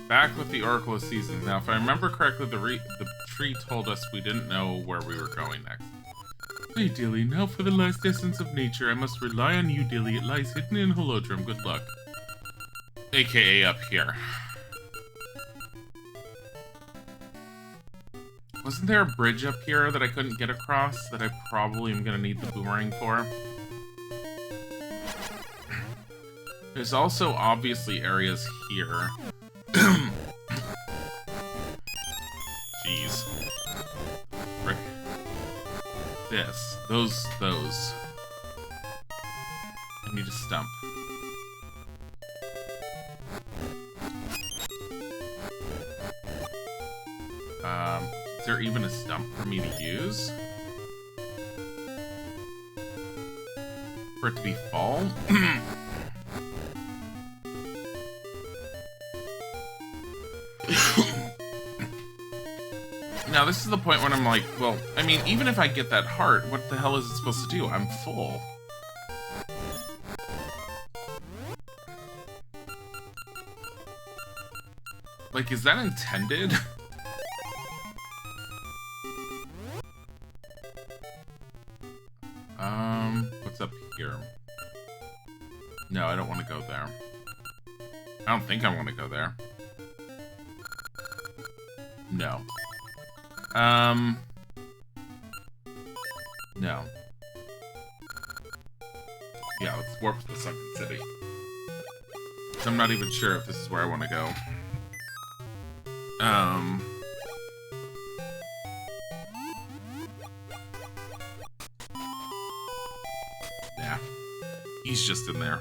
Back with the Oracle of Seasons. Now, if I remember correctly, the tree told us we didn't know where we were going next. Hey, Dilly, now for the last essence of nature. I must rely on you, Dilly. It lies hidden in Holodrum. Good luck. AKA up here. Wasn't there a bridge up here that I couldn't get across that I probably am going to need the boomerang for? There's also obviously areas here. Jeez. Frick. This. Those. I need a stump. Is there even a stump for me to use? For it to be fall? Now, this is the point when I'm like, well, I mean, even if I get that heart, what the hell is it supposed to do? I'm full. Like, is that intended? What's up here? No, I don't want to go there. I don't think I want to go there. No. No. Yeah, let's warp to the Sunken City. I'm not even sure if this is where I want to go. Yeah. He's just in there.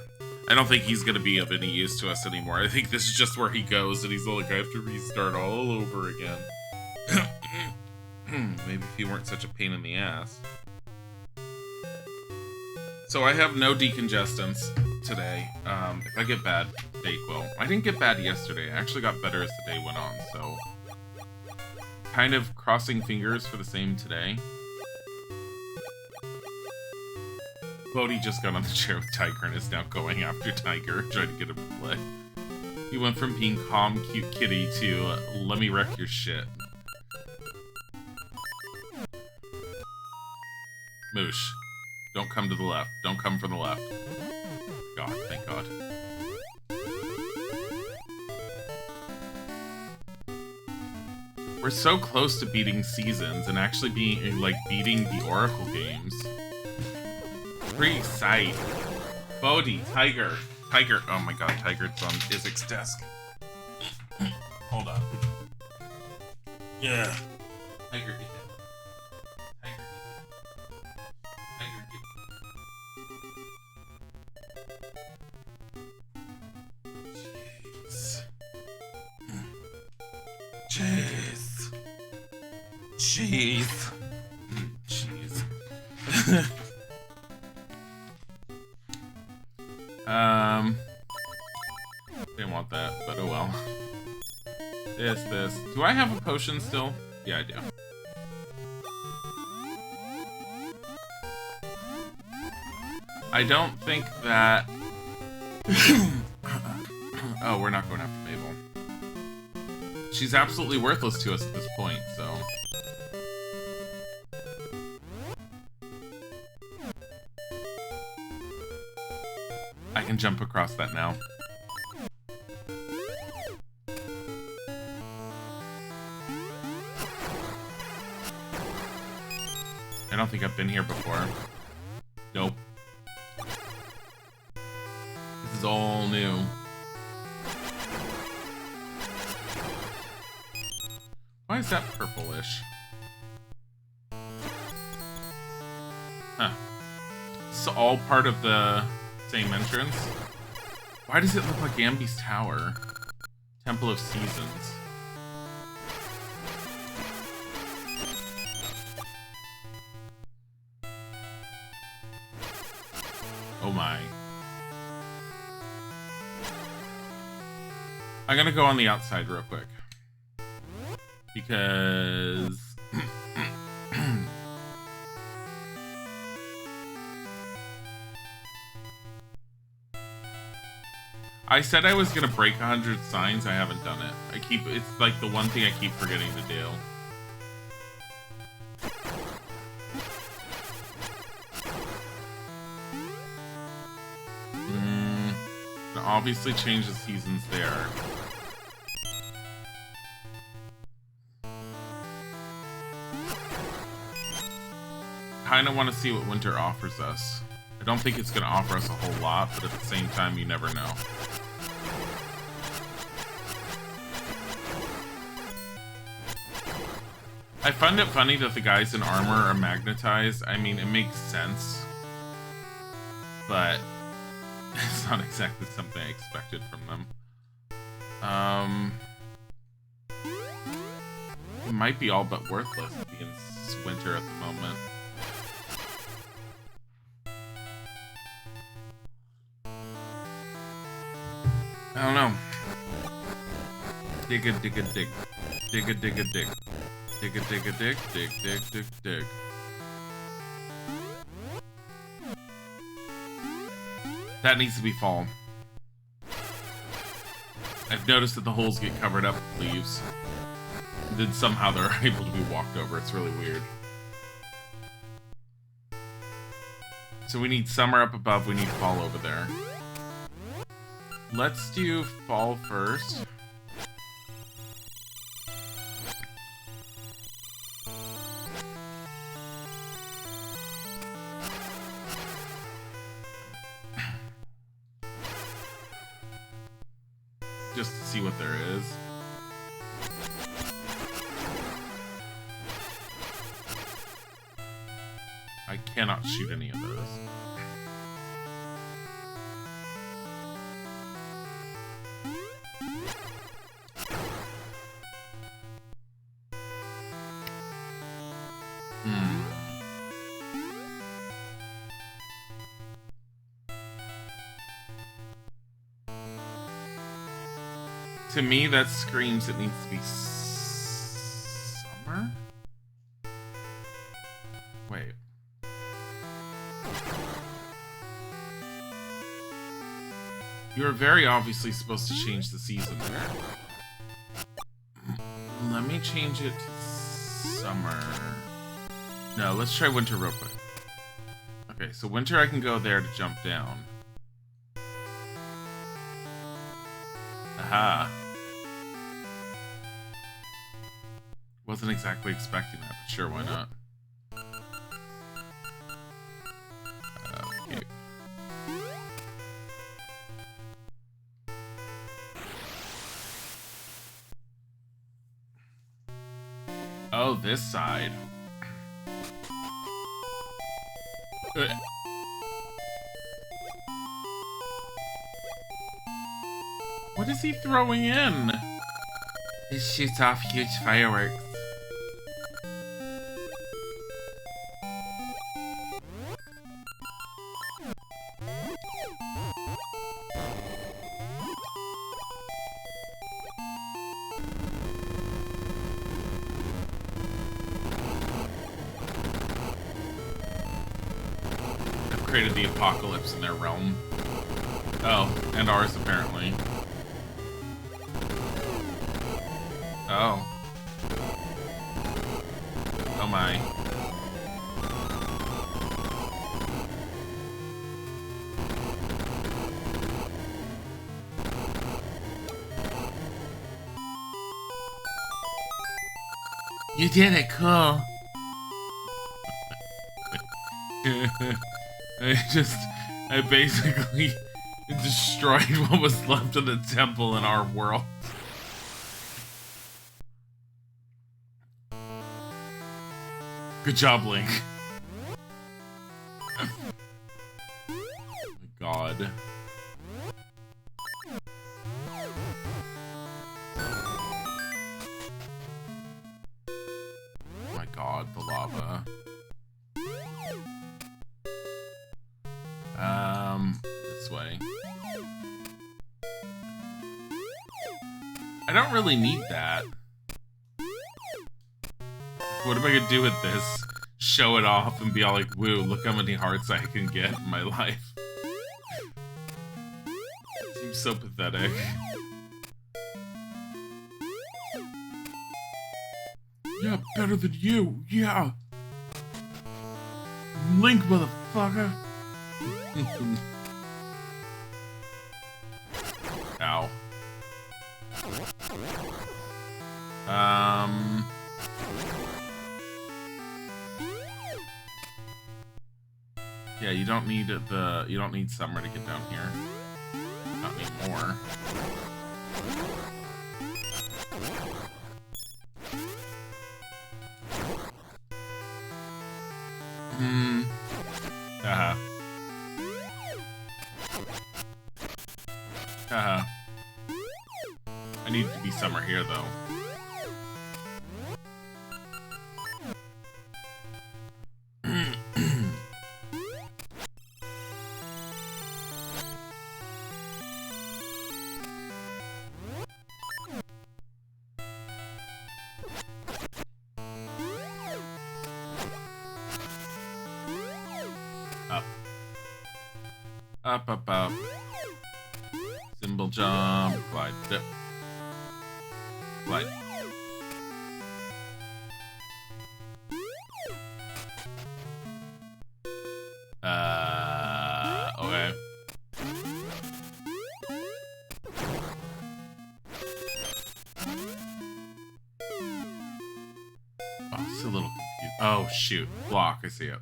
I don't think he's gonna be of any use to us anymore. I think this is just where he goes, and he's like, I have to restart all over again. Maybe if he weren't such a pain in the ass. So I have no decongestants today. If I get bad, Dayquil. I didn't get bad yesterday. I actually got better as the day went on, so... kind of crossing fingers for the same today. Bodhi just got on the chair with Tiger and is now going after Tiger, trying to get him to play. He went from being calm, cute kitty to, let me wreck your shit. Moosh. Don't come to the left. Don't come from the left. God, thank God. We're so close to beating Seasons and actually being, like, beating the Oracle games. Pretty excited. Bodhi, Tiger. Tiger. Oh my God, Tiger's on Isaac's desk. Hold on. Yeah. Tiger, get it. Tiger, get it. Jeez. Jeez. Jeez. Didn't want that, but oh well. This. Do I have a potion still? Yeah, I do. I don't think that... Oh, we're not going after Mabel. She's absolutely worthless to us at this point, so... I can jump across that now. I don't think I've been here before. Nope. This is all new. Why is that purplish? Huh. It's all part of the same entrance. Why does it look like Ambi's Tower? Temple of Seasons. Oh my. I'm gonna go on the outside real quick. Because... I said I was gonna break 100 signs. I haven't done it. It's like the one thing I keep forgetting to do. Obviously change the seasons there. Kinda want to see what winter offers us. I don't think it's gonna offer us a whole lot, but at the same time, you never know. I find it funny that the guys in armor are magnetized. I mean, it makes sense, but it's not exactly something I expected from them. It might be all but worthless against winter at the moment. I don't know. Dig a dig a dig. Dig a dig a dig. Dig a dig a dig. Dig dig dig dig. That needs to be fall. I've noticed that the holes get covered up with leaves. Then somehow they're able to be walked over. It's really weird. So we need summer up above, we need fall over there. Let's do fall first. Just to see what there is. I cannot shoot any of those. To me, that screams it needs to be summer? Wait. You're very obviously supposed to change the season there. Let me change it to summer. No, let's try winter real quick. Okay, so winter I can go there to jump down. Aha. Wasn't exactly expecting that, but sure, why not? Okay. Oh, this side. What is he throwing in? He shoots off huge fireworks. Created the apocalypse in their realm. Oh, and ours apparently. Oh. Oh my. You did it, cool. I basically destroyed what was left of the temple in our world. Good job, Link. Oh my god. Oh my god, the lava. This way. I don't really need that. What am I gonna do with this? Show it off and be all like, woo, look how many hearts I can get in my life. Seems so pathetic. Yeah, better than you. Yeah. Link, motherfucker. Ow. Yeah, you don't need Summer to get down here. Not anymore. I need to be Summer here, though. Up. Cymbal jump, glide, dip. Glide. Okay. Oh, it's a little confused. Oh, shoot. Block, I see it.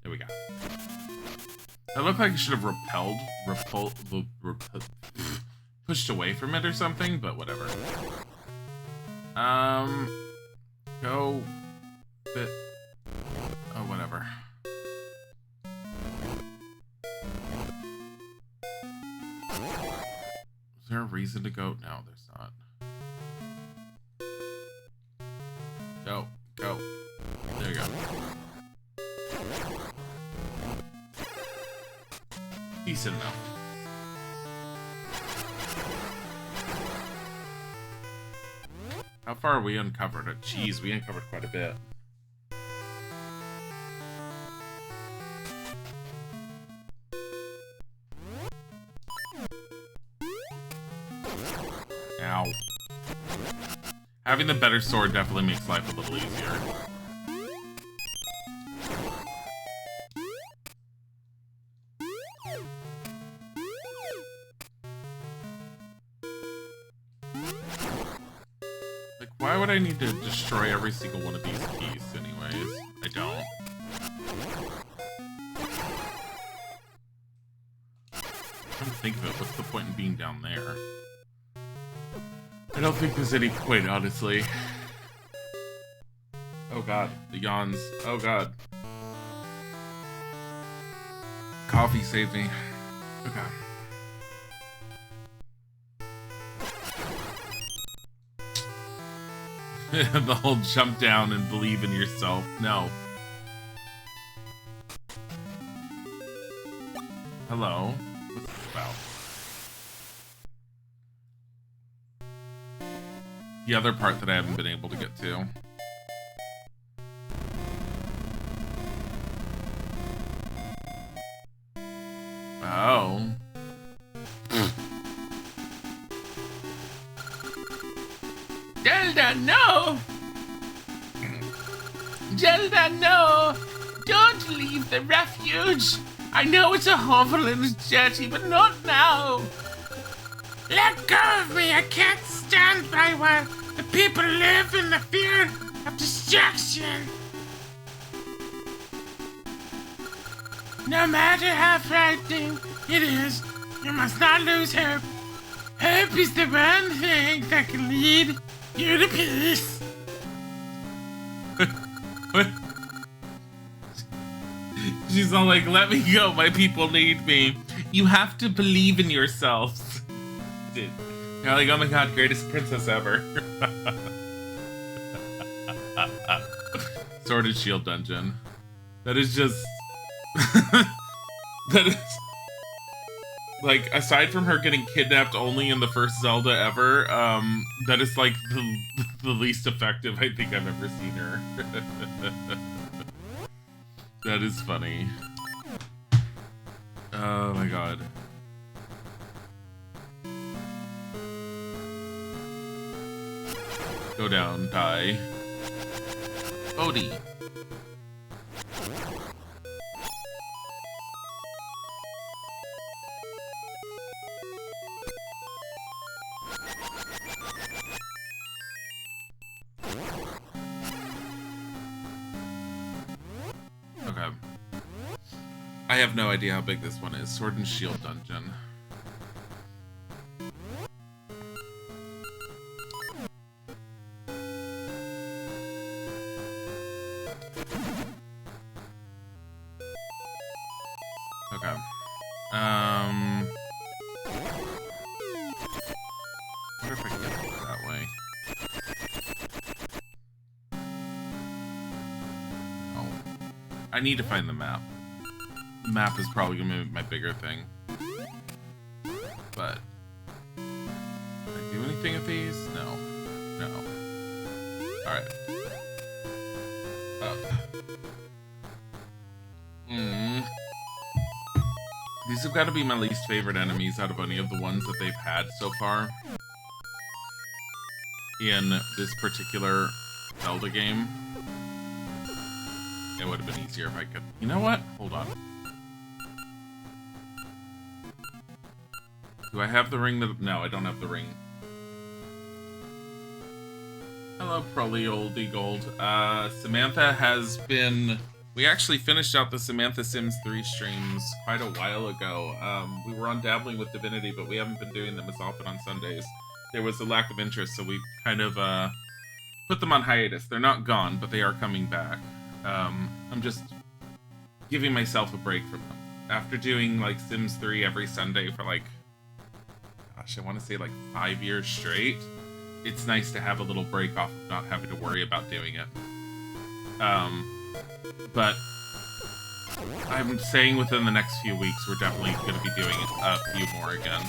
There we go. That looked like I should have pushed away from it or something, but whatever. Go bit. Oh, whatever. Is there a reason to go? No, there's not. Go. There you go. Decent enough. How far are we uncovered? Oh, jeez, we uncovered quite a bit. Ow. Having the better sword definitely makes life a little easier. Why would I need to destroy every single one of these keys anyways? I don't. Come to think of it, what's the point in being down there? I don't think there's any point, honestly. Oh god, the yawns. Oh god. Coffee saved me. Okay. The whole jump down and believe in yourself. No. Hello? What's this about? The other part that I haven't been able to get to. Oh. Zelda, no! Zelda, no! Don't leave the refuge! I know it's a hovel and it's dirty, but not now! Let go of me! I can't stand by while the people live in the fear of destruction! No matter how frightening it is, you must not lose hope. Hope is the one thing that can lead you to peace. What? She's all like, let me go, my people need me. You have to believe in yourselves. You're like, oh my god, greatest princess ever. Sword and Shield dungeon. That is just... that is... Like, aside from her getting kidnapped only in the first Zelda ever, that is, like, the least effective I think I've ever seen her. That is funny. Oh my god. Go down, die. Odie. Okay. I have no idea how big this one is. Sword and Shield Dungeon. Okay. I wonder if I can get it that way. Oh. I need to find the map. The map is probably going to be my bigger thing. But... can I do anything with these? No. No. Alright. Up. These have got to be my least favorite enemies out of any of the ones that they've had so far in this particular Zelda game. It would have been easier if I could... You know what? Hold on. Do I have the ring that... No, I don't have the ring. Hello, Prolly Oldie Gold. Samantha has been... We actually finished out the Samantha Sims 3 streams quite a while ago. We were on Dabbling with Divinity, but we haven't been doing them as often on Sundays. There was a lack of interest, so we kind of put them on hiatus. They're not gone, but they are coming back. I'm just giving myself a break from them. After doing like Sims 3 every Sunday for like, gosh, I want to say like 5 years straight, it's nice to have a little break off of not having to worry about doing it. But I'm saying within the next few weeks, we're definitely going to be doing a few more again.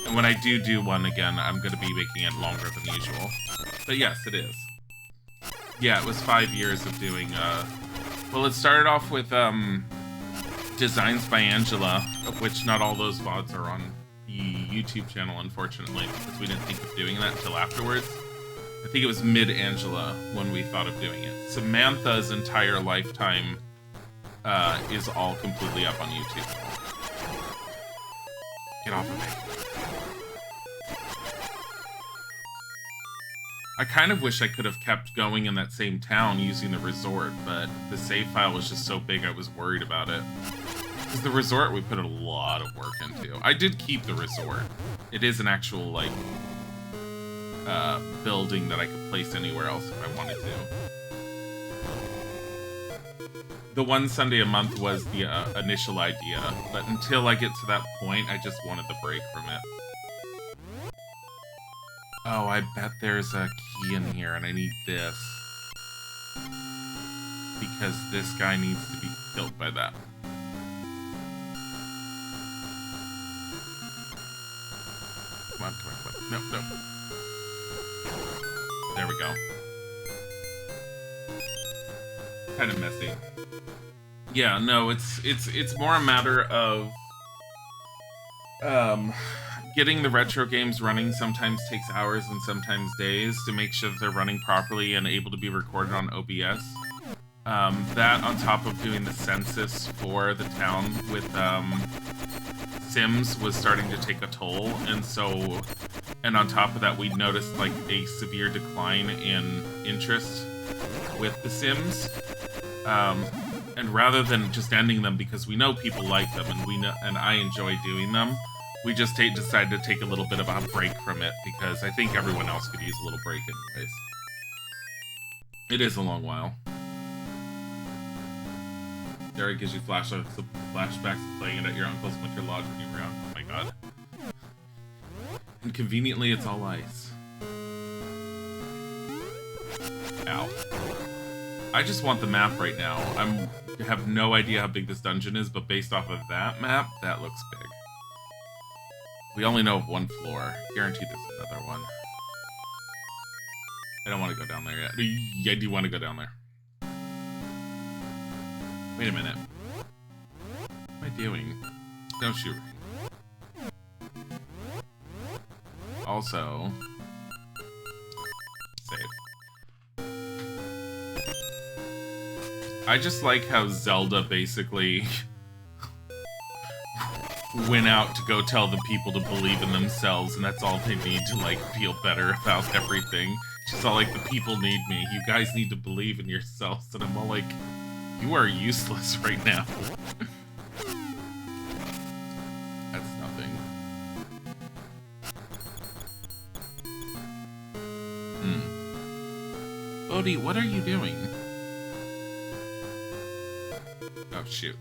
And when I do one again, I'm going to be making it longer than usual. But yes, it is. Yeah, it was 5 years of doing, well, it started off with, Designs by Angela, of which not all those VODs are on the YouTube channel, unfortunately, because we didn't think of doing that until afterwards. I think it was mid-Angela when we thought of doing it. Samantha's entire lifetime is all completely up on YouTube. Get off of me. I kind of wish I could have kept going in that same town using the resort, but the save file was just so big I was worried about it. Because the resort we put a lot of work into. I did keep the resort. It is an actual, like... building that I could place anywhere else if I wanted to. The one Sunday a month was the initial idea, but until I get to that point, I just wanted the break from it. Oh, I bet there's a key in here, and I need this. Because this guy needs to be killed by that. Come on, come on, come on. No, no. There we go. Kind of messy. Yeah, no, it's more a matter of getting the retro games running sometimes takes hours and sometimes days to make sure that they're running properly and able to be recorded on OBS. That on top of doing the census for the town with Sims was starting to take a toll, and so, and on top of that, we noticed like a severe decline in interest with the Sims. And rather than just ending them because we know people like them and we know, and I enjoy doing them, we just decided to take a little bit of a break from it because I think everyone else could use a little break anyways. It is a long while. There it gives you flashbacks of playing it at your uncle's winter lodge when you were young. Oh my god. And conveniently, it's all ice. Ow. I just want the map right now. I have no idea how big this dungeon is, but based off of that map, that looks big. We only know of one floor. Guaranteed there's another one. I don't want to go down there yet. I do want to go down there. Wait a minute. What am I doing? No shooting. Also, save. I just like how Zelda basically went out to go tell the people to believe in themselves, and that's all they need to, like, feel better about everything. She's all like, the people need me. You guys need to believe in yourselves. And I'm all like, you are useless right now. That's nothing. Bodhi, what are you doing? Oh, shoot.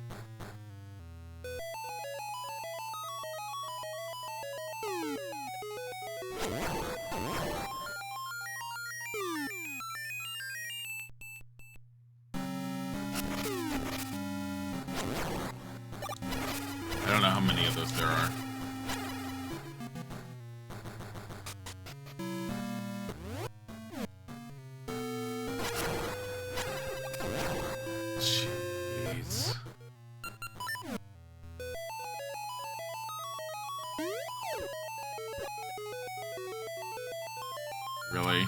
I don't know how many of those there are. Jeez. Really?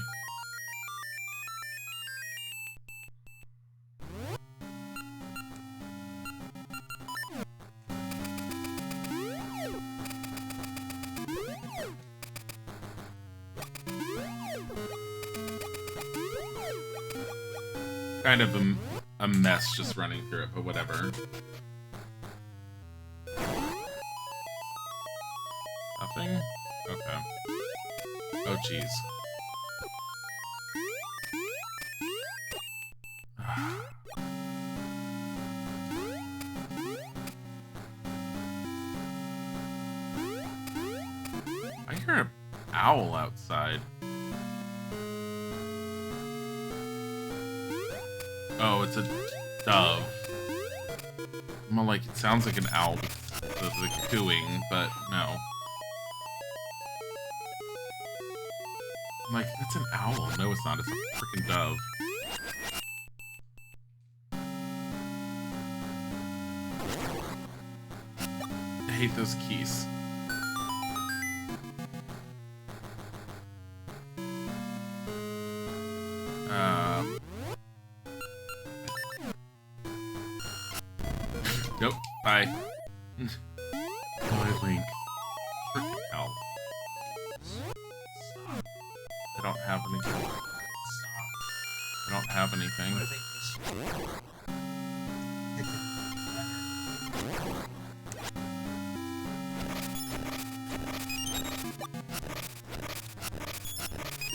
Kind of a mess just running through it, but whatever. Nothing? Okay. Oh, jeez. I hear an owl outside. Oh, it's a dove. More like it sounds like an owl because of the cooing, but no. I'm like, that's an owl. No, it's not. It's a freaking dove. I hate those keys. Nope. Bye. Bye, Link. Freaking hell. I don't have anything. I don't have anything.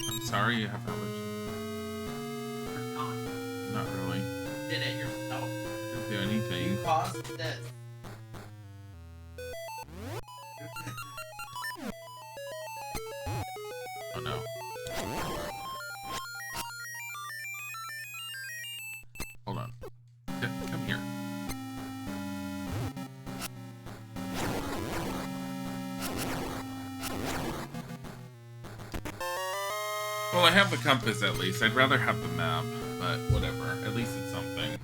I'm sorry you have allergies. Not really. Did it yourself. I didn't do anything. You caused this. Oh no. Hold on. Come here. Well, I have the compass at least. I'd rather have the map, but whatever. At least it's something.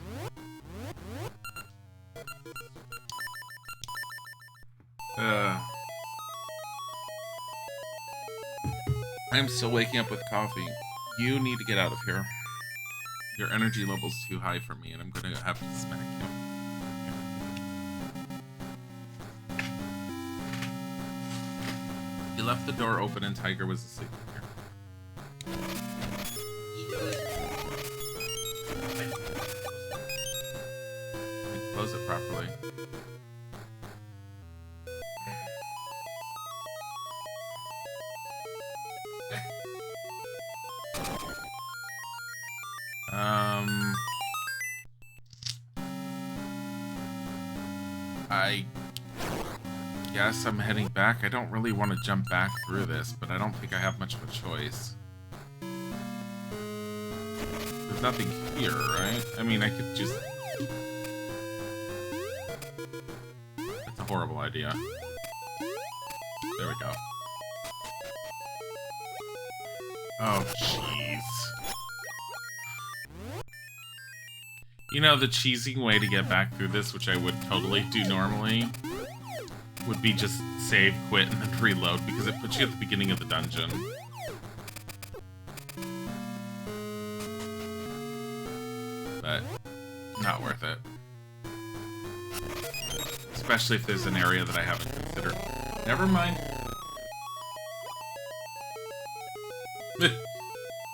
I'm still waking up with coffee. You need to get out of here. Your energy level's too high for me, and I'm gonna have to smack you. You left the door open and Tiger was asleep in here. Close it properly. I guess I'm heading back. I don't really want to jump back through this, but I don't think I have much of a choice. There's nothing here, right? I mean, I could just... That's a horrible idea. There we go. Oh, jeez. You know, the cheesing way to get back through this, which I would totally do normally, would be just save, quit, and then reload, because it puts you at the beginning of the dungeon. But not worth it. Especially if there's an area that I haven't considered. Never mind.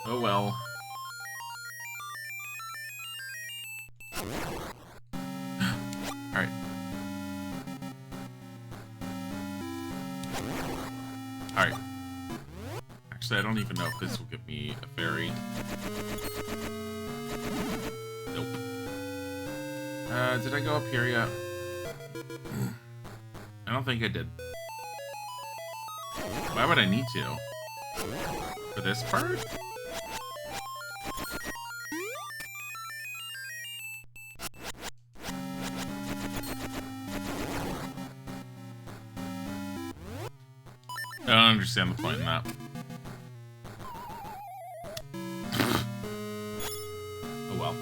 Oh well. Alright. Alright. Actually, I don't even know if this will give me a fairy. Nope. Did I go up here yet? I don't think I did. Why would I need to? For this part? I don't understand the point in that. Oh well.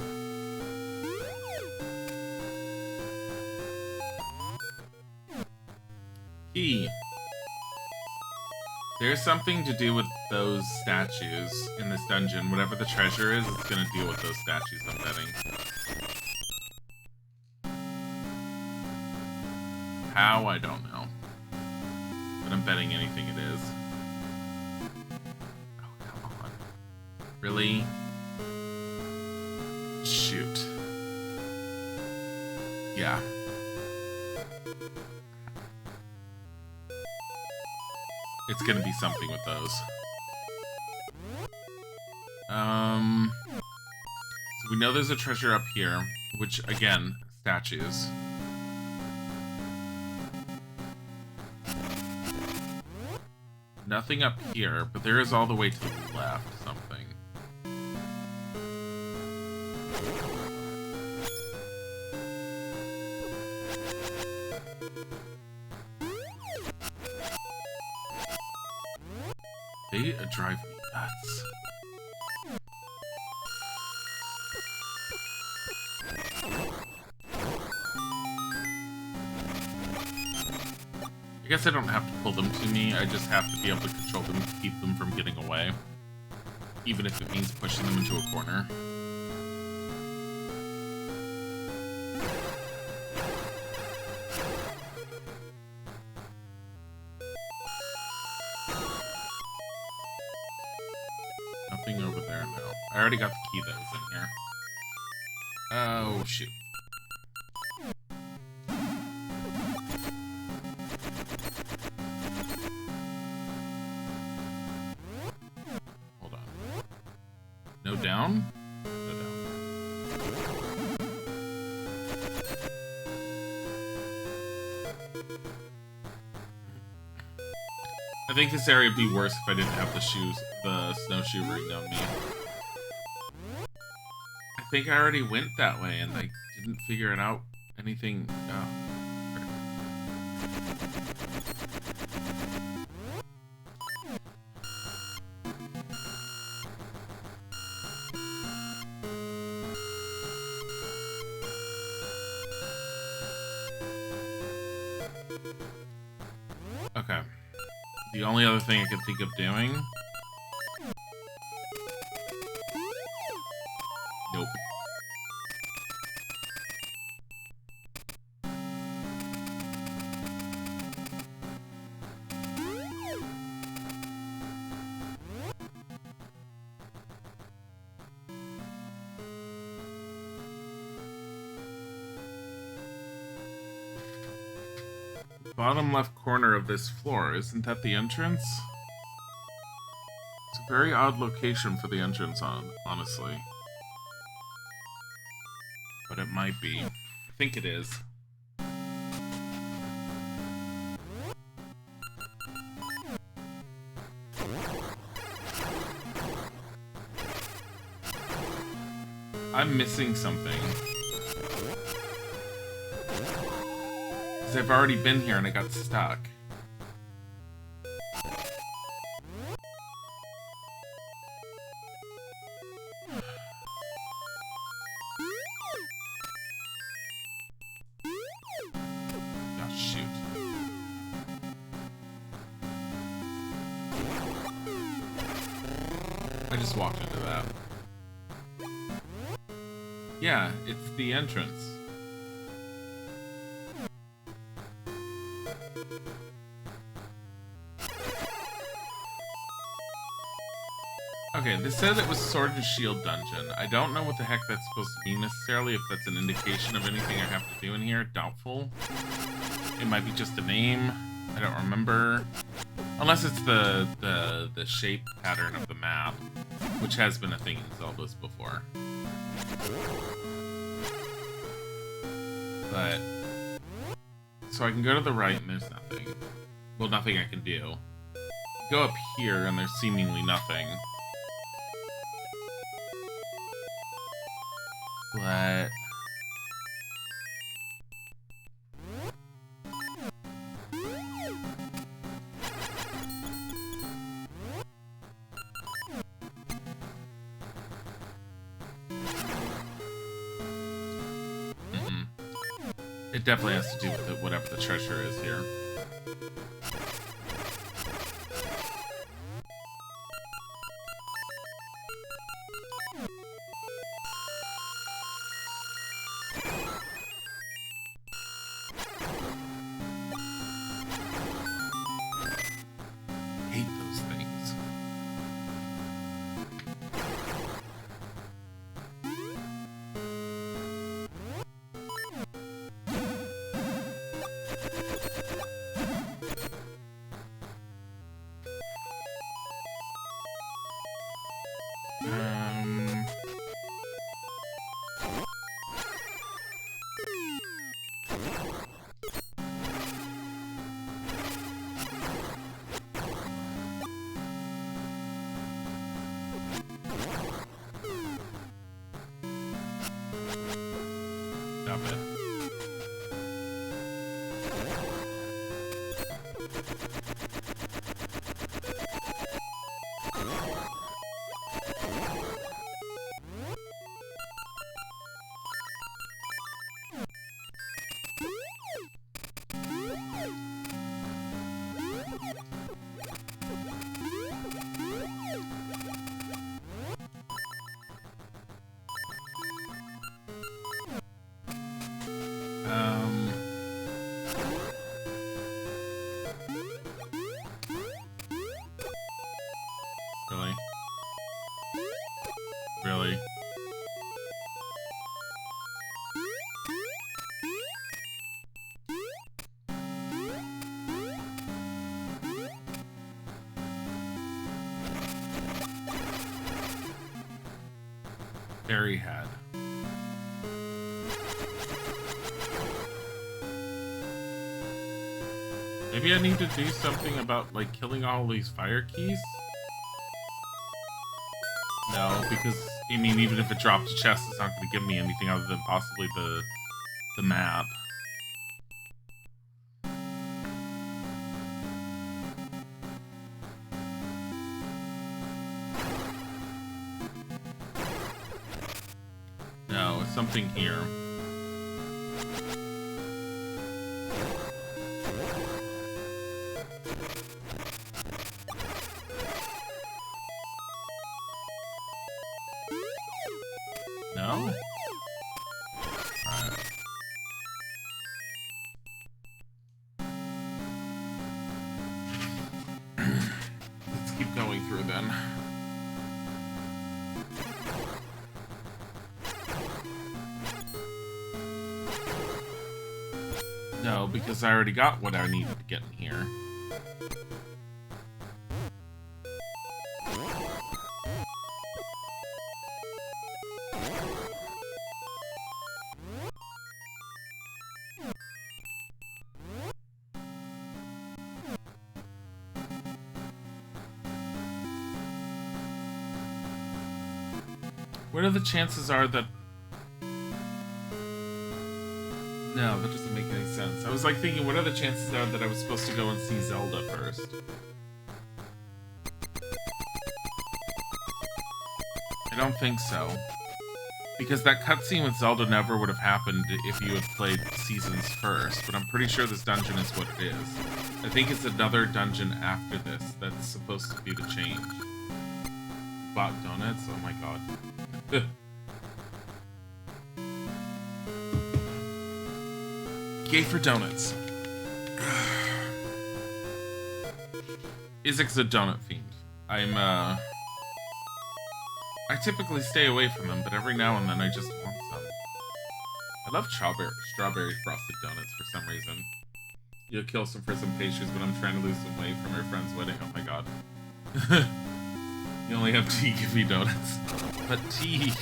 Key. There's something to do with those statues in this dungeon. Whatever the treasure is, it's gonna deal with those statues, I'm betting. How? I don't know. But I'm betting anything it is. Oh, come on. Really? Shoot. Yeah. It's gonna be something with those. So we know there's a treasure up here, which, again, statues. Nothing up here, but there is all the way to the left something. They drive me nuts. I guess I don't have to pull them to me, I just have to be able to control them to keep them from getting away. Even if it means pushing them into a corner. Nothing over there, no. I already got the key that was in here. Oh, shoot. Hold on. No down? No down. I think this area would be worse if I didn't have the snowshoe ring on me. I think I already went that way and I didn't figure it out. Anything. Oh. Okay. The only other thing I can think of doing... Nope. Bottom left corner of this floor, isn't that the entrance? It's a very odd location for the entrance, honestly. But it might be. I think it is. I'm missing something. I've already been here and I got stuck. just walked into that. Yeah, it's the entrance. Okay, they said it was Sword and Shield Dungeon. I don't know what the heck that's supposed to mean necessarily, if that's an indication of anything I have to do in here. Doubtful. It might be just a name. I don't remember. Unless it's the shape pattern of the map, which has been a thing in Zelda's before. But... So I can go to the right and there's nothing. Well, nothing I can do. Go up here and there's seemingly nothing. But... It definitely has to do with it, whatever the treasure is here. Hate those things. Stop it. Really? Really? Fairy Head. Maybe I need to do something about, like, killing all these fire keys? No, because, I mean, even if it drops a chest, it's not going to give me anything other than possibly the map. No, it's something here. No? Alright. Let's keep going through then. No, because I already got what I needed to get in here. What are the chances are that... No, that doesn't make any sense. I was like thinking, what are the chances are that I was supposed to go and see Zelda first? I don't think so. Because that cutscene with Zelda never would have happened if you had played Seasons first, but I'm pretty sure this dungeon is what it is. I think it's another dungeon after this that's supposed to be the change. bought donuts? Oh my god. Yay for donuts. Isaac's a donut fiend. I typically stay away from them, but every now and then I just want some. I love strawberry frosted donuts for some reason. You'll kill some for some pastries, but I'm trying to lose some weight from your friend's wedding. Oh my god. You only have tea, give me donuts. But tea.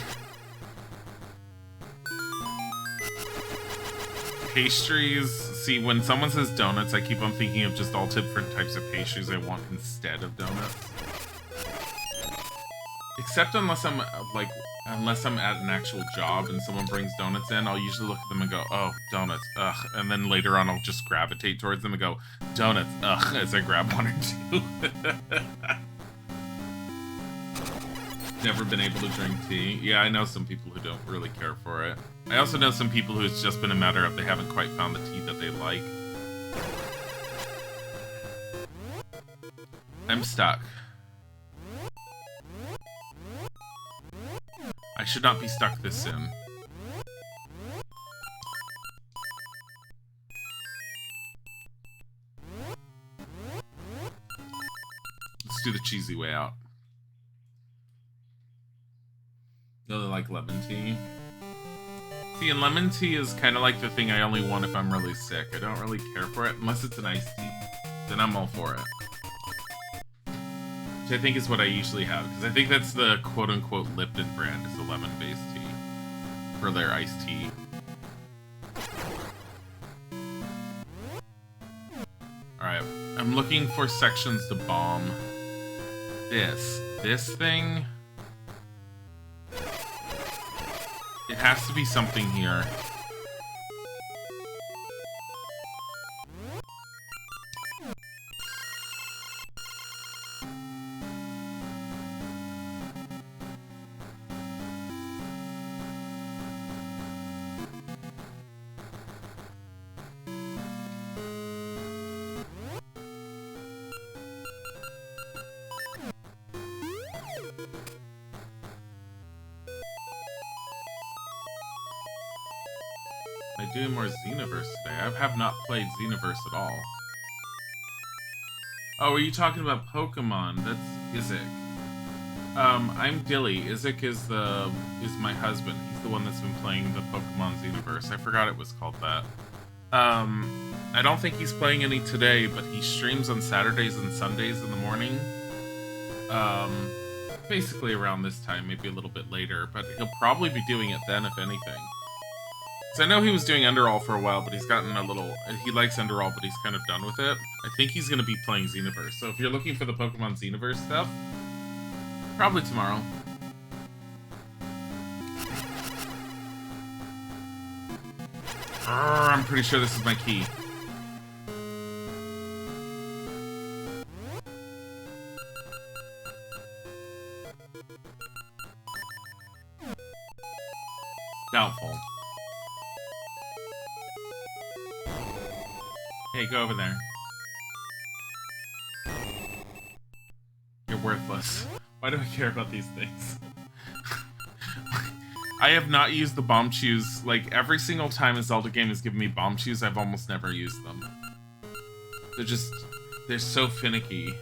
Pastries. See, when someone says donuts, I keep on thinking of just all different types of pastries I want instead of donuts. Except unless I'm at an actual job and someone brings donuts in, I'll usually look at them and go, oh, donuts, ugh. And then later on, I'll just gravitate towards them and go, donuts, ugh, as I grab one or two. Never been able to drink tea. Yeah, I know some people who don't really care for it. I also know some people who it's just been a matter of they haven't quite found the tea that they like. I'm stuck. I should not be stuck this soon. Let's do the cheesy way out. Really like lemon tea. See, and lemon tea is kind of like the thing I only want if I'm really sick. I don't really care for it unless it's an iced tea. Then I'm all for it. Which I think is what I usually have, because I think that's the quote-unquote Lipton brand, is the lemon-based tea for their iced tea. Alright, I'm looking for sections to bomb. This thing... It has to be something here. Am I doing more Xenoverse today? I have not played Xenoverse at all. Oh, are you talking about Pokemon? That's Isaac. I'm Dilly. Isaac is my husband. He's the one that's been playing the Pokemon Xenoverse. I forgot it was called that. I don't think he's playing any today, but he streams on Saturdays and Sundays in the morning. Basically around this time, maybe a little bit later, but he'll probably be doing it then, if anything. So I know he was doing Underall for a while, but he's gotten a little... He likes Underall, but he's kind of done with it. I think he's going to be playing Xenoverse. So if you're looking for the Pokemon Xenoverse stuff, probably tomorrow. I'm pretty sure this is my key. Doubtful. Hey, go over there. You're worthless. Why do I care about these things? I have not used the bomb chews. Like, every single time a Zelda game has given me bomb chews, I've almost never used them. They're so finicky.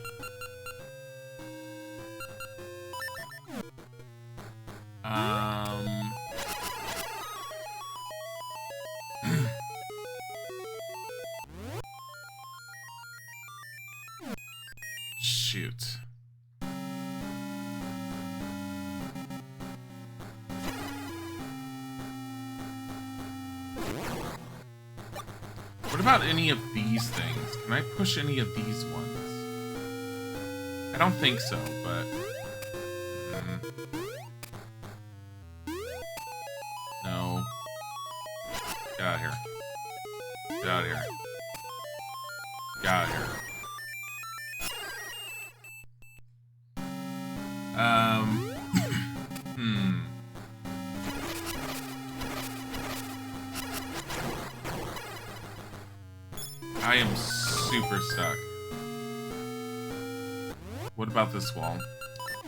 Shoot. What about any of these things? Can I push any of these ones? I don't think so, but... No. Get out of here. Get out of here. Get out of here. I am super stuck. What about this wall?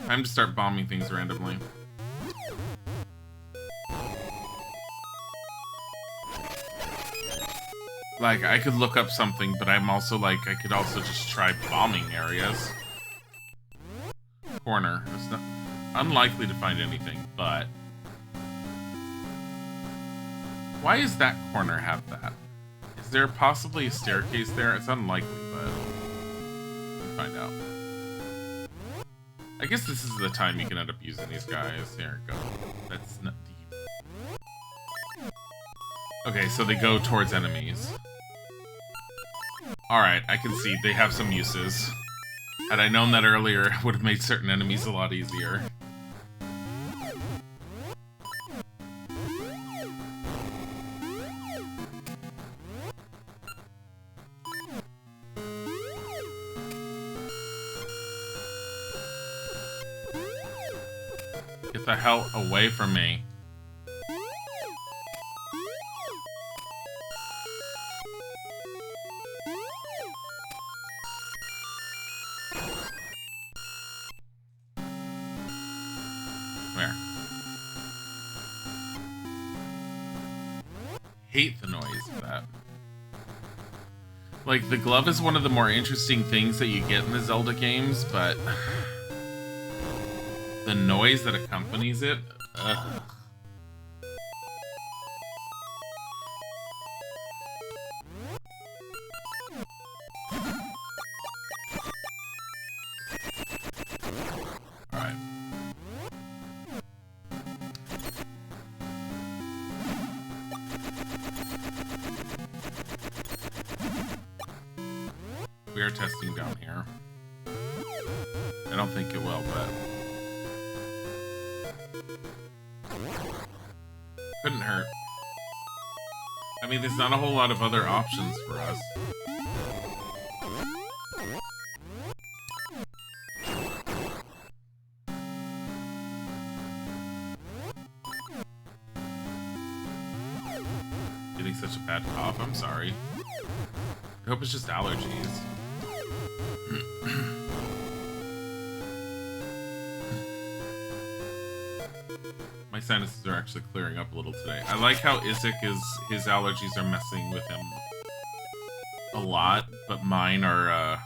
Time to start bombing things randomly. Like, I could look up something, but I'm also like, I could also just try bombing areas. Corner. It's not unlikely to find anything, but... Why does that corner have that? Is there possibly a staircase there? It's unlikely, but... we'll find out. I guess this is the time you can end up using these guys. Here, go. That's not deep. Okay, so they go towards enemies. Alright, I can see they have some uses. Had I known that earlier, it would have made certain enemies a lot easier. Get the hell away from me. Where? Hate the noise of that. Like, the glove is one of the more interesting things that you get in the Zelda games, but... the noise that accompanies it? Ugh. Alright. We are testing down here. I don't think it will, but... couldn't hurt. I mean, there's not a whole lot of other options for us. Getting such a bad cough, I'm sorry. I hope it's just allergies. My sinuses are actually clearing up a little today. I like how Isaac his allergies are messing with him a lot, but mine are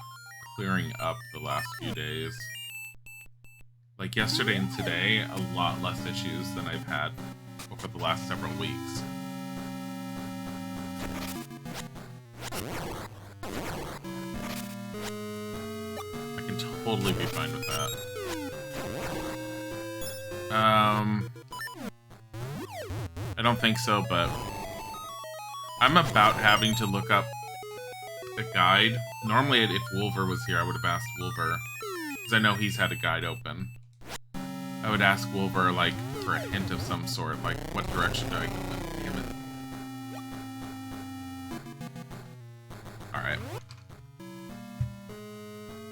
clearing up the last few days. Like yesterday and today, a lot less issues than I've had over the last several weeks. I can totally be fine with that. I don't think so, but I'm about having to look up a guide. Normally, if Wolver was here, I would have asked Wolver, because I know he's had a guide open. I would ask Wolver, like, for a hint of some sort, like, what direction do I go in? Damn it. Alright.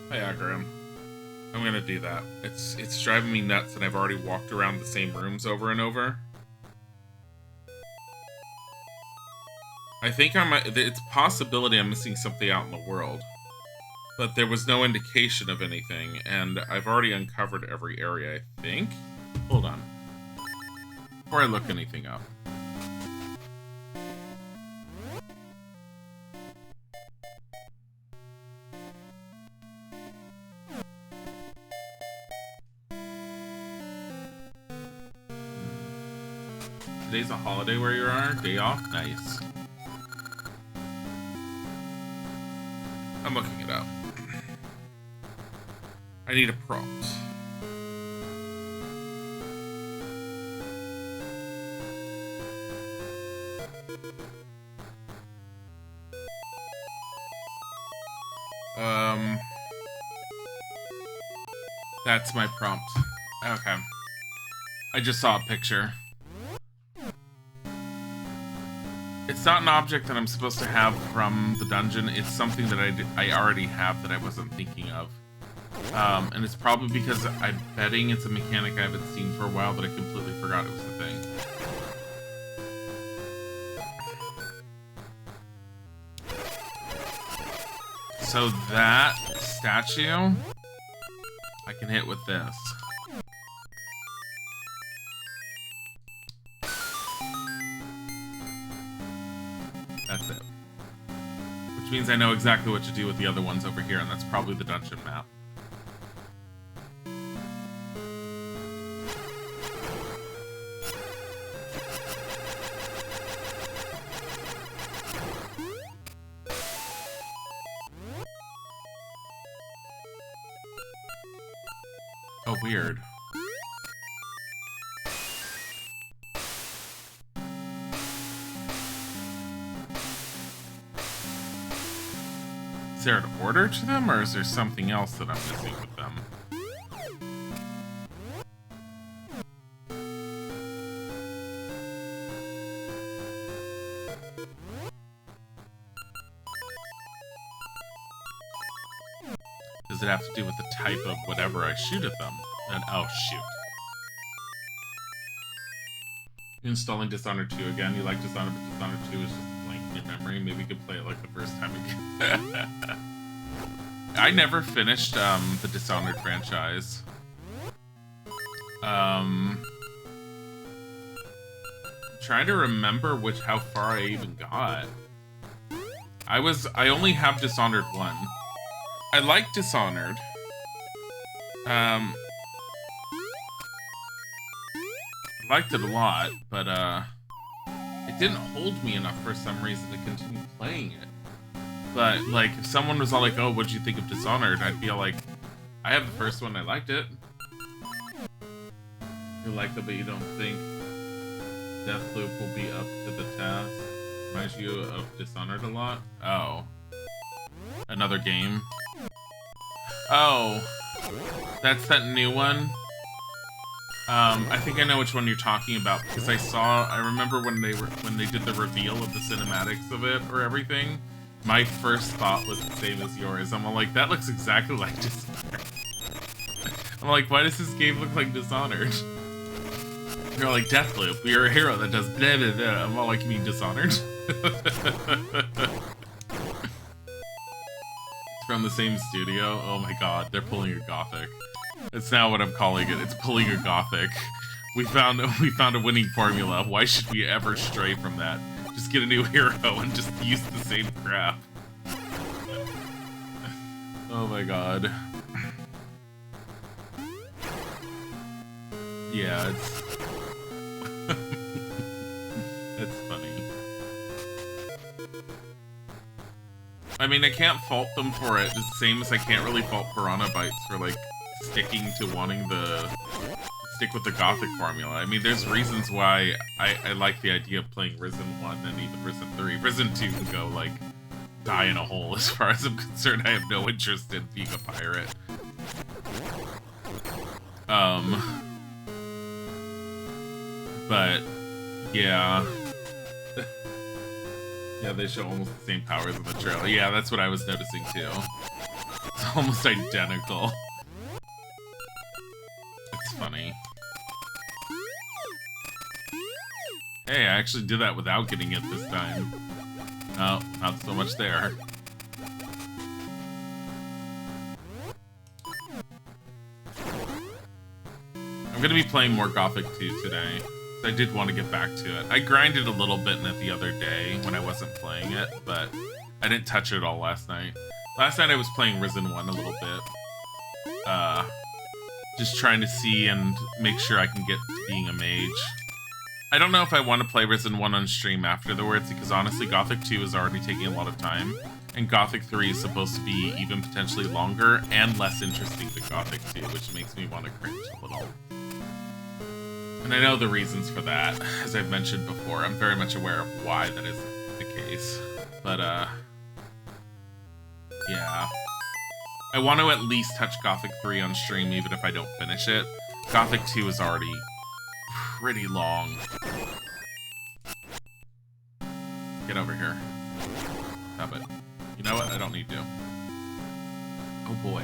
Hi, Agrim. I'm gonna do that. It's driving me nuts, and I've already walked around the same rooms over and over. I think it's a possibility I'm missing something out in the world. But there was no indication of anything, and I've already uncovered every area, I think. Hold on. Before I look anything up. Today's a holiday where you are? Day off? Nice. I'm looking it up. I need a prompt. That's my prompt. Okay. I just saw a picture. It's not an object that I'm supposed to have from the dungeon. It's something that I already have that I wasn't thinking of. And it's probably because I'm betting it's a mechanic I haven't seen for a while, but I completely forgot it was a thing. So that statue, I can hit with this. That's it. Which means I know exactly what to do with the other ones over here, and that's probably the dungeon map. Oh, weird. Is there an order to them, or is there something else that I'm missing with them? Does it have to do with the type of whatever I shoot at them? And oh shoot. You're installing Dishonored 2 again. You like Dishonored, but Dishonored 2 is just blank in your memory. Maybe you could play it like the first time again. I never finished the Dishonored franchise. I'm trying to remember how far I even got. I only have Dishonored 1. I like Dishonored. I liked it a lot, but it didn't hold me enough for some reason to continue playing it. But like, if someone was all like, "Oh, what'd you think of Dishonored?" I'd feel like, I have the first one, I liked it. You liked it, but you don't think Deathloop will be up to the task? Reminds you of Dishonored a lot? Oh. Another game? Oh. That's that new one? I think I know which one you're talking about, because I remember when they did the reveal of the cinematics of it or everything, my first thought was the same as yours. I'm all like, that looks exactly like Dishonored. I'm like, why does this game look like Dishonored? You're like, Deathloop, you're a hero that does blah blah blah. I'm all like, you mean Dishonored? It's from the same studio. Oh my god, they're pulling a Gothic. That's now what I'm calling it. It's pulling a Gothic. We found a winning formula. Why should we ever stray from that? Just get a new hero and just use the same crap. Oh my god. Yeah, it's... It's funny. I mean, I can't fault them for it, the same as I can't really fault Piranha Bytes for, like, sticking to wanting the... stick with the Gothic formula. I mean, there's reasons why I like the idea of playing Risen 1 and even Risen 3. Risen 2 can go, like, die in a hole as far as I'm concerned. I have no interest in being a pirate. But, yeah. Yeah, they show almost the same powers in the trailer. Yeah, that's what I was noticing too. It's almost identical. It's funny. Hey, I actually did that without getting it this time. Oh, not so much there. I'm gonna be playing more Gothic 2 today. I did want to get back to it. I grinded a little bit in it the other day when I wasn't playing it, but I didn't touch it all last night. Last night I was playing Risen 1 a little bit. Just trying to see and make sure I can get to being a mage. I don't know if I want to play Risen 1 on stream afterwards, because honestly, Gothic 2 is already taking a lot of time, and Gothic 3 is supposed to be even potentially longer and less interesting than Gothic 2, which makes me want to cringe a little. And I know the reasons for that, as I've mentioned before. I'm very much aware of why that is the case. But, yeah. I want to at least touch Gothic 3 on stream, even if I don't finish it. Gothic 2 is already pretty long. Get over here. Stop it. You know what? I don't need to. Oh boy.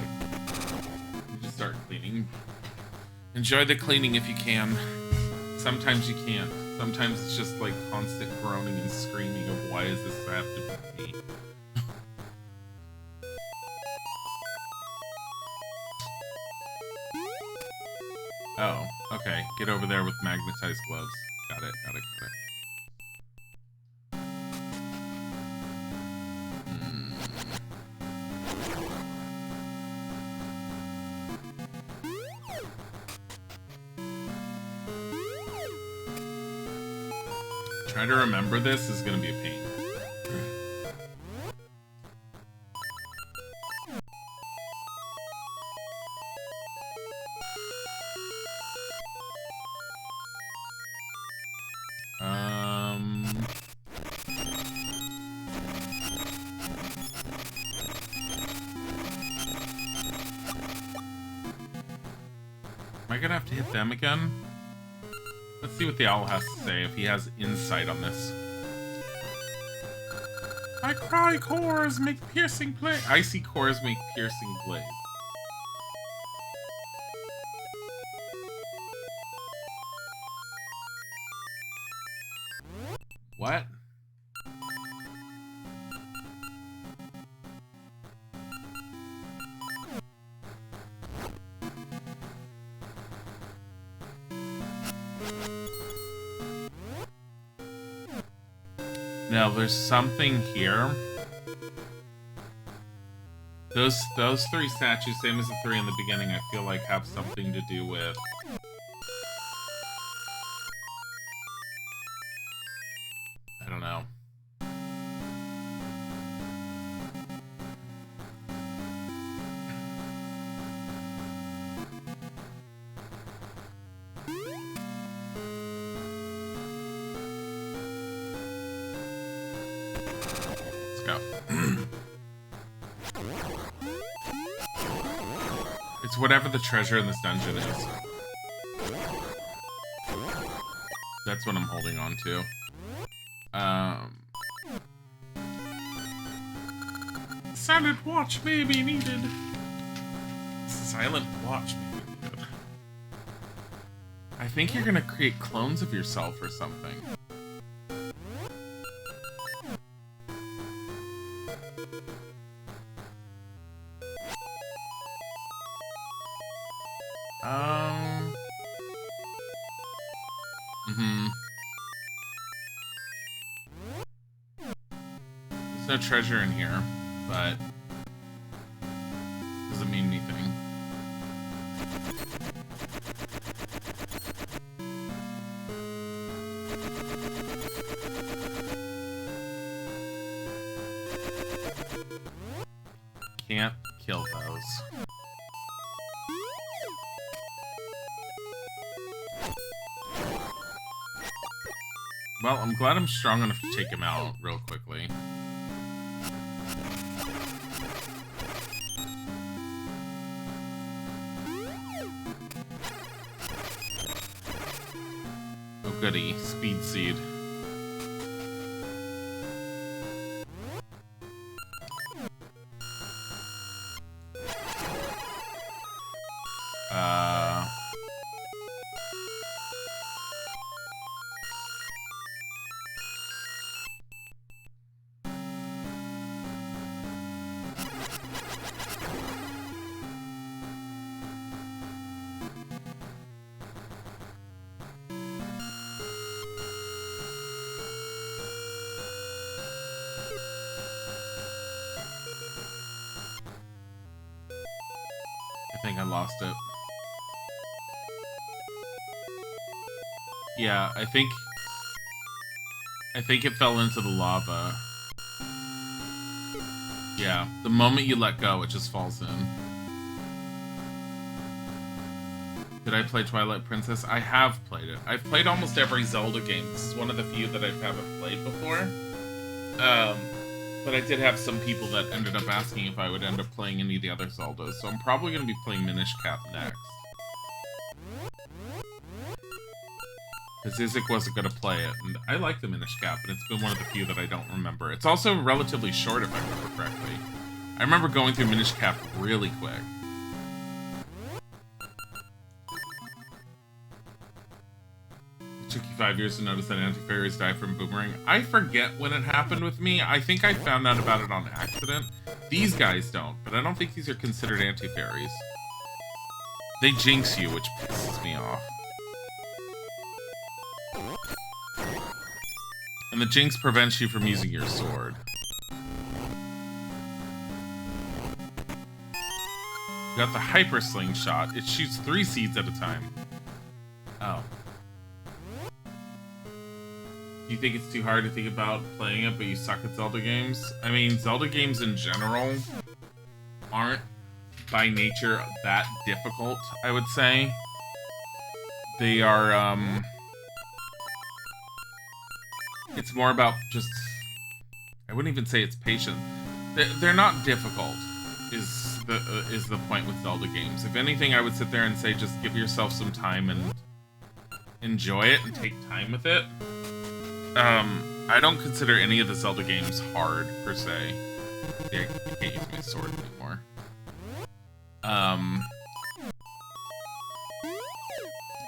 You just start cleaning. Enjoy the cleaning if you can. Sometimes you can't. Sometimes it's just like constant groaning and screaming of why does this have to be me? Oh, okay. Get over there with magnetized gloves. Got it. Trying to remember this is gonna be a pain. Am I gonna have to hit them again? Let's see what the owl has to say, if he has insight on this. I cry cores make piercing blades. Icy cores make piercing blades. What? No, there's something here. Those three statues, same as the three in the beginning, I feel like have something to do with... I don't know. Let's go. It's whatever the treasure in this dungeon is. That's what I'm holding on to. Silent watch may be needed. Silent watch may be needed. I think you're gonna create clones of yourself or something. There's no treasure in here, but doesn't mean anything. Can't kill those. Well, I'm glad I'm strong enough to take him out real quickly. Oh goody, speed seed. I think I lost it. Yeah, I think it fell into the lava. Yeah, the moment you let go, it just falls in. Did I play Twilight Princess? I have played it. I've played almost every Zelda game. This is one of the few that I haven't played before. But I did have some people that ended up asking if I would end up playing any of the other Zeldas, so I'm probably going to be playing Minish Cap next. Because Isaac wasn't going to play it, and I like the Minish Cap, but it's been one of the few that I don't remember. It's also relatively short, if I remember correctly. I remember going through Minish Cap really quick. It took you 5 years to notice that anti-fairies die from Boomerang. I forget when it happened with me. I think I found out about it on accident. These guys don't, but I don't think these are considered anti-fairies. They jinx you, which pisses me off. And the Jinx prevents you from using your sword. You got the Hyper Slingshot. It shoots 3 seeds at a time. Oh. Do you think it's too hard to think about playing it, but you suck at Zelda games? I mean, Zelda games in general aren't by nature that difficult, I would say. They are, it's more about just, I wouldn't even say it's patient. They're not difficult, is the point with Zelda games. If anything, I would sit there and say just give yourself some time and enjoy it and take time with it. I don't consider any of the Zelda games hard, per se. Yeah, I can't use my sword anymore.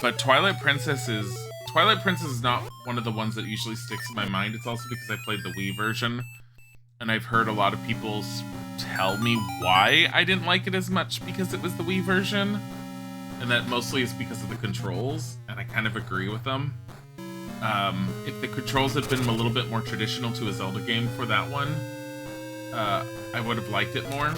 But Twilight Princess is not one of the ones that usually sticks in my mind. It's also because I played the Wii version, and I've heard a lot of people tell me why I didn't like it as much because it was the Wii version, and that mostly is because of the controls, and I kind of agree with them. If the controls had been a little bit more traditional to a Zelda game for that one, I would have liked it more.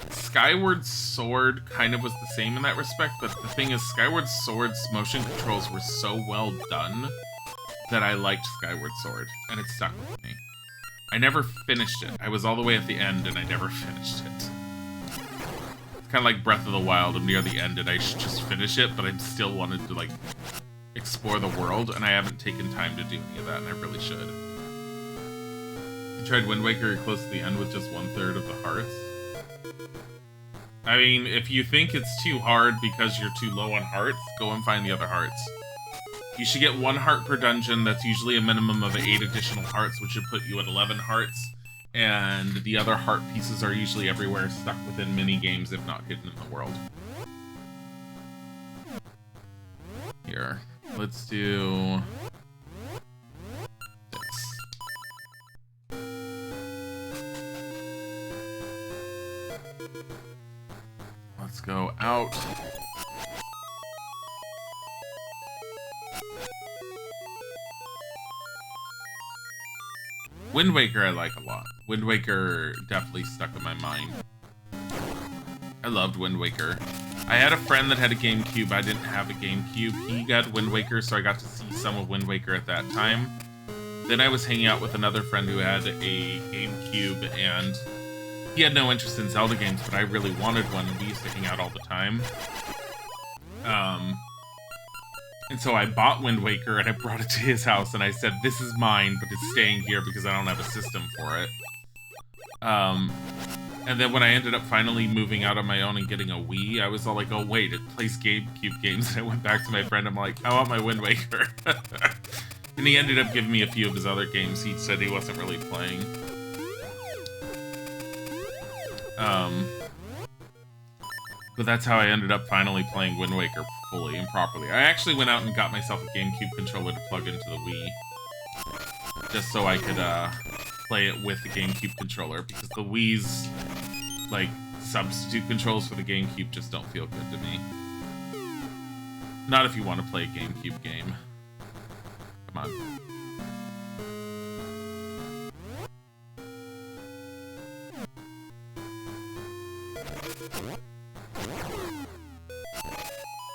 Skyward Sword kind of was the same in that respect, but the thing is, Skyward Sword's motion controls were so well done that I liked Skyward Sword, and it stuck with me. I never finished it. I was all the way at the end, and I never finished it. It's kind of like Breath of the Wild. I'm near the end, and I should just finish it, but I still wanted to, like, explore the world, and I haven't taken time to do any of that, and I really should. I tried Wind Waker, you're close to the end with just 1/3 of the hearts. I mean, if you think it's too hard because you're too low on hearts, go and find the other hearts. You should get 1 heart per dungeon. That's usually a minimum of 8 additional hearts, which should put you at 11 hearts. And the other heart pieces are usually everywhere, stuck within mini games, if not hidden in the world. Here, let's do this. Let's go out. Wind Waker I like a lot. Wind Waker definitely stuck in my mind. I loved Wind Waker. I had a friend that had a GameCube. I didn't have a GameCube. He got Wind Waker, so I got to see some of Wind Waker at that time. Then I was hanging out with another friend who had a GameCube, and he had no interest in Zelda games, but I really wanted one, and we used to hang out all the time. And so I bought Wind Waker, and I brought it to his house, and I said, this is mine, but it's staying here because I don't have a system for it. And then when I ended up finally moving out on my own and getting a Wii, I was all like, oh wait, it plays GameCube games. And I went back to my friend, I'm like, I want my Wind Waker. And he ended up giving me a few of his other games he said he wasn't really playing. But that's how I ended up finally playing Wind Waker fully and properly. I actually went out and got myself a GameCube controller to plug into the Wii, just so I could play it with the GameCube controller, because the Wii's like substitute controls for the GameCube just don't feel good to me. Not if you want to play a GameCube game. Come on.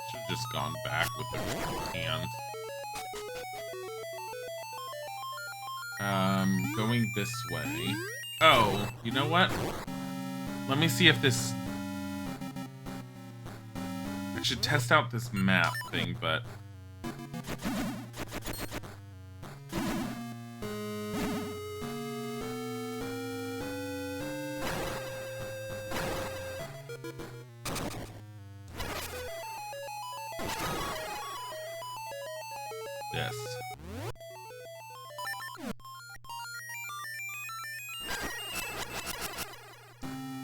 Should've just gone back with the hand. Going this way. Oh, you know what? Let me see if this... I should test out this map thing, but... This.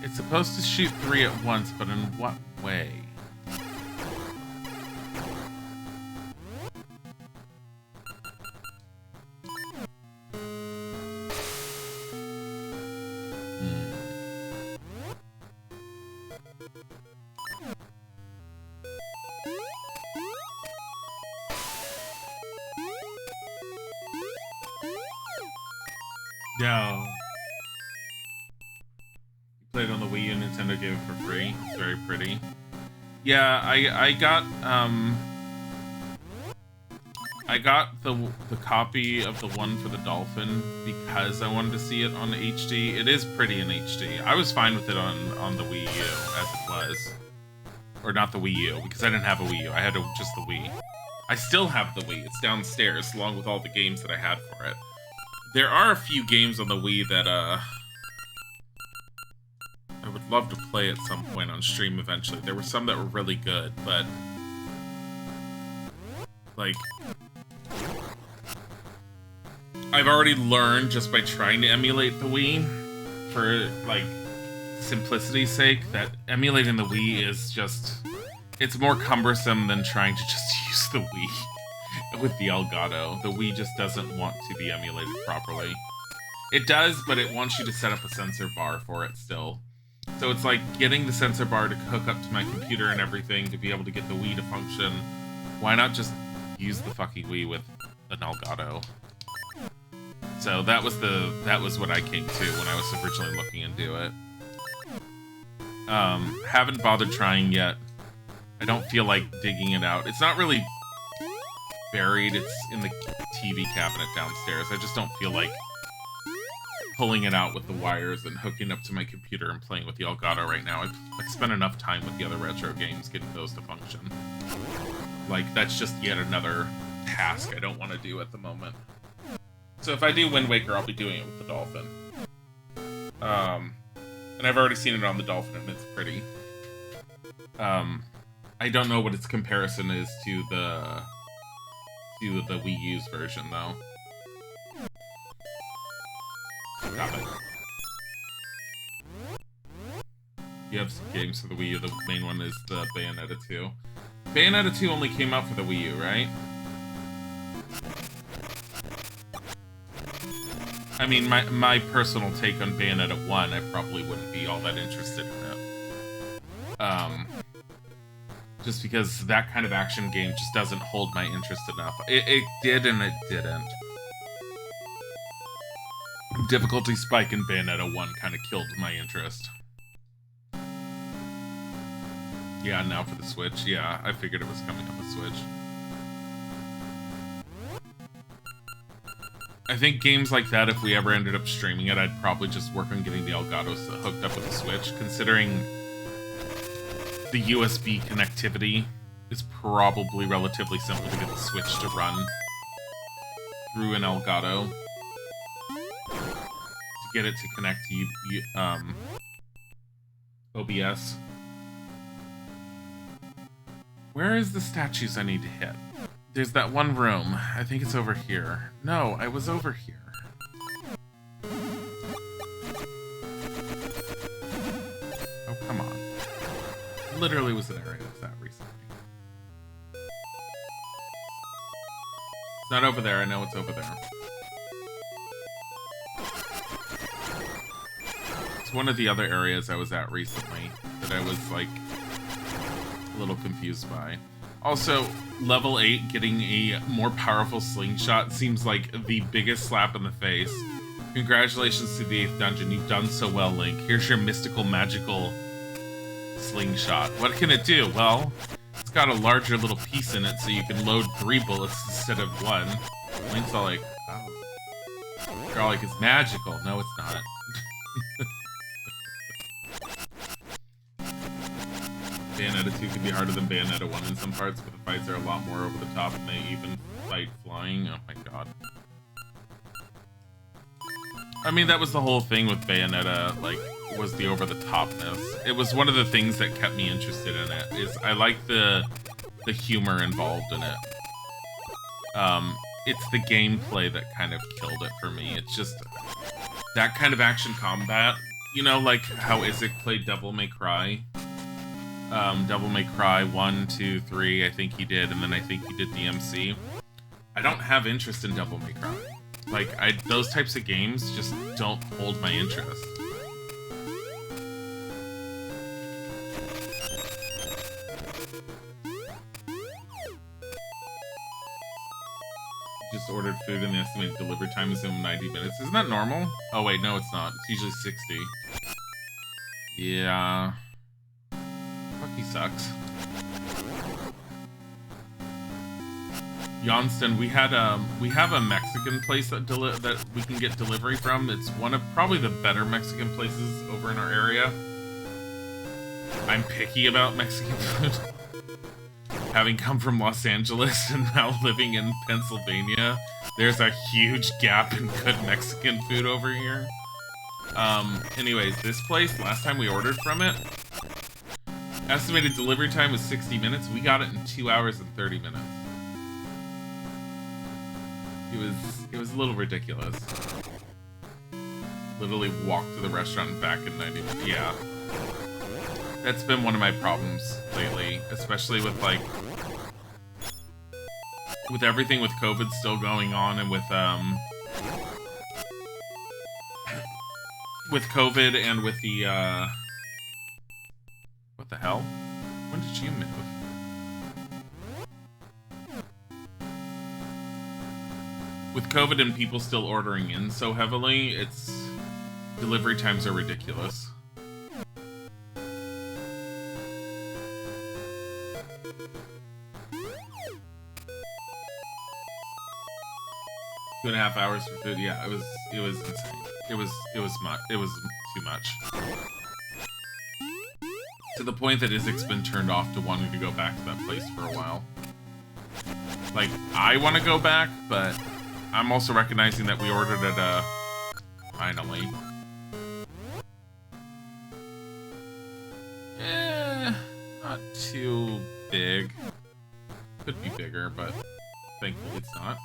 It's supposed to shoot 3 at once, but in what way? No. You played on the Wii U, Nintendo gave it for free. It's very pretty. Yeah, I got the copy of the one for the Dolphin because I wanted to see it on HD. It is pretty in HD. I was fine with it on the Wii U as it was. Or not the Wii U, because I didn't have a Wii U. I had just the Wii. I still have the Wii. It's downstairs, along with all the games that I had for it. There are a few games on the Wii that, I would love to play at some point on stream eventually. There were some that were really good, but... like... I've already learned just by trying to emulate the Wii, for, like, simplicity's sake, that emulating the Wii is just... it's more cumbersome than trying to just use the Wii with the Elgato. The Wii just doesn't want to be emulated properly. It does, but it wants you to set up a sensor bar for it still. So it's like getting the sensor bar to hook up to my computer and everything to be able to get the Wii to function. Why not just use the fucking Wii with an Elgato? So that was what I came to when I was originally looking into it. Haven't bothered trying yet. I don't feel like digging it out. It's not really buried. It's in the TV cabinet downstairs. I just don't feel like pulling it out with the wires and hooking up to my computer and playing with the Elgato right now. I've spent enough time with the other retro games getting those to function. Like, that's just yet another task I don't want to do at the moment. So if I do Wind Waker, I'll be doing it with the Dolphin. And I've already seen it on the Dolphin, and it's pretty. I don't know what its comparison is to the Wii U's version, though. Got it. You have some games for the Wii U. The main one is the Bayonetta 2. Bayonetta 2 only came out for the Wii U, right? I mean, my personal take on Bayonetta 1, I probably wouldn't be all that interested in it. Just because that kind of action game just doesn't hold my interest enough. It did and it didn't. Difficulty spike in Bayonetta 1 kind of killed my interest. Yeah, now for the Switch. Yeah, I figured it was coming on the Switch. I think games like that, if we ever ended up streaming it, I'd probably just work on getting the Elgatos hooked up with the Switch, considering the USB connectivity is probably relatively simple to get the Switch to run through an Elgato. To get it to connect to OBS. Where is the statues I need to hit? There's that one room. I think it's over here. No, I was over here. Oh, come on. Literally was an area of that recently. It's not over there. I know it's over there. It's one of the other areas I was at recently that I was, like, a little confused by. Also, level 8 getting a more powerful slingshot seems like the biggest slap in the face. Congratulations to the 8th dungeon, you've done so well, Link. Here's your mystical, magical slingshot. What can it do? Well, it's got a larger little piece in it so you can load 3 bullets instead of 1. Link's all like, oh. You're all like, it's magical. No, it's not. Bayonetta 2 can be harder than Bayonetta 1 in some parts, but the fights are a lot more over the top and they even fight flying. Oh my god. I mean, that was the whole thing with Bayonetta, like, was the over-the-topness. It was one of the things that kept me interested in it, is I like the humor involved in it. It's the gameplay that kind of killed it for me. It's just that kind of action combat. You know, like how Isaac played Devil May Cry? Devil May Cry 1, 2, 3, I think he did, and then I think he did DMC. I don't have interest in Devil May Cry. Like, those types of games just don't hold my interest. Just just ordered food and the estimated delivery time is in 90 minutes. Isn't that normal? Oh wait, no it's not. It's usually 60. Yeah. Fuck, he sucks. Johnston, we have a Mexican place that we can get delivery from. It's one of probably the better Mexican places over in our area. I'm picky about Mexican food. Having come from Los Angeles and now living in Pennsylvania, there's a huge gap in good Mexican food over here. Anyways, this place, last time we ordered from it, estimated delivery time was 60 minutes. We got it in 2 hours and 30 minutes. It was a little ridiculous. Literally walked to the restaurant and back in 90 minutes. Yeah. That's been one of my problems lately, especially with like with everything with COVID still going on and with COVID and with the what the hell? When did you move? With COVID and people still ordering in so heavily, it's delivery times are ridiculous. Two and a half hours for food. Yeah, it was insane. It was too much. To the point that Isaac's been turned off to wanting to go back to that place for a while. Like, I want to go back, but I'm also recognizing that we ordered it, finally. Not too big. Could be bigger, but thankfully it's not.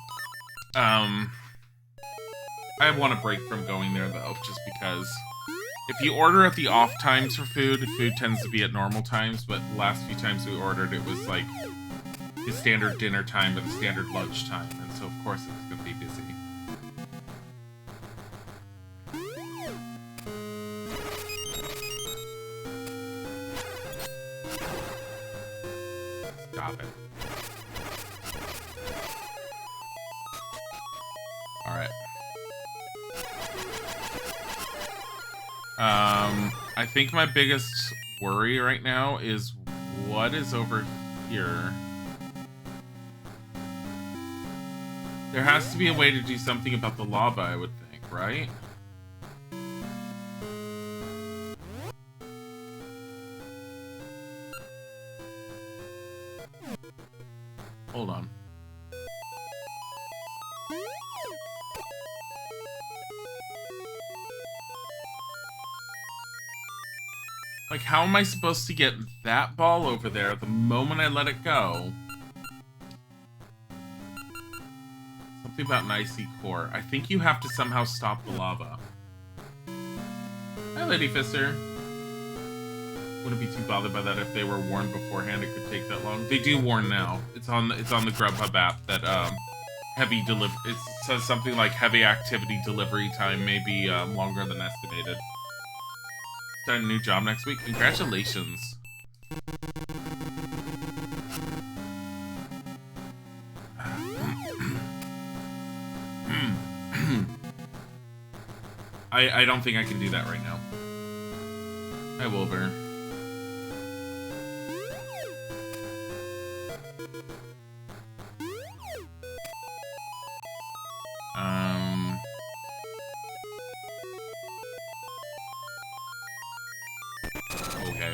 I want a break from going there, though, just because if you order at the off times for food tends to be at normal times, but the last few times we ordered, it was like the standard dinner time or the standard lunch time, and so of course it's going to be busy. Stop it. Alright. I think my biggest worry right now is what is over here. There has to be a way to do something about the lava, I would think, right? Hold on. Like, how am I supposed to get that ball over there the moment I let it go? Something about an icy core. I think you have to somehow stop the lava. Hi, Lady Fister. Wouldn't be too bothered by that if they were warned beforehand. It could take that long. They do warn now. It's on the Grubhub app that heavy delivery. It says something like heavy activity delivery time may be longer than estimated. Starting a new job next week. Congratulations. I don't think I can do that right now. Hi, Wilbur. Okay.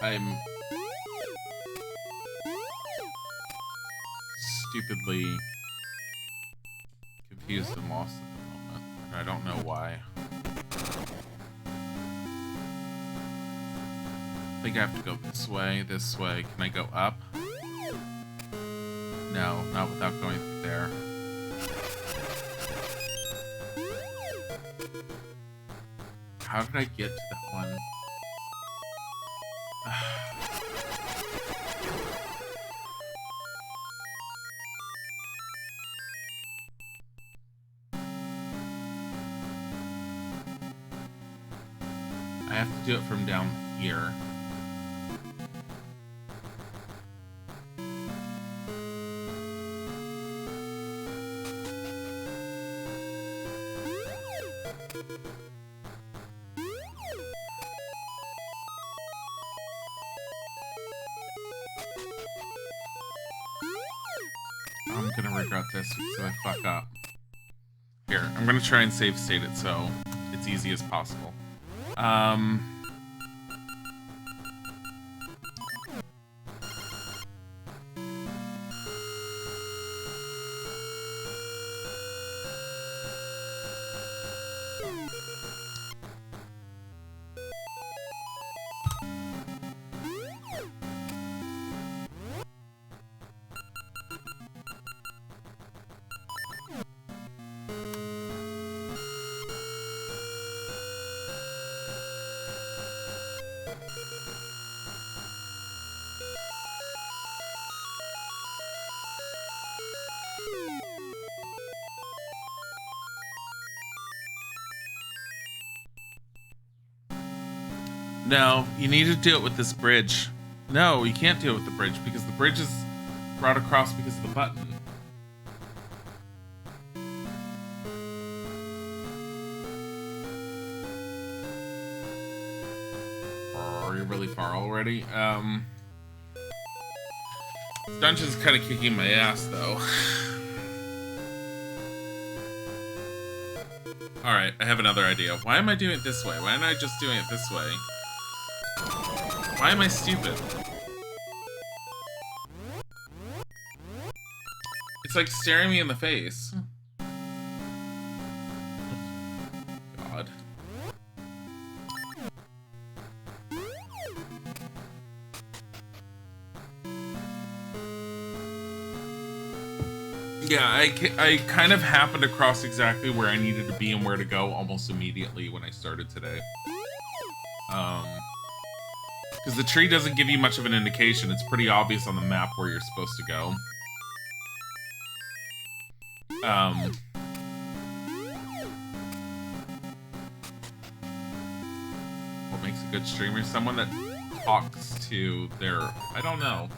I'm stupidly confused and lost at the moment. I don't know why. I think I have to go this way, this way. Can I go up? No, not without going through there. How did I get to that one? I have to do it from down here. I'm gonna regret this because I fuck up. Here, I'm gonna try and save state it so it's easy as possible. No, you need to do it with this bridge. No, you can't do it with the bridge because the bridge is brought across because of the button. Oh, you're really far already. This dungeon's kind of kicking my ass, though. Alright, I have another idea. Why am I doing it this way? Why am I just doing it this way? Why am I stupid? It's like staring me in the face. God. Yeah, I kind of happened across exactly where I needed to be and where to go almost immediately when I started today. Because the tree doesn't give you much of an indication. It's pretty obvious on the map where you're supposed to go. What makes a good streamer? Someone that talks to their... I don't know.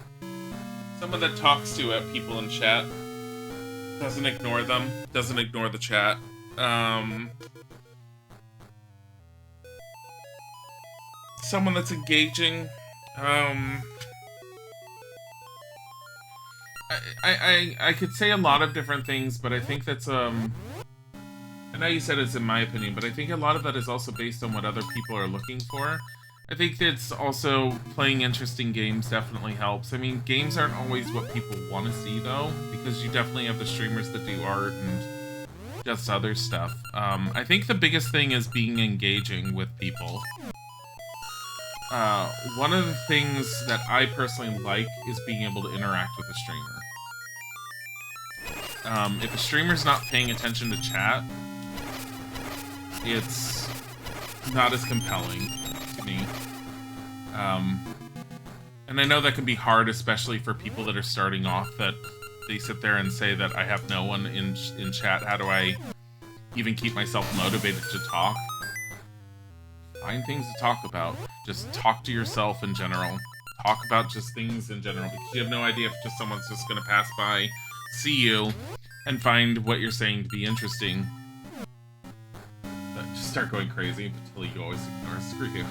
Someone that talks to people in chat. Doesn't ignore them. Doesn't ignore the chat. Someone that's engaging. I could say a lot of different things, but I think that's I know you said it's in my opinion, but I think a lot of that is also based on what other people are looking for. I think that's also playing interesting games definitely helps. I mean, games aren't always what people want to see though, because you definitely have the streamers that do art and just other stuff. I think the biggest thing is being engaging with people. One of the things that I personally like is being able to interact with a streamer. If a streamer's not paying attention to chat, it's not as compelling to me. And I know that can be hard, especially for people that are starting off, that they sit there and say that I have no one in chat. How do I even keep myself motivated to talk? Find things to talk about. Just talk to yourself in general. Talk about just things in general, because you have no idea if just someone's just gonna pass by, see you, and find what you're saying to be interesting. But just start going crazy until you always ignore. Screw you.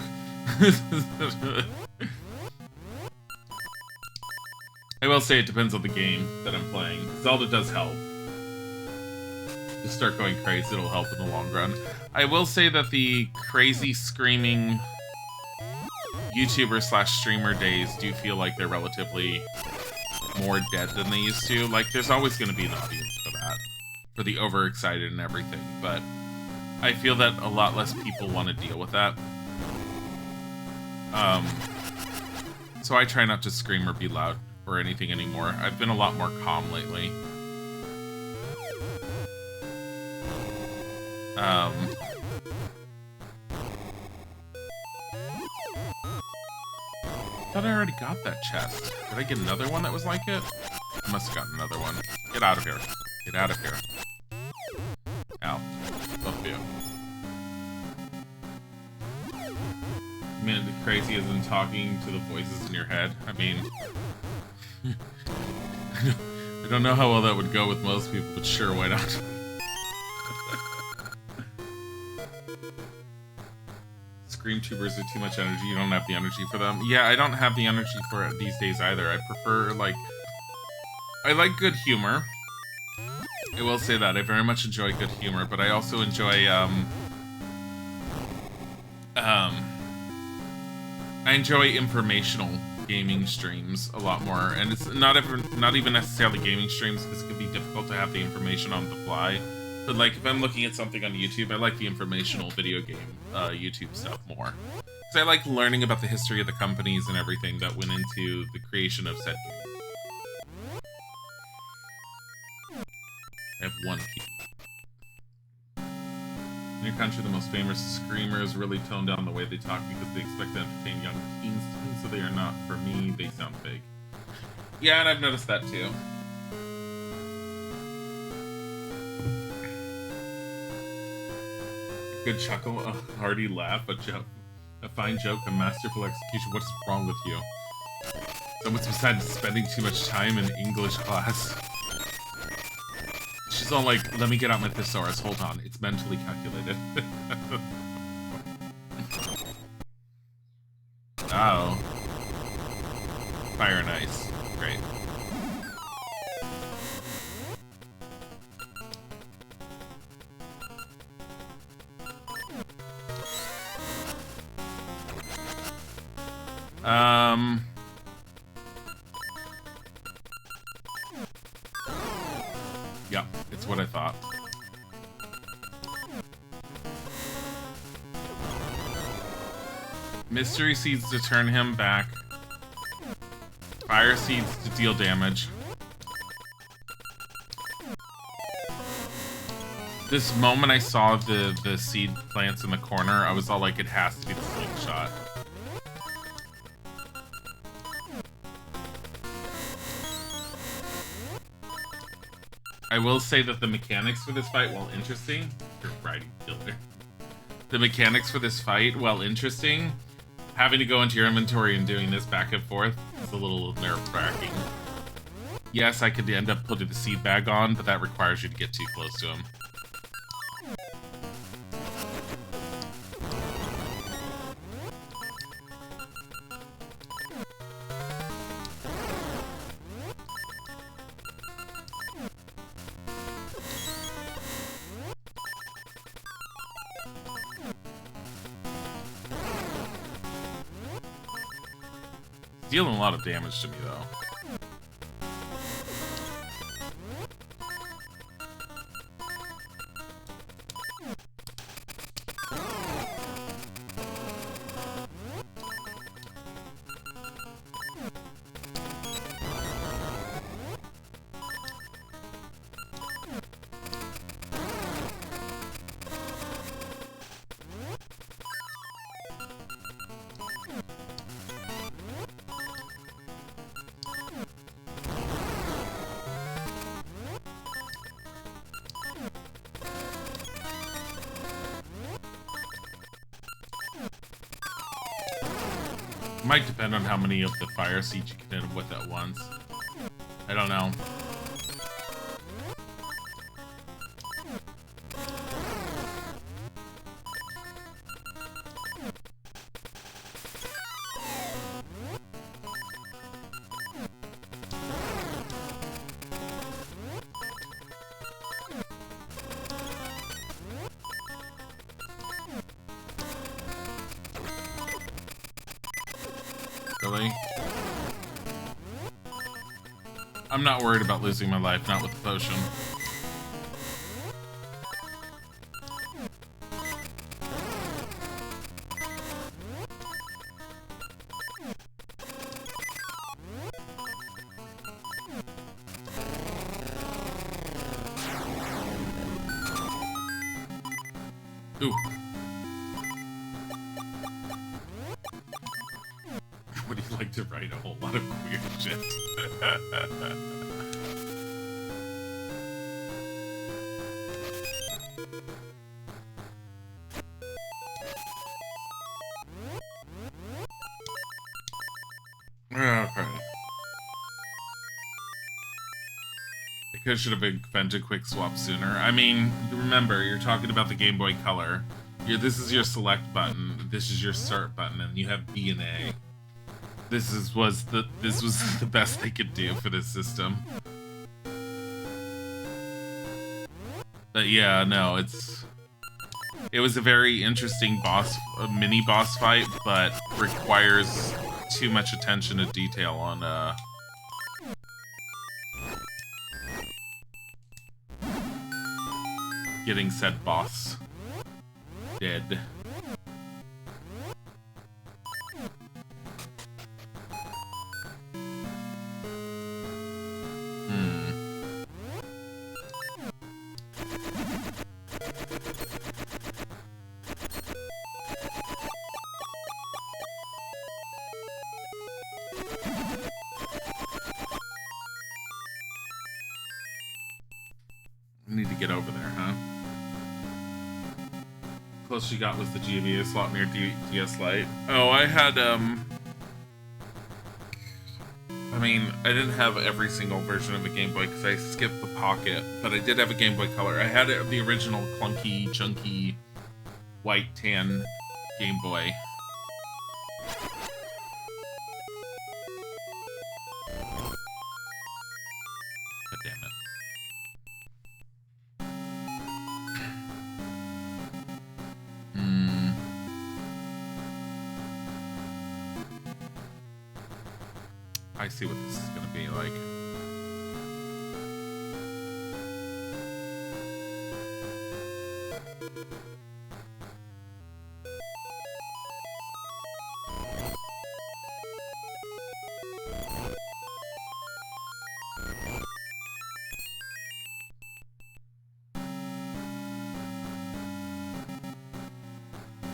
I will say it depends on the game that I'm playing. Zelda does help. Just start going crazy, it'll help in the long run. I will say that the crazy screaming YouTuber / streamer days do feel like they're relatively more dead than they used to. Like, there's always going to be an audience for that, for the overexcited and everything, but I feel that a lot less people want to deal with that. So I try not to scream or be loud or anything anymore. I've been a lot more calm lately. thought I already got that chest. Did I get another one that was like it? I must have gotten another one. Get out of here. Get out of here. Ow. Both of you. I mean, the crazy isn't talking to the voices in your head. I mean... I don't know how well that would go with most people, but sure, why not? Scream tubers are too much energy. You don't have the energy for them. Yeah, I don't have the energy for it these days either. I prefer, like... I like good humor. I will say that. I very much enjoy good humor, but I also enjoy, I enjoy informational gaming streams a lot more, and it's not even necessarily gaming streams, because it can be difficult to have the information on the fly. But like, if I'm looking at something on YouTube, I like the informational video game YouTube stuff more. Because I like learning about the history of the companies and everything that went into the creation of said game. I have one key. In your country, the most famous screamers really tone down the way they talk because they expect to entertain young teens, so they are not, for me, they sound fake. Yeah, and I've noticed that too. Good chuckle, a hearty laugh, a fine joke, a masterful execution. What's wrong with you? Someone's besides spending too much time in English class. She's all like, let me get out my thesaurus, hold on, it's mentally calculated. Oh. Fire and ice. Great. Yeah, it's what I thought. Mystery seeds to turn him back. Fire seeds to deal damage. This moment I saw the seed plants in the corner, I was all like, it has to be the slingshot. I will say that the mechanics for this fight, while interesting... You're riding killer. The mechanics for this fight, while interesting, having to go into your inventory and doing this back and forth is a little nerve-wracking. Yes, I could end up putting the seed bag on, but that requires you to get too close to him. Dealing a lot of damage to me, though. Might depend on how many of the fire seeds you can hit him with at once. I don't know. Really? I'm not worried about losing my life, not with the potion. Ooh. What do you like to write a whole lot of queer shit. Okay. I should have invented quick swap sooner. I mean, remember, you're talking about the Game Boy Color. This is your select button. This is your start button, and you have B and A. This was the best they could do for this system. But yeah, no, it was a very interesting mini boss fight, but requires too much attention to detail on getting said boss dead. Need to get over there, huh? Closest you got was the GBA slot near DS Lite. Oh, I had, I mean, I didn't have every single version of the Game Boy because I skipped the Pocket, but I did have a Game Boy Color. I had the original clunky, chunky, white tan Game Boy. God damn it. I see what this is going to be like.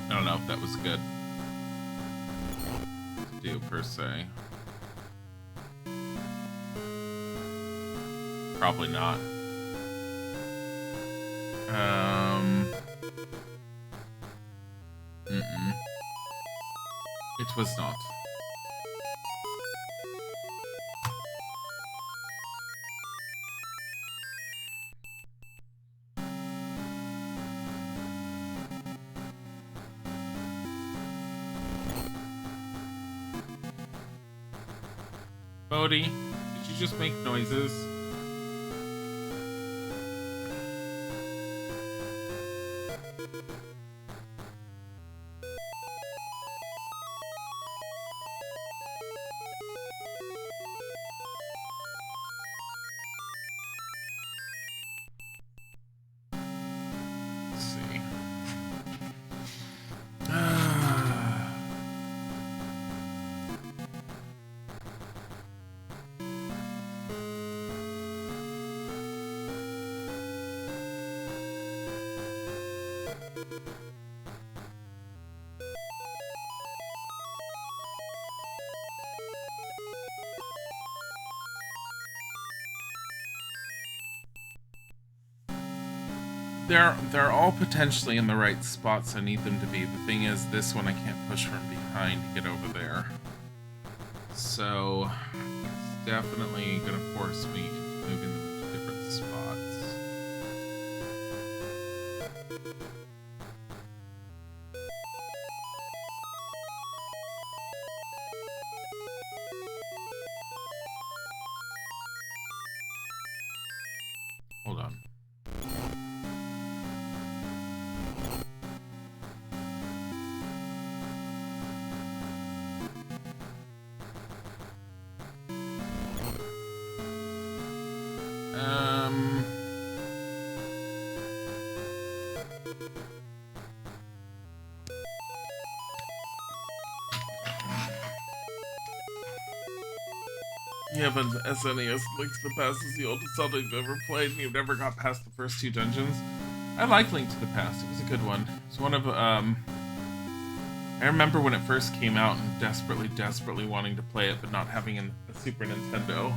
I don't know if that was good to do per se. Probably not. It was not. Bodhi, did you just make noises? They're all potentially in the right spots I need them to be. The thing is, this one I can't push from behind to get over there. So, it's definitely gonna force me into moving them to different spots. Hold on. Yeah, but SNES Link to the Past is the oldest Zelda you've ever played, and you've never got past the first 2 dungeons. I like Link to the Past. It was a good one. It's one of I remember when it first came out and desperately wanting to play it, but not having a Super Nintendo.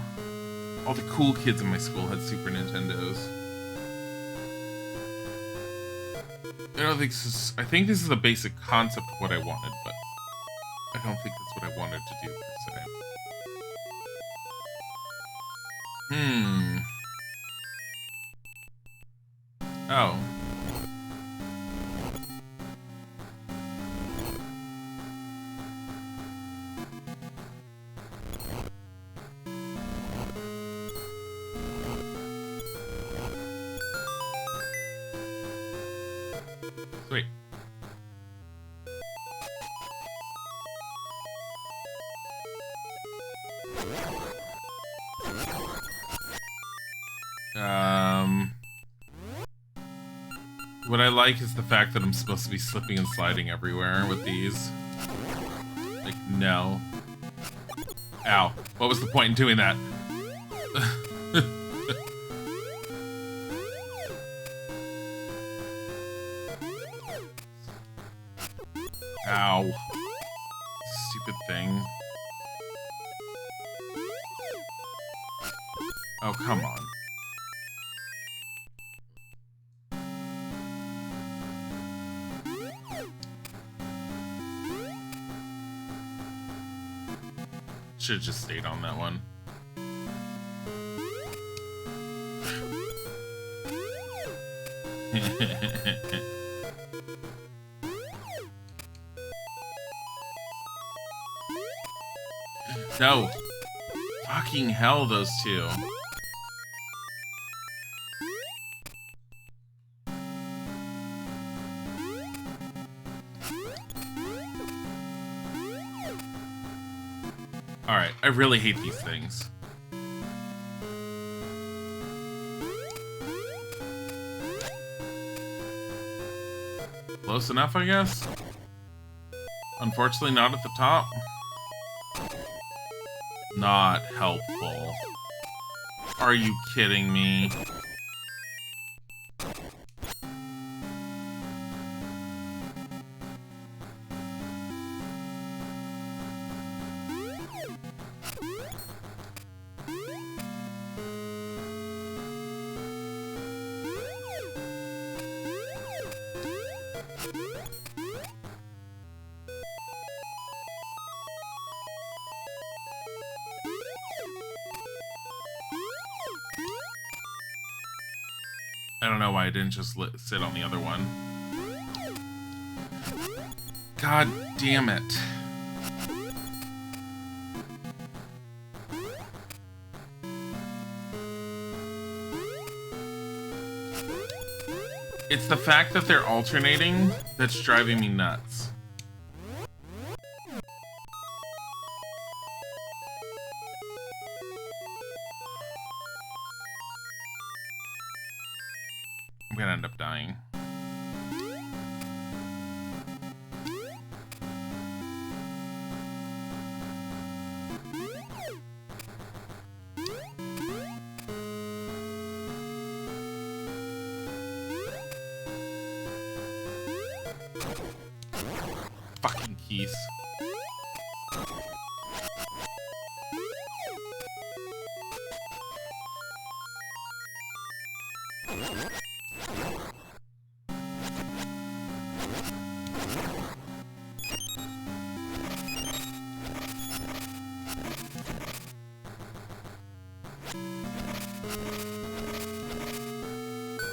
All the cool kids in my school had Super Nintendos. I think this is the basic concept of what I wanted, but I don't think that's what I wanted to do per se. Oh. Sweet. What I like is the fact that I'm supposed to be slipping and sliding everywhere with these. Like, no. Ow. What was the point in doing that? Ow. Stupid thing. Oh, come on. Should've just stayed on that one. No. Fucking hell, those two. Alright, I really hate these things. Close enough, I guess? Unfortunately, not at the top. Not helpful. Are you kidding me? I don't know why I didn't just sit on the other one. God damn it. It's the fact that they're alternating that's driving me nuts. I'm gonna end up dying. Fucking keys.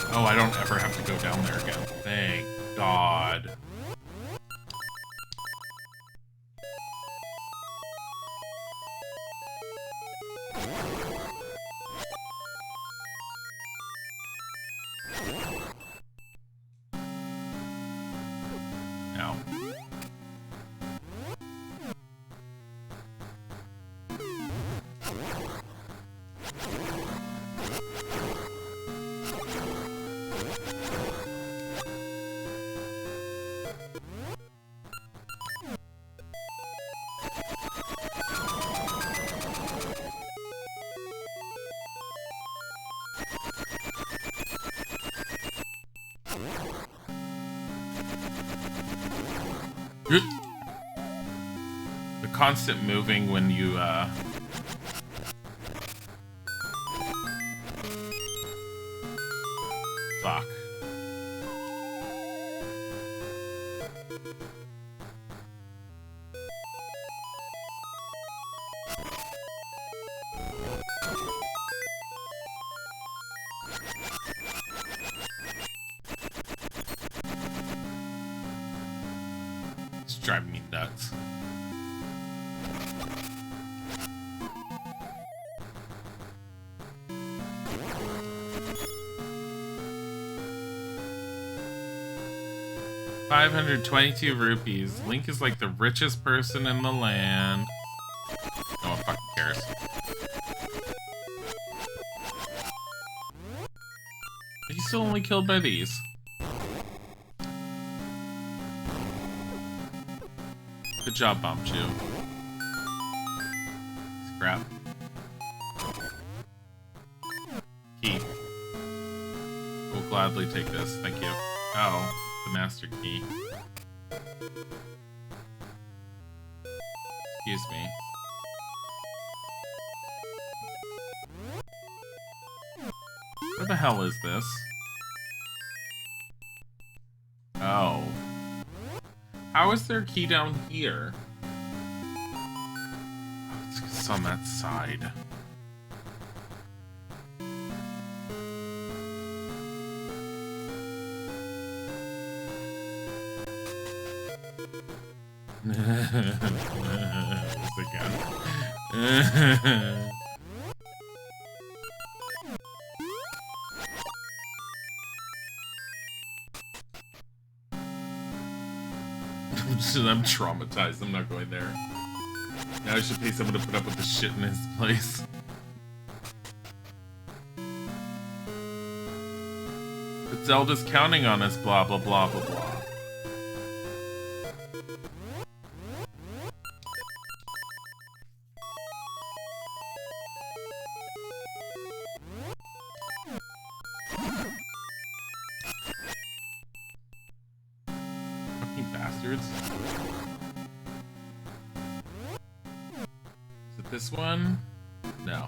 Oh, I don't ever have to go down there again. Thank God. Ow. constant moving when you, fuck. It's driving me nuts. $522 rupees. Link is like the richest person in the land. No one fucking cares. He's still only killed by these. Good job, Bombchu. Scrap. Key. We'll gladly take this. Thank you. Oh. The master key. Excuse me. Where the hell is this? Oh. How is there a key down here? Oh, it's on that side. This again. I'm traumatized. I'm not going there. Now I should pay someone to put up with the shit in his place. But Zelda's counting on us, blah, blah, blah, blah, blah. This one? No.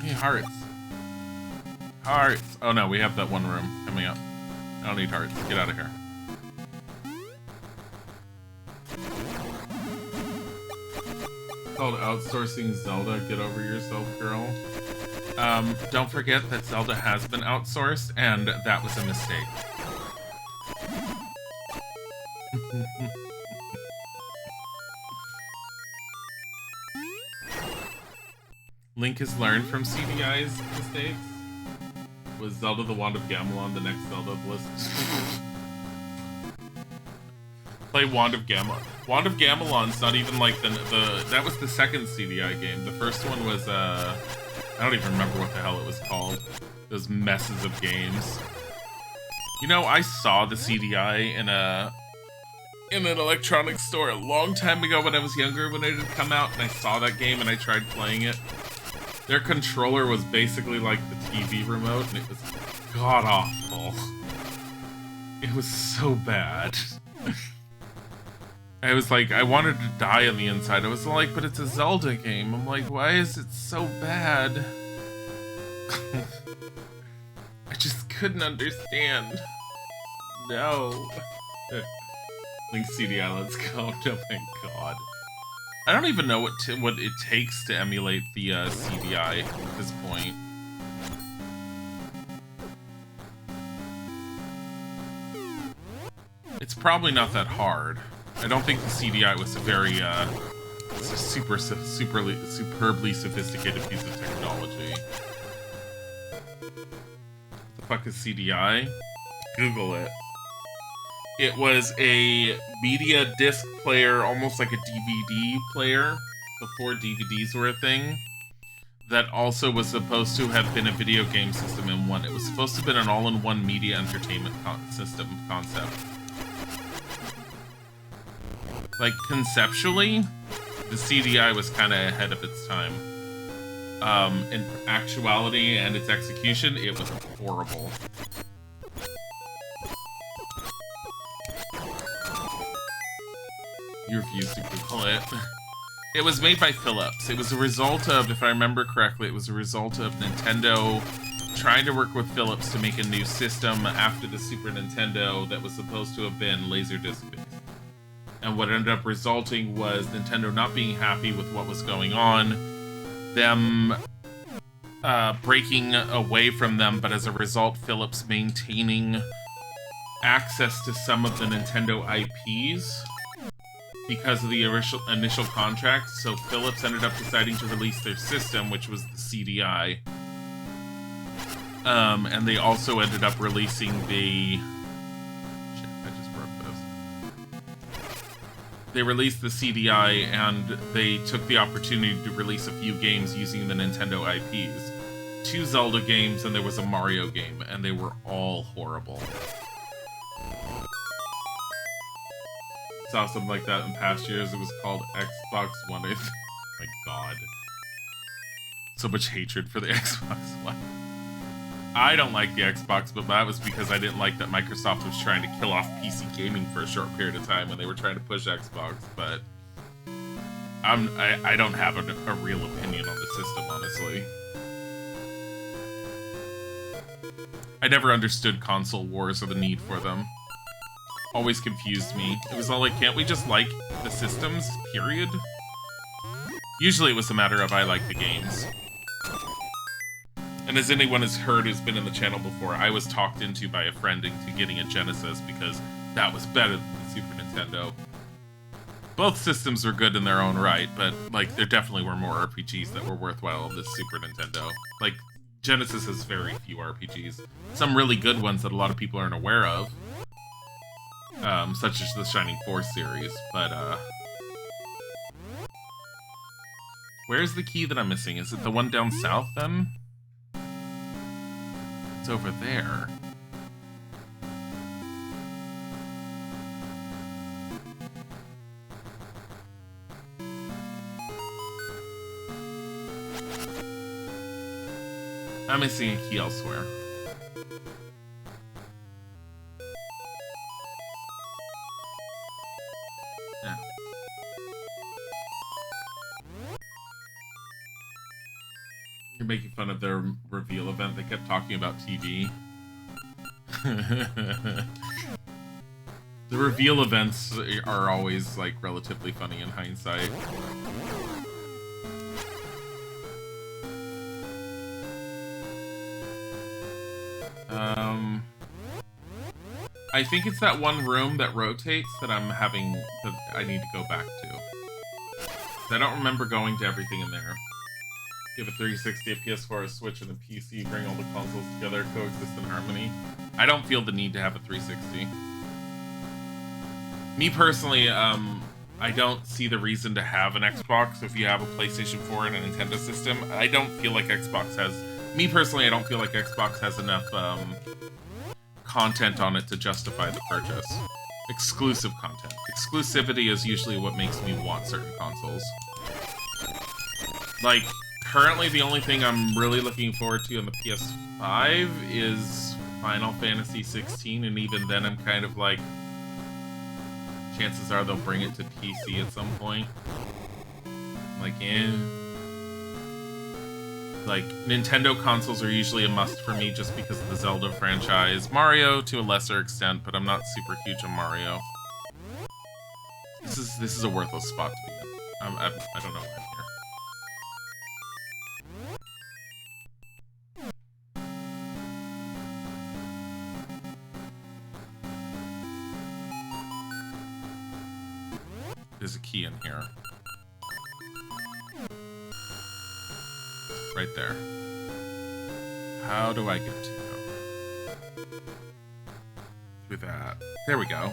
Hey, hearts. Hearts. Oh no, we have that one room coming up. I don't need hearts. Get out of here. Called outsourcing Zelda. Get over yourself, girl. Don't forget that Zelda has been outsourced, and that was a mistake. Link has learned from CDI's mistakes. Was Zelda the Wand of Gamelon the next Zelda of the list? Play Wand of Gamelon. Wand of Gamelon's not even like the that was the second CDI game. The first one was I don't even remember what the hell it was called. Those messes of games. You know, I saw the CDI in an electronics store a long time ago when I was younger, when it had come out, and I saw that game and I tried playing it. Their controller was basically like the TV remote, and it was god-awful. It was so bad. I was like, I wanted to die on the inside. I was like, but it's a Zelda game. I'm like, why is it so bad? I just couldn't understand. No. Link CDI, let's go. Oh my god. I don't even know what it takes to emulate the CDI at this point. It's probably not that hard. I don't think the CDI was a very it's a superbly sophisticated piece of technology. What the fuck is CDI? Google it. It was a media disc player, almost like a DVD player, before DVDs were a thing, that also was supposed to have been a video game system in one. It was supposed to have been an all-in-one media entertainment system concept. Like, conceptually, the CDI was kind of ahead of its time. In actuality and its execution, it was horrible. You refuse to Google it. It was made by Philips. It was a result of, if I remember correctly, it was a result of Nintendo trying to work with Philips to make a new system after the Super Nintendo that was supposed to have been Laserdisc based. And what ended up resulting was Nintendo not being happy with what was going on, them breaking away from them, but as a result, Philips maintaining access to some of the Nintendo IPs because of the initial contract. So Philips ended up deciding to release their system, which was the CDI. And they also ended up releasing the... Shit, I just broke this. They released the CDI, and they took the opportunity to release a few games using the Nintendo IPs. 2 Zelda games, and there was a Mario game, and they were all horrible. Saw something like that in past years. It was called Xbox One. My god. So much hatred for the Xbox One. I don't like the Xbox, but that was because I didn't like that Microsoft was trying to kill off PC gaming for a short period of time when they were trying to push Xbox, but I don't have a real opinion on the system, honestly. I never understood console wars or the need for them. Always confused me. It was all like, can't we just like the systems, period? Usually it was a matter of I like the games. And as anyone has heard who's been in the channel before, I was talked into by a friend into getting a Genesis because that was better than the Super Nintendo. Both systems were good in their own right, but like there definitely were more RPGs that were worthwhile on this Super Nintendo. Like, Genesis has very few RPGs. Some really good ones that a lot of people aren't aware of. Such as the Shining Force series, but, where's the key that I'm missing? Is it the one down south, then? It's over there. I'm missing a key elsewhere. Yeah. You're making fun of their reveal event. They kept talking about TV. The reveal events are always, like, relatively funny in hindsight. I think it's that one room that rotates that I need to go back to. I don't remember going to everything in there. You have a 360, a PS4, a Switch, and a PC, bring all the consoles together, coexist in harmony. I don't feel the need to have a 360. Me personally, I don't see the reason to have an Xbox if you have a PlayStation 4 and a Nintendo system. I don't feel like Xbox has... Me personally, I don't feel like Xbox has enough, content on it to justify the purchase. Exclusive content. Exclusivity is usually what makes me want certain consoles. Like, currently the only thing I'm really looking forward to on the PS5 is Final Fantasy 16, and even then I'm kind of like, chances are they'll bring it to PC at some point. Like, Like, Nintendo consoles are usually a must for me just because of the Zelda franchise. Mario, to a lesser extent, but I'm not super huge on Mario. This is a worthless spot to be in. I don't know why I'm here. There's a key in here. Right there. How do I get to you? Through that. There we go.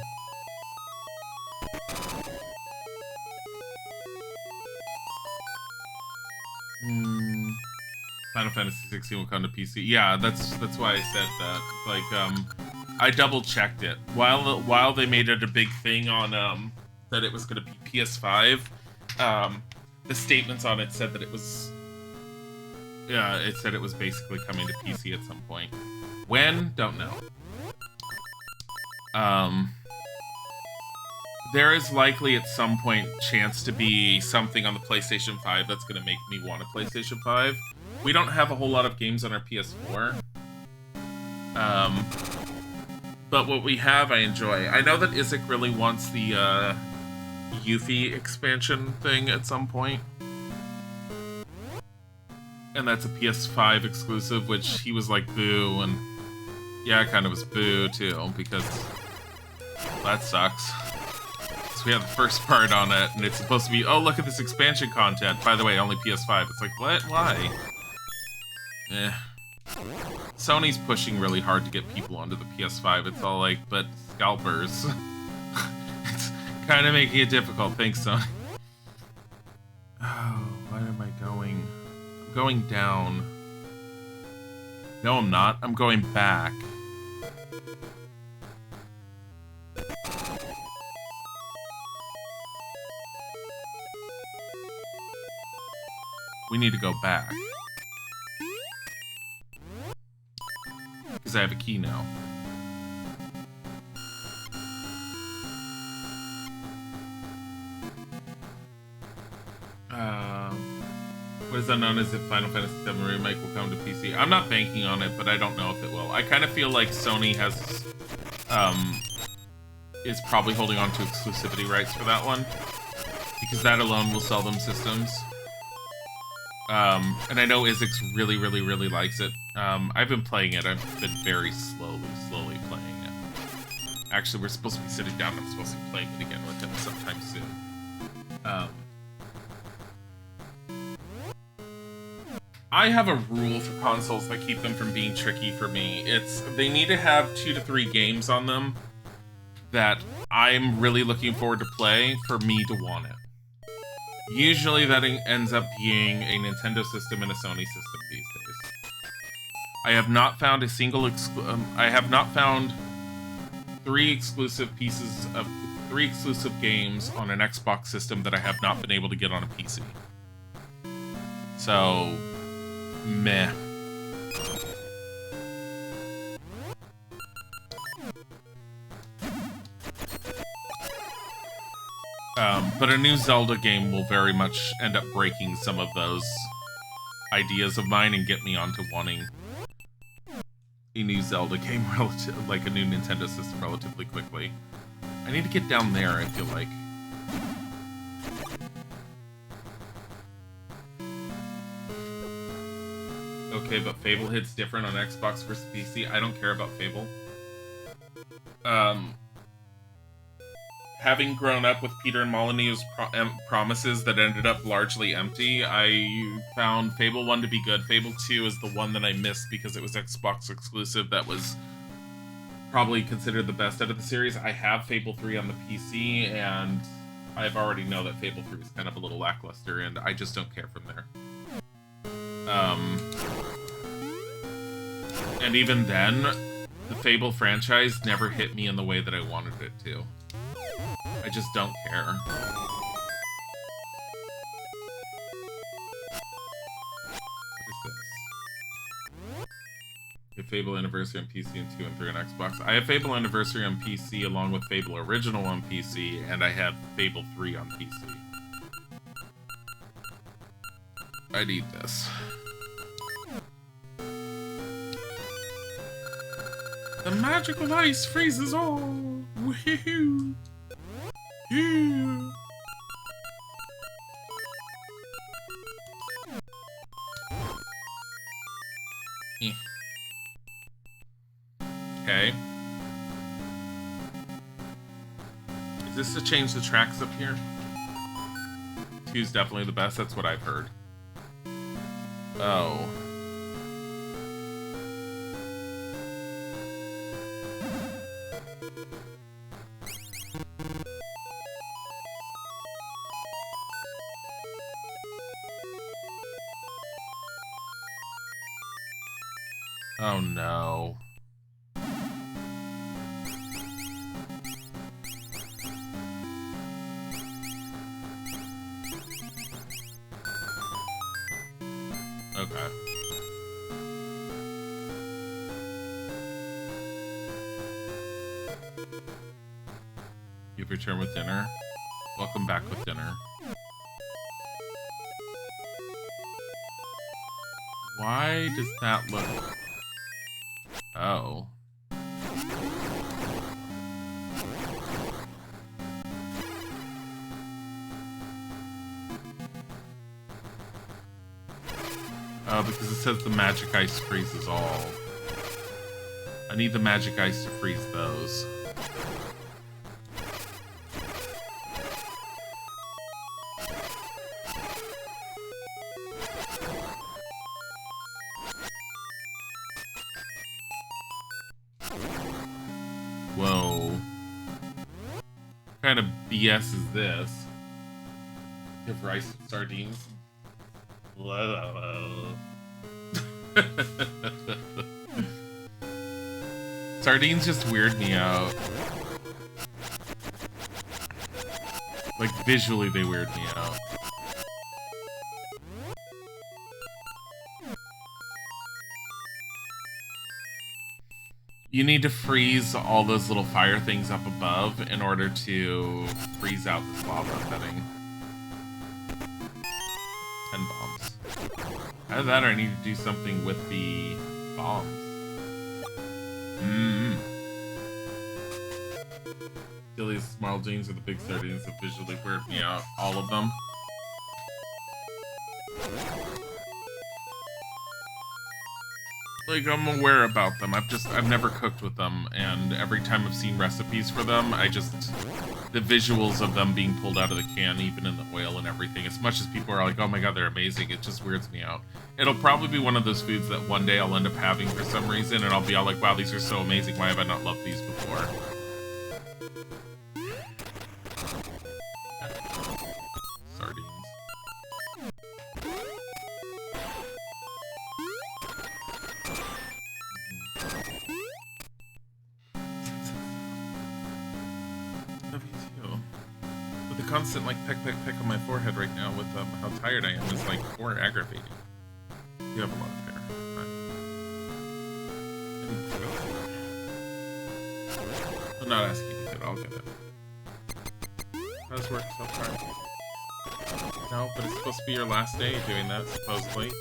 Final Fantasy 16 will come to PC. Yeah, that's why I said that. Like, I double checked it while they made it a big thing on that it was going to be PS5. The statements on it said that it was. Yeah, it said it was basically coming to PC at some point. When? Don't know. There is likely at some point chance to be something on the PlayStation 5 that's going to make me want a PlayStation 5. We don't have a whole lot of games on our PS4. But what we have, I enjoy. I know that Isaac really wants the Yuffie expansion thing at some point. And that's a PS5 exclusive, which he was like, boo, and yeah, I kind of was boo, too, because that sucks. So we have the first part on it, and it's supposed to be, oh, look at this expansion content. By the way, only PS5. It's like, what? Why? Eh. Sony's pushing really hard to get people onto the PS5. It's all like, but scalpers. It's kind of making it difficult. Thanks, Sony. Oh, where am I going? I'm going down. No, I'm not. I'm going back. We need to go back. Because I have a key now. What is unknown is if Final Fantasy VII Remake will come to PC. I'm not banking on it, but I don't know if it will. I kind of feel like Sony has, is probably holding on to exclusivity rights for that one. Because that alone will sell them systems. And I know Isaac really, really, really likes it. I've been playing it. I've been very slowly playing it. Actually, we're supposed to be sitting down and I'm supposed to be playing it again with him sometime soon. I have a rule for consoles that keep them from being tricky for me. It's, they need to have 2 to 3 games on them that I'm really looking forward to play for me to want it. Usually that ends up being a Nintendo system and a Sony system these days. I have not found a single I have not found 3 exclusive games on an Xbox system that I have not been able to get on a PC. So, meh. But a new Zelda game will very much end up breaking some of those ideas of mine and get me onto wanting a new Zelda game, like a new Nintendo system, relatively quickly. I need to get down there, I feel like. Okay, but Fable hits different on Xbox versus PC. I don't care about Fable. Having grown up with Peter and Molyneux's promises that ended up largely empty, I found Fable 1 to be good. Fable 2 is the one that I missed because it was Xbox exclusive that was probably considered the best out of the series. I have Fable 3 on the PC, and I've already know that Fable 3 is kind of a little lackluster, and I just don't care from there. And even then, the Fable franchise never hit me in the way that I wanted it to. I just don't care. What is this? I have Fable Anniversary on PC and 2 and 3 on Xbox. I have Fable Anniversary on PC along with Fable Original on PC, and I have Fable 3 on PC. I need this. The magical ice freezes all! Woohoo! Yeah. Okay. Is this to change the tracks up here? 2's definitely the best, that's what I've heard. Oh. Oh no. Okay. You've returned with dinner. Welcome back with dinner. Why does that look... Oh. Oh, because it says the magic ice freezes all. I need the magic ice to freeze those. Whoa. What kind of BS is this? Give rice with sardines? Sardines just weird me out. Like, visually they weird me out. You need to freeze all those little fire things up above in order to freeze out this lava setting. 10 bombs. Either that or I need to do something with the bombs. Dilly's small jeans are the big sardines that visually weird me out. All of them. Like, I'm aware about them. I've never cooked with them, and every time I've seen recipes for them, the visuals of them being pulled out of the can, even in the oil and everything, as much as people are like, oh my god, they're amazing, it just weirds me out. It'll probably be one of those foods that one day I'll end up having for some reason, and I'll be all like, wow, these are so amazing, why have I not loved these before? Sardines. Constant like peck on my forehead right now with how tired I am is like more aggravating. You have a lot of hair. I'm not asking you to get it, I'll get it. How's work so far? No, but it's supposed to be your last day doing that, supposedly.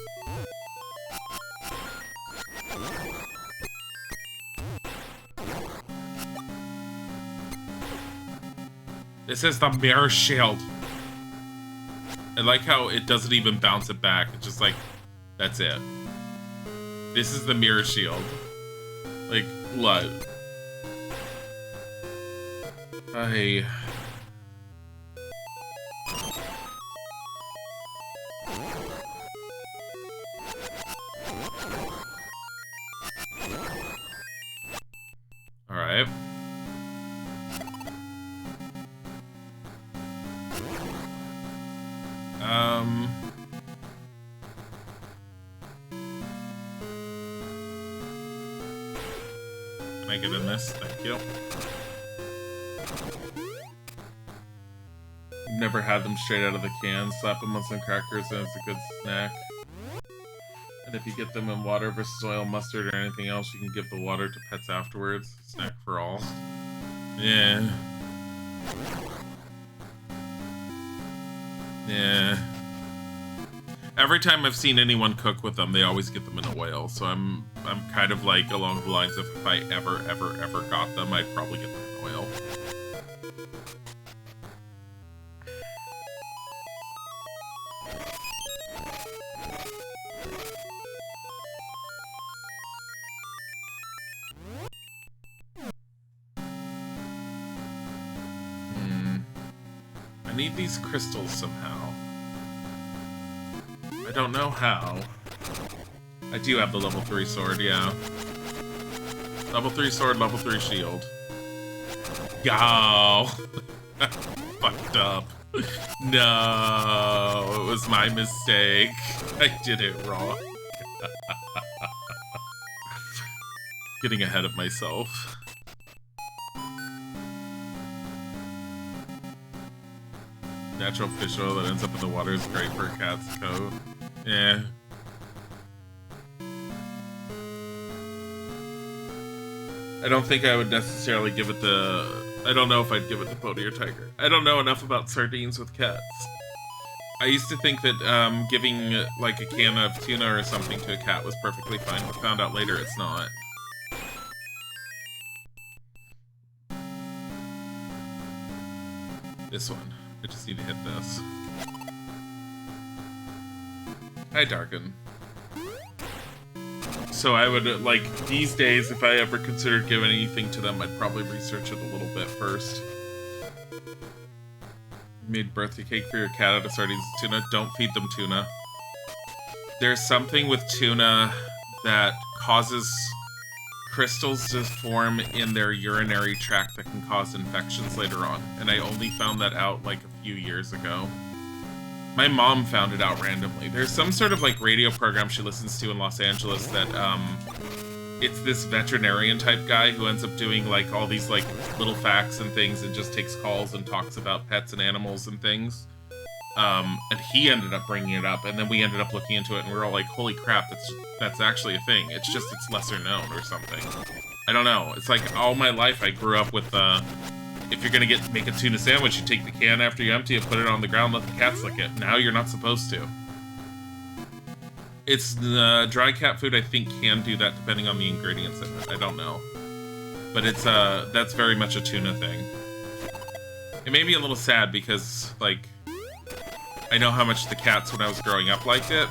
This is the mirror shield. I like how it doesn't even bounce it back. It's just like, that's it. This is the mirror shield. Like, what? Alright. Can I get in this? Thank you. Never had them straight out of the can. Slap them on some crackers and it's a good snack. And if you get them in water versus oil, mustard, or anything else, you can give the water to pets afterwards. Snack for all. Yeah. Yeah. Every time I've seen anyone cook with them, they always get them in oil. So I'm kind of like along the lines of if I ever got them, I'd probably get them in oil. I need these crystals somehow. I don't know how. I do have the level 3 sword, yeah. Level 3 sword, level 3 shield. Go! Fucked up. No, it was my mistake. I did it wrong. getting ahead of myself. Natural fish oil that ends up in the water is great for a cat's coat. Yeah. I don't think I would necessarily give it the... I don't know if I'd give it to Bodhi or Tiger. I don't know enough about sardines with cats. I used to think that giving like a can of tuna or something to a cat was perfectly fine, but found out later it's not. This one. I just need to hit this. Hi, Darkin. So I would, like, these days, if I ever considered giving anything to them, I'd probably research it a little bit first. Made birthday cake for your cat out of sardines and tuna. Don't feed them tuna. There's something with tuna that causes crystals to form in their urinary tract that can cause infections later on. And I only found that out, like, a few years ago. My mom found it out randomly. There's some sort of, like, radio program she listens to in Los Angeles that, it's this veterinarian type guy who ends up doing, like, all these, like, little facts and things and just takes calls and talks about pets and animals and things. And he ended up bringing it up, and then we ended up looking into it, and we were all like, holy crap, that's actually a thing. It's just, it's lesser known or something. I don't know. It's like, all my life I grew up with, if you're gonna make a tuna sandwich, you take the can after you empty it, put it on the ground, let the cats lick it. Now you're not supposed to. It's dry cat food, I think, can do that depending on the ingredients in it. I don't know. But it's, that's very much a tuna thing. It made me a little sad because, like, I know how much the cats when I was growing up liked it.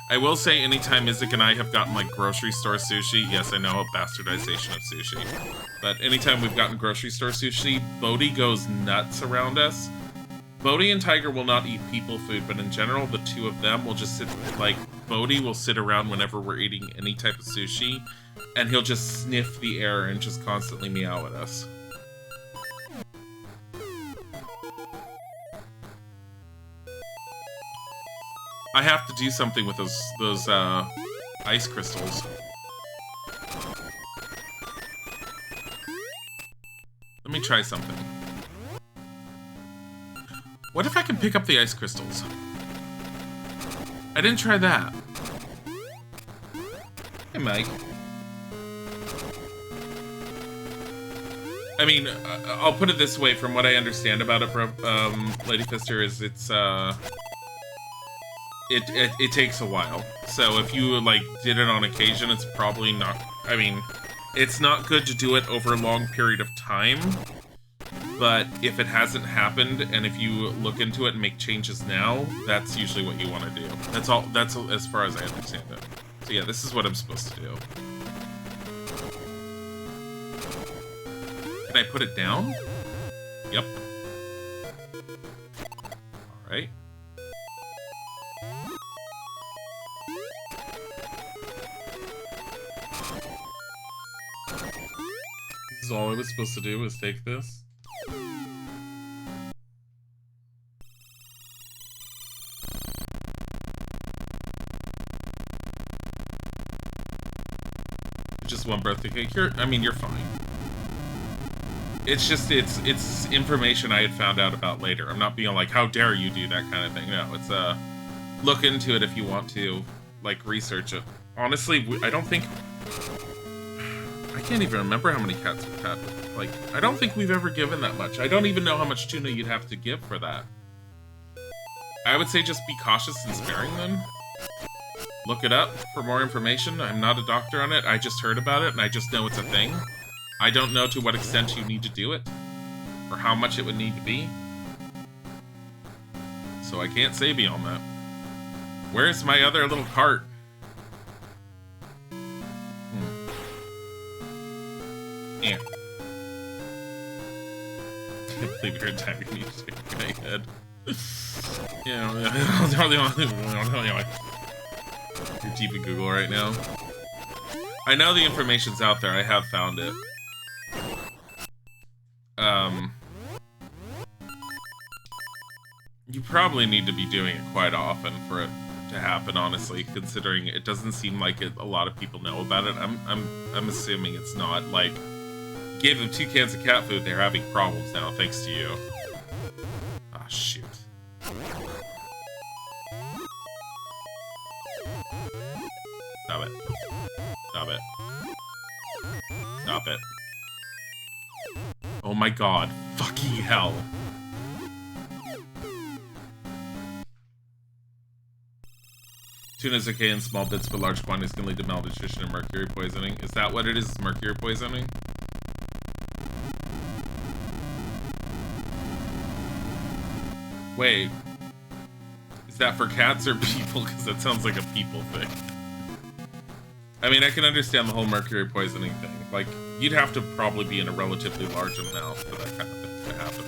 I will say anytime Izzy and I have gotten, like, grocery store sushi, yes, I know, a bastardization of sushi, but anytime we've gotten grocery store sushi, Bodhi goes nuts around us. Bodhi and Tiger will not eat people food, but in general, the two of them will just sit, like, Bodhi will sit around whenever we're eating any type of sushi, and he'll just sniff the air and just constantly meow at us. I have to do something with those ice crystals. Let me try something. What if I can pick up the ice crystals? I didn't try that. Hey, Mike. I mean, I'll put it this way, from what I understand about it, Lady Fister, is it's, it takes a while. So if you, like, did it on occasion, it's probably not... I mean, it's not good to do it over a long period of time, but if it hasn't happened, and if you look into it and make changes now, that's usually what you want to do. That's all, that's as far as I understand it. So yeah, this is what I'm supposed to do. Can I put it down? Yep. Alright. This is all I was supposed to do, was take this. Just one birthday cake. I mean, you're fine. It's just, it's information I had found out about later. I'm not being like, how dare you do that kind of thing. No, it's, look into it if you want to, like, research it. Honestly, I don't think... I can't even remember how many cats we've had. Like, I don't think we've ever given that much. I don't even know how much tuna you'd have to give for that. I would say just be cautious in sparing them. Look it up for more information. I'm not a doctor on it. I just heard about it, and I just know it's a thing. I don't know to what extent you need to do it, or how much it would need to be. So I can't say beyond that. Where's my other little cart? Yeah. I can't believe you're attacking me. My head. Yeah. You're deep in Google right now. I know the information's out there. I have found it. You probably need to be doing it quite often for it to happen, honestly, considering it doesn't seem like a lot of people know about it. I'm assuming it's not. Like, you gave them 2 cans of cat food, they're having problems now, thanks to you. Ah, shoot. Stop it. Stop it. Stop it. Oh my god. Fucking hell. Tuna is okay in small bits, but large quantities can lead to malnutrition and mercury poisoning. Is that what it is? Mercury poisoning? Wait. Is that for cats or people? Because that sounds like a people thing. I mean, I can understand the whole mercury poisoning thing. Like, you'd have to probably be in a relatively large amount for that kind of thing to happen.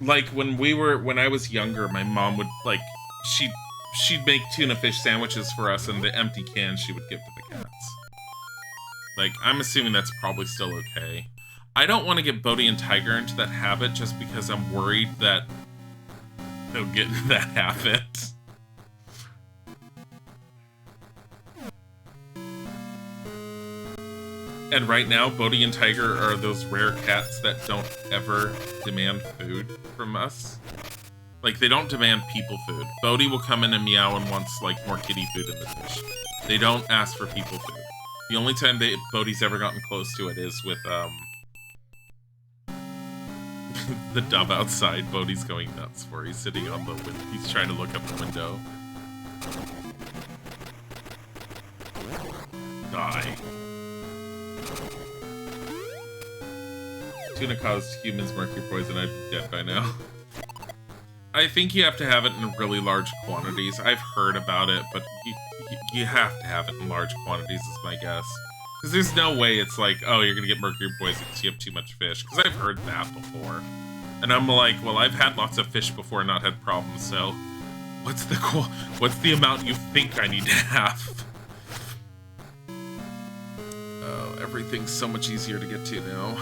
Like, when I was younger, my mom would, like, she'd make tuna fish sandwiches for us, and the empty cans she would give to the cats. Like, I'm assuming that's probably still okay. I don't want to get Bodhi and Tiger into that habit just because I'm worried that they'll get into that habit. And right now, Bodhi and Tiger are those rare cats that don't ever demand food from us. Like, they don't demand people food. Bodhi will come in and meow and wants, like, more kitty food in the dish. They don't ask for people food. The only time Bodhi's ever gotten close to it is with, the dove outside. Bodhi's going nuts for. He's sitting on the window. He's trying to look up the window. Die. Tuna caused humans mercury poison. I'd be dead by now. I think you have to have it in really large quantities. I've heard about it, but you have to have it in large quantities is my guess. Because there's no way it's like, oh, you're going to get mercury poison because you have too much fish. Because I've heard that before. And I'm like, well, I've had lots of fish before and not had problems, so what's the amount you think I need to have? Oh, everything's so much easier to get to now.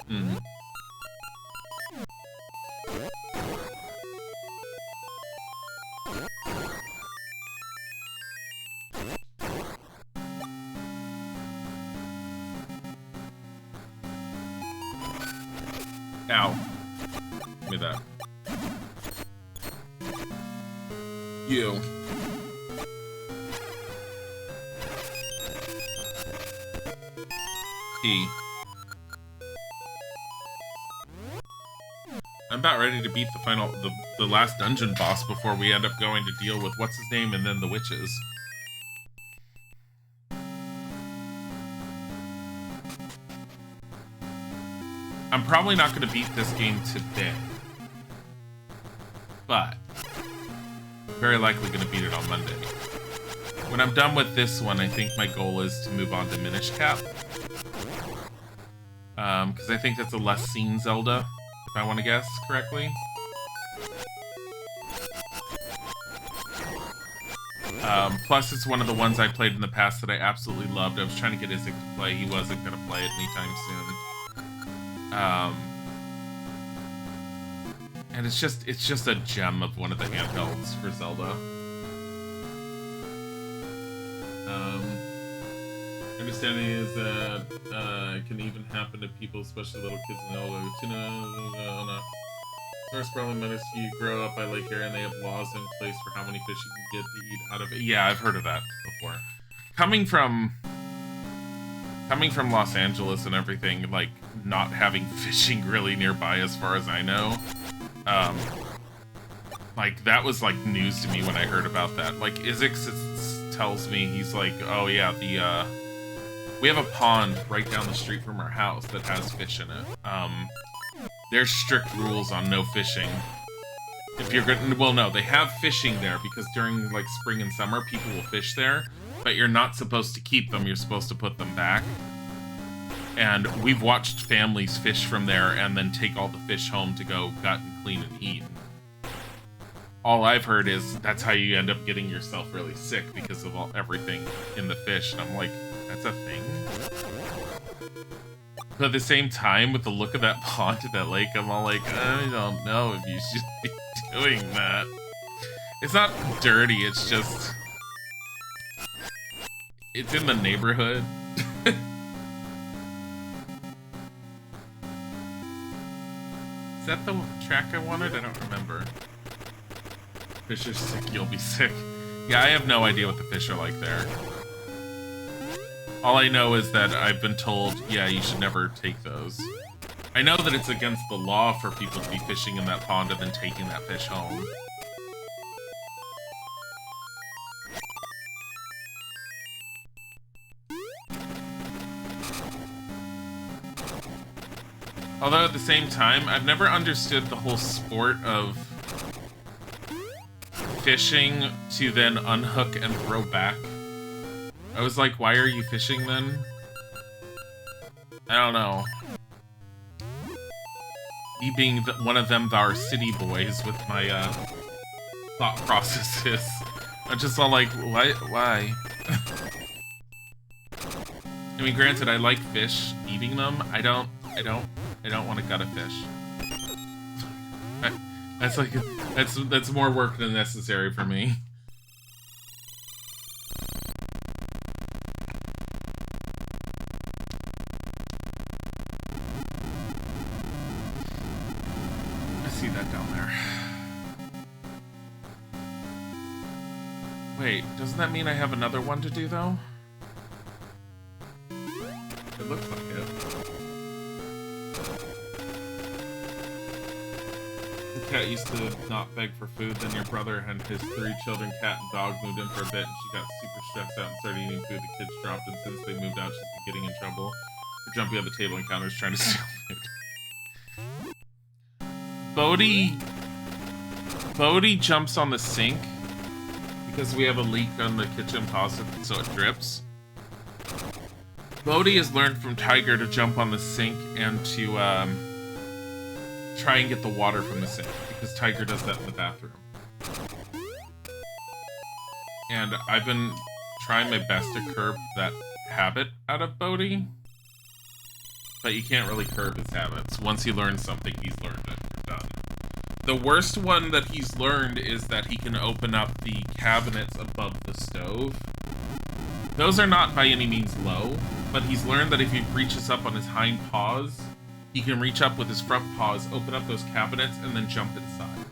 Mm. Ow. Give me that. You. E. I'm about ready to beat the last dungeon boss before we end up going to deal with what's his name and then the witches. I'm probably not going to beat this game today, but very likely going to beat it on Monday. When I'm done with this one, I think my goal is to move on to Minish Cap, because I think that's a less seen Zelda, if I want to guess correctly. Plus, it's one of the ones I played in the past that I absolutely loved. I was trying to get Isaac to play. He wasn't going to play it anytime soon. And it's just a gem of one of the handhelds for Zelda. Understanding is that it can even happen to people, especially little kids and older. First probably matters to you grow up by Lake Area and they have laws in place for how many fish you can get to eat out of it. Yeah, I've heard of that before. Coming from Los Angeles and everything, like, not having fishing really nearby as far as I know, like, that was, like, news to me when I heard about that. Like, Isaac tells me, he's like, oh yeah, we have a pond right down the street from our house that has fish in it. There's strict rules on no fishing. If you're gonna, well, no, they have fishing there because during, like, spring and summer, people will fish there, but you're not supposed to keep them, you're supposed to put them back. And we've watched families fish from there and then take all the fish home to go gut and clean and eat. all I've heard is that's how you end up getting yourself really sick because of everything in the fish. And I'm like, that's a thing? But at the same time, with the look of that pond and that lake, I'm all like, I don't know if you should be doing that. It's not dirty, it's just... It's in the neighborhood. Is that the track I wanted? I don't remember. Fish are sick, you'll be sick. Yeah, I have no idea what the fish are like there. All I know is that I've been told, yeah, you should never take those. I know that it's against the law for people to be fishing in that pond and then taking that fish home. Although at the same time, I've never understood the whole sport of fishing to then unhook and throw back. I was like, why are you fishing then? I don't know. Me being one of them thar city boys with my thought processes. I'm just all like, why? I mean, granted, I like fish, eating them. I don't want to gut a fish. That's more work than necessary for me. I see that down there. Wait, doesn't that mean I have another one to do though? It looks like it. Cat used to not beg for food, then your brother and his 3 children, cat and dog, moved in for a bit, and she got super stressed out and started eating food the kids dropped, and since they moved out, she's been getting in trouble for jumping on the table and counters trying to steal food. Bodhi jumps on the sink because we have a leak on the kitchen faucet, so it drips. Bodhi has learned from Tiger to jump on the sink and to, try and get the water from the sink, because Tiger does that in the bathroom. And I've been trying my best to curb that habit out of Bodhi, but you can't really curb his habits. Once he learns something, he's learned it. You're done. The worst one that he's learned is that he can open up the cabinets above the stove. Those are not by any means low, but he's learned that if he reaches up on his hind paws, he can reach up with his front paws, open up those cabinets, and then jump inside.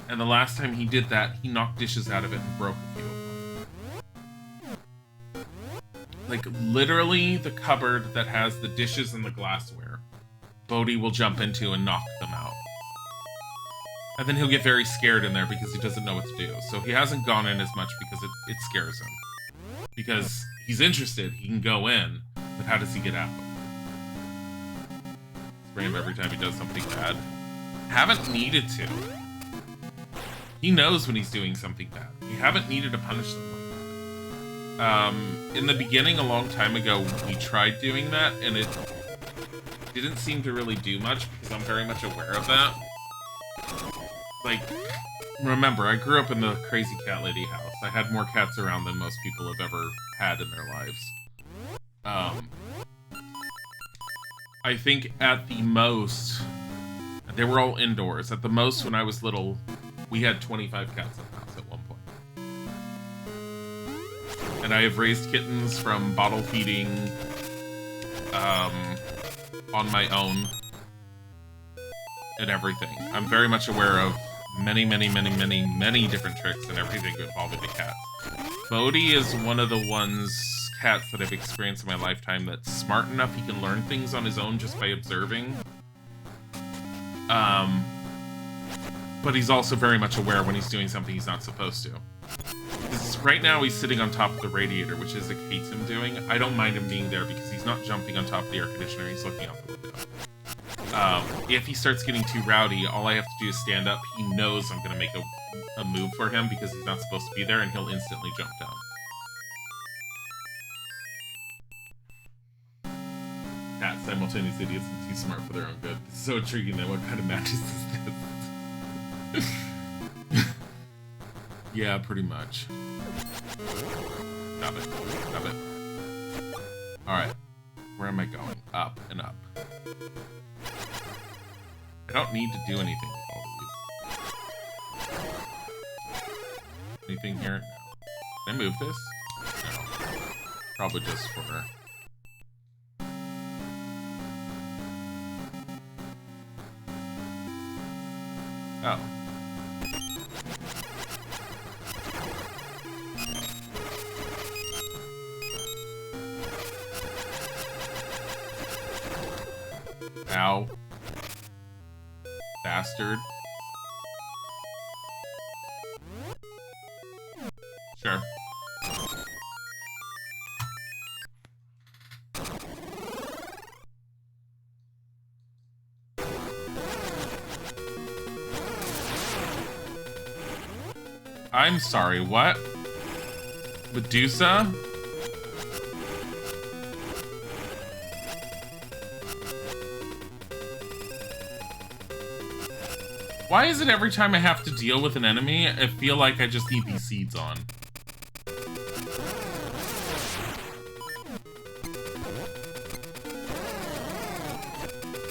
And the last time he did that, he knocked dishes out of it and broke a few of them. Like, literally the cupboard that has the dishes and the glassware, Bodhi will jump into and knock them out. And then he'll get very scared in there because he doesn't know what to do. So he hasn't gone in as much because it scares him. Because he's interested, he can go in, but how does he get out? Him every time he does something bad. Haven't needed to. He knows when he's doing something bad. You haven't needed to punish them like that. In the beginning, a long time ago, we tried doing that, and it didn't seem to really do much because I'm very much aware of that. Like, remember, I grew up in the crazy cat lady house. I had more cats around than most people have ever had in their lives. I think at the most, they were all indoors. At the most, when I was little, we had 25 cats in the house at one point. And I have raised kittens from bottle feeding on my own and everything. I'm very much aware of many different tricks and everything involving the cats. Bodhi is one of the cats that I've experienced in my lifetime that's smart enough he can learn things on his own just by observing. But he's also very much aware when he's doing something he's not supposed to. Right now he's sitting on top of the radiator, which Isaac hates him doing. I don't mind him being there because he's not jumping on top of the air conditioner, he's looking out the window. If he starts getting too rowdy, all I have to do is stand up. He knows I'm going to make a move for him because he's not supposed to be there, and he'll instantly jump down. Cats, simultaneous idiots and too smart for their own good. This is so intriguing then. What kind of matches is this? Yeah, pretty much. Stop it. Stop it. Alright. Where am I going? Up and up. I don't need to do anything with all these. Anything here? No. Can I move this? No. Probably just for her. Oh. Ow. Bastard. Sure. I'm sorry, what? Medusa? Why is it every time I have to deal with an enemy, I feel like I just need these seeds on?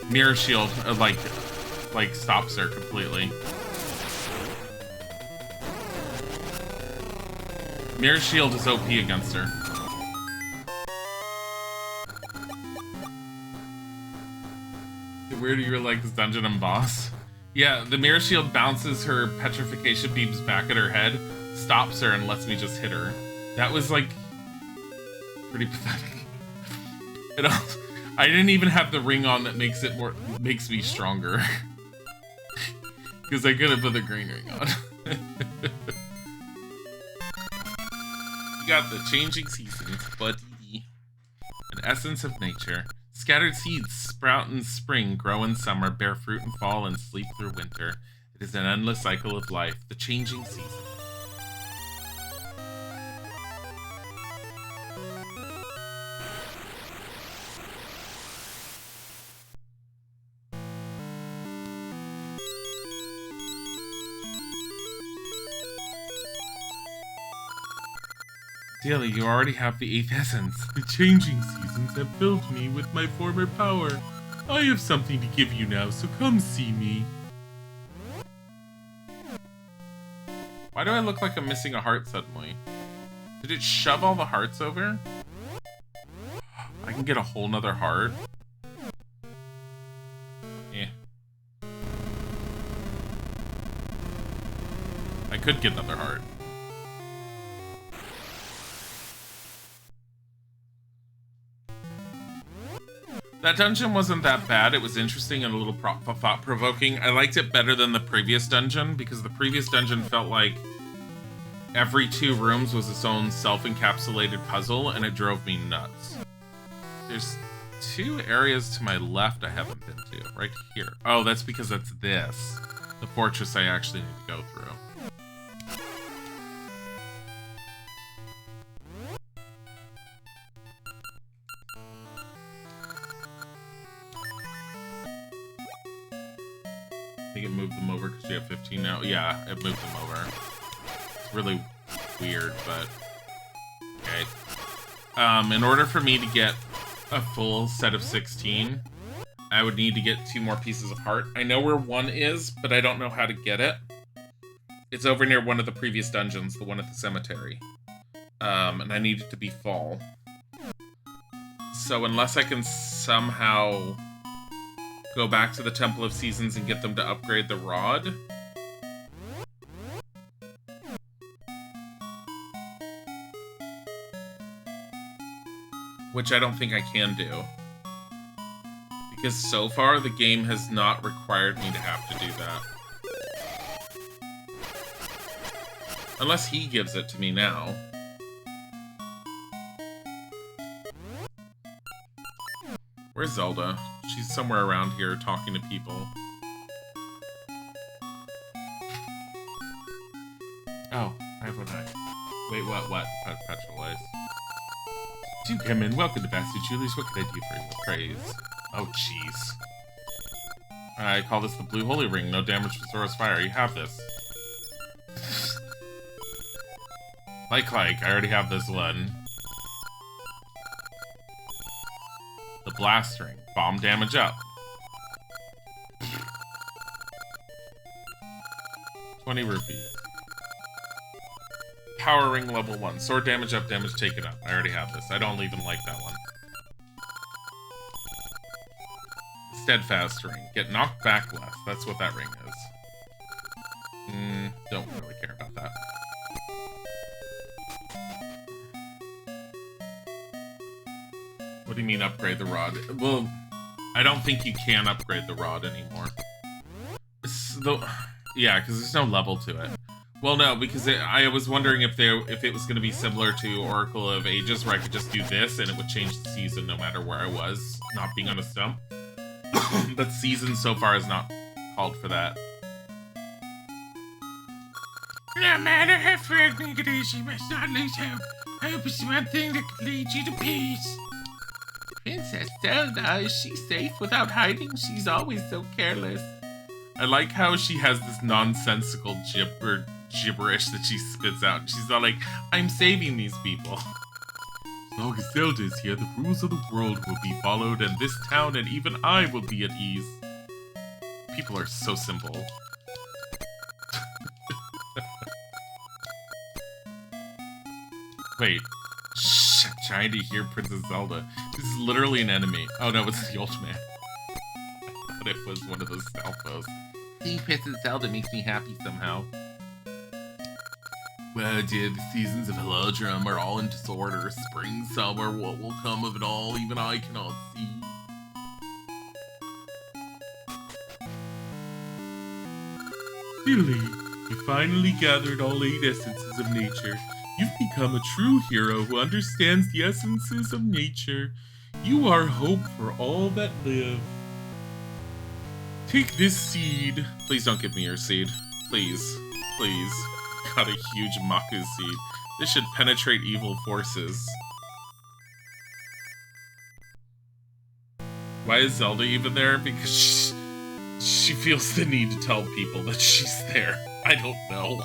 Mirror Shield, like stops her completely. Mirror Shield is OP against her. Where do you like this dungeon and boss? Yeah, the Mirror Shield bounces her petrification beams back at her head, stops her, and lets me just hit her. That was, like, pretty pathetic. And also, I didn't even have the ring on that makes me stronger. Because I could have put the green ring on. You got the changing seasons, buddy. An essence of nature. Scattered seeds sprout in spring, grow in summer, bear fruit in fall, and sleep through winter. It is an endless cycle of life, the changing season. Dilly, you already have the 8th essence. The changing seasons have filled me with my former power. I have something to give you now, so come see me. Why do I look like I'm missing a heart suddenly? Did it shove all the hearts over? I can get a whole nother heart. Eh. I could get another heart. That dungeon wasn't that bad. It was interesting and a little thought-provoking. I liked it better than the previous dungeon because the previous dungeon felt like every 2 rooms was its own self-encapsulated puzzle, and it drove me nuts. There's 2 areas to my left I haven't been to. Right here. Oh, that's because that's this. The fortress I actually need to go through. I think it moved them over because you have 15 now. Yeah, it moved them over. It's really weird, but okay. In order for me to get a full set of 16, I would need to get 2 more pieces of heart. I know where one is, but I don't know how to get it. It's over near one of the previous dungeons, the one at the cemetery. And I need it to be full. So unless I can somehow go back to the Temple of Seasons and get them to upgrade the rod. Which I don't think I can do. Because so far, the game has not required me to have to do that. Unless he gives it to me now. Where's Zelda? She's somewhere around here talking to people. Oh, I have one eye. Wait, what? Petrol Ice. Do come in. Welcome to Bastard Julius. What can I do for you? Praise. Oh, jeez. I call this the Blue Holy Ring. No damage from Zora's Fire. You have this. Like, I already have this one. The blast ring. Bomb damage up. 20 rupees. Power ring level 1. Sword damage up, damage taken up. I already have this. I don't even like that one. Steadfast ring. Get knocked back less. That's what that ring is. Don't really care about that. What do you mean upgrade the rod? Well, I don't think you can upgrade the rod anymore. Yeah, because there's no level to it. Well, no, because I was wondering if it was going to be similar to Oracle of Ages, where I could just do this and it would change the season no matter where I was, not being on a stump. But season so far is not called for that. No matter how frightening it is, you must not lose hope. Hope is one thing that can lead you to peace. Princess Zelda, is she safe without hiding? She's always so careless. I like how she has this nonsensical gibberish that she spits out. And she's all like, I'm saving these people. As long as Zelda is here, the rules of the world will be followed, and this town and even I will be at ease. People are so simple. Wait. Shh, I'm trying to hear Princess Zelda. This is literally an enemy. Oh no, it's the old man. I thought it was one of those Stalfos. Seeing Princess Zelda makes me happy somehow. Well, dear, the seasons of Helodrum are all in disorder. Spring, summer, what will come of it all, even I cannot see. Dilly, you finally gathered all 8 essences of nature. You've become a true hero who understands the essences of nature. You are hope for all that live. Take this seed. Please don't give me your seed. Please. Please. Got a huge Maku seed. This should penetrate evil forces. Why is Zelda even there? Because she feels the need to tell people that she's there. I don't know.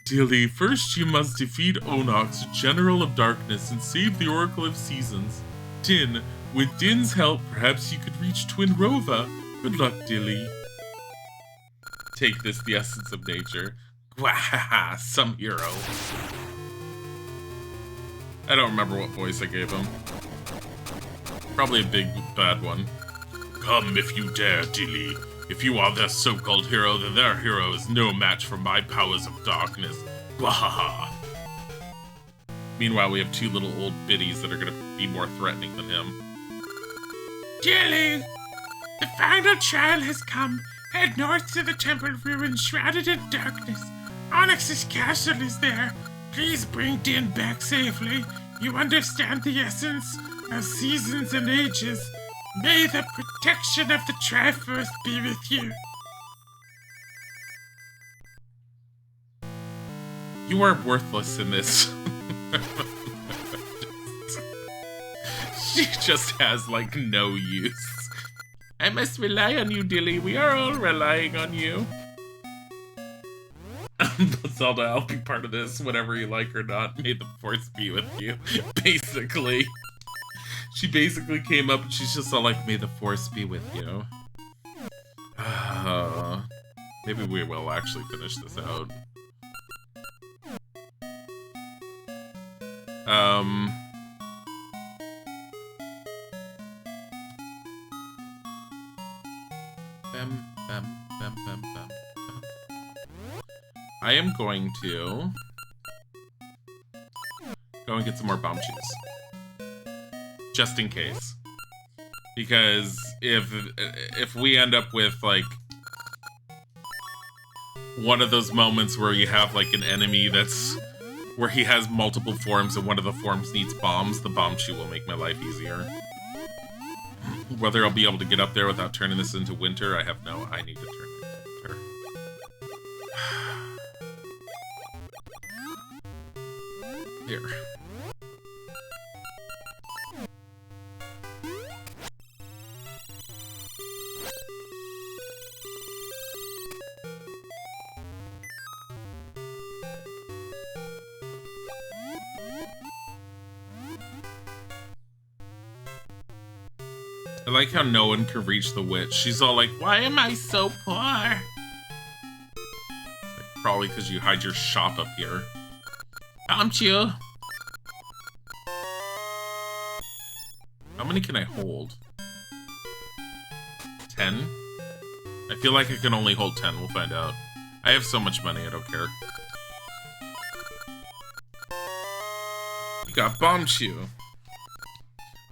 Dilly, first you must defeat Onox, General of Darkness, and save the Oracle of Seasons. Din, with Din's help, perhaps you could reach Twin Rova. Good luck, Dilly. Take this, the essence of nature. Wahaha, some hero. I don't remember what voice I gave him. Probably a big, bad one. Come if you dare, Dilly. If you are their so-called hero, then their hero is no match for my powers of darkness. Wahaha. Meanwhile, we have 2 little old biddies that are gonna be more threatening than him. Dilly, the final trial has come. Head north to the temple ruin shrouded in darkness. Onyx's castle is there. Please bring Din back safely. You understand the essence of seasons and ages. May the protection of the Triforce be with you. You are worthless in this. She just has, like, no use. I must rely on you, Dilly. We are all relying on you. Zelda, I'll be part of this, whatever you like or not. May the Force be with you. Basically. She basically came up and she's just all like, may the Force be with you. Maybe we will actually finish this out. I am going to go and get some more bomb shoes. Just in case. Because if we end up with, like, one of those moments where you have, like, an enemy that's... where he has multiple forms and one of the forms needs bombs, the bomb shoe will make my life easier. Whether I'll be able to get up there without turning this into winter, I have no... I need to turn it into winter. Here. I like how no one can reach the witch. She's all like, why am I so poor? Like, probably because you hide your shop up here. Don't you? How many can I hold? 10? I feel like I can only hold 10. We'll find out. I have so much money, I don't care. You got Bombchu.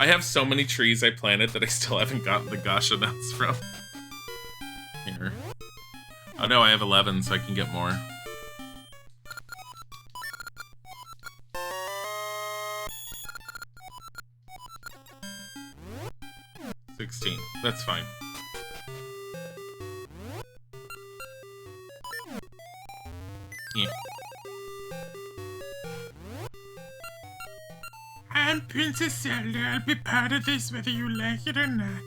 I have so many trees I planted that I still haven't gotten the Gasha nuts from. Here. Oh no, I have 11, so I can get more. $16. That's fine. Yeah. I'm Princess Zelda. I'll be part of this whether you like it or not.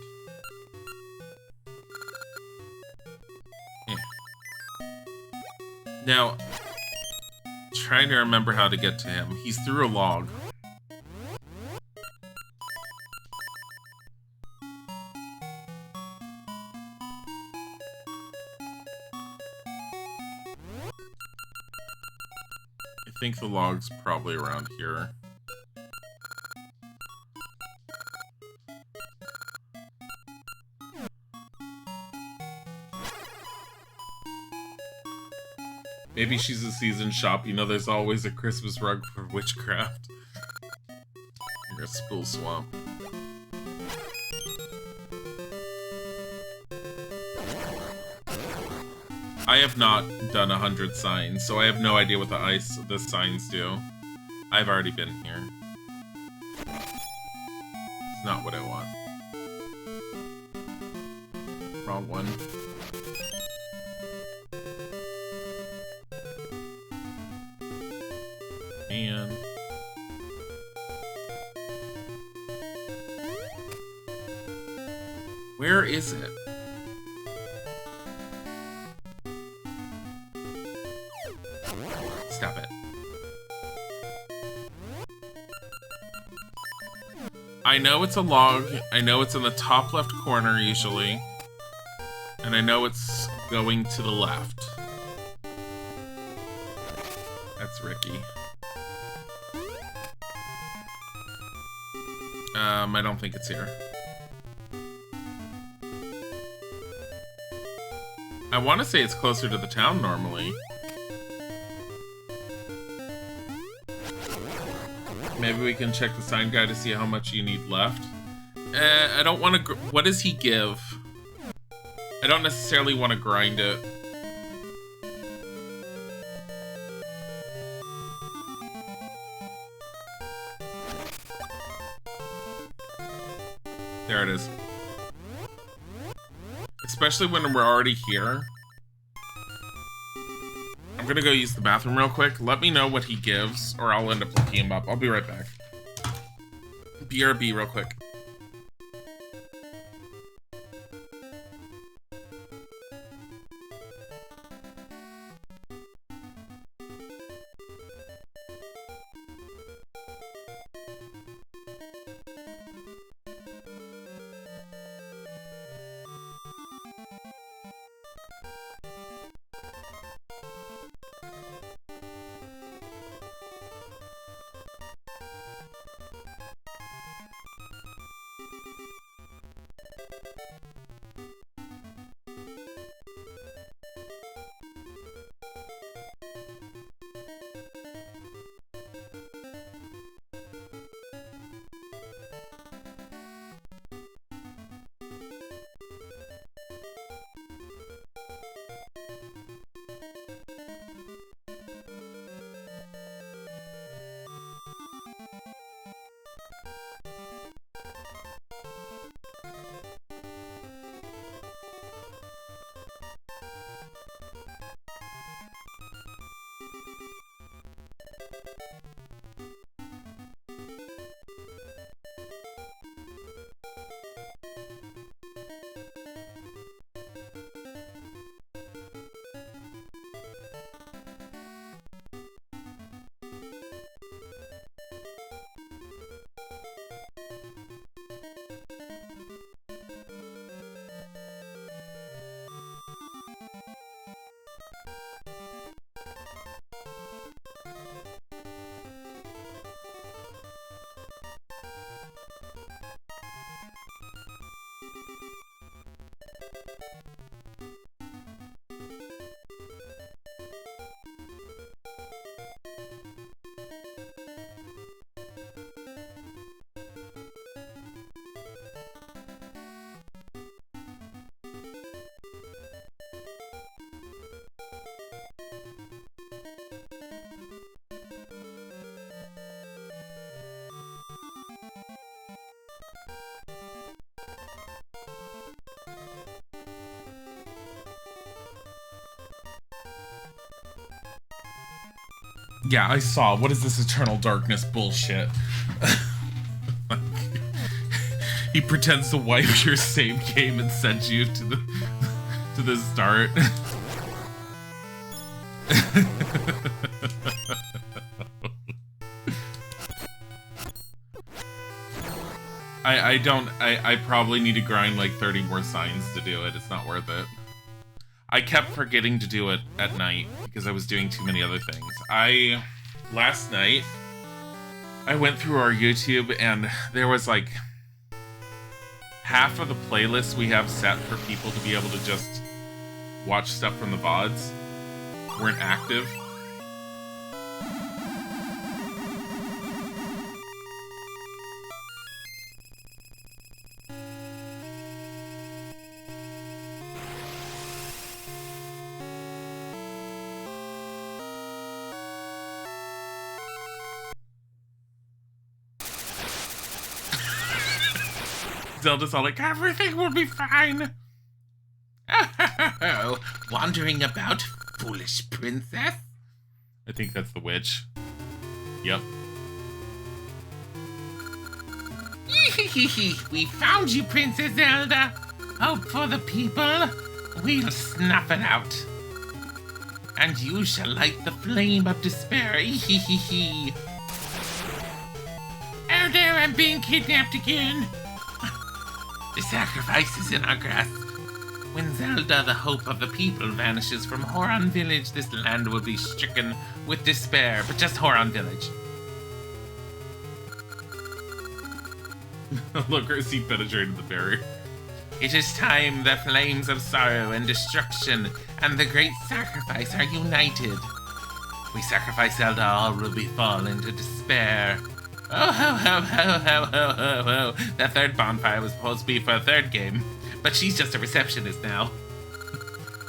Yeah. Now, trying to remember how to get to him. He's through a log. I think the log's probably around here. Maybe she's a seasoned shop. You know, there's always a Christmas rug for witchcraft. You're a spool swamp. I have not done 100 signs, so I have no idea what the signs do. I've already been here. It's not what I want. Wrong one. And where is it? Stop it. I know it's a log. I know it's in the top left corner usually. And I know it's going to the left. That's Ricky. I don't think it's here. I want to say it's closer to the town normally. Maybe we can check the sign guide to see how much you need left. I don't want to... What does he give? I don't necessarily want to grind it. There it is. Especially when we're already here. I'm gonna go use the bathroom real quick. Let me know what he gives, or I'll end up looking him up. I'll be right back. BRB real quick. Yeah, I saw. What is this Eternal Darkness bullshit? He pretends to wipe your save game and send you to the start. I probably need to grind like 30 more signs to do it. It's not worth it. I kept forgetting to do it at night because I was doing too many other things. Last night, I went through our YouTube and there was like half of the playlists we have set for people to be able to just watch stuff from the VODs weren't active. Zelda's all like, everything will be fine. Oh, wandering about, foolish princess? I think that's the witch. Yep. We found you, Princess Zelda. Hope for the people. We'll snuff it out. And you shall light the flame of despair. Oh dear, I'm being kidnapped again. The sacrifice is in our grasp. When Zelda, the hope of the people, vanishes from Horon Village, this land will be stricken with despair. But just Horon Village. Look, her seat penetrated the barrier. It is time the flames of sorrow and destruction and the great sacrifice are united. We sacrifice Zelda, all will fall into despair. Oh, ho, ho, ho, ho, ho, ho, ho. The third bonfire was supposed to be for a third game, but she's just a receptionist now.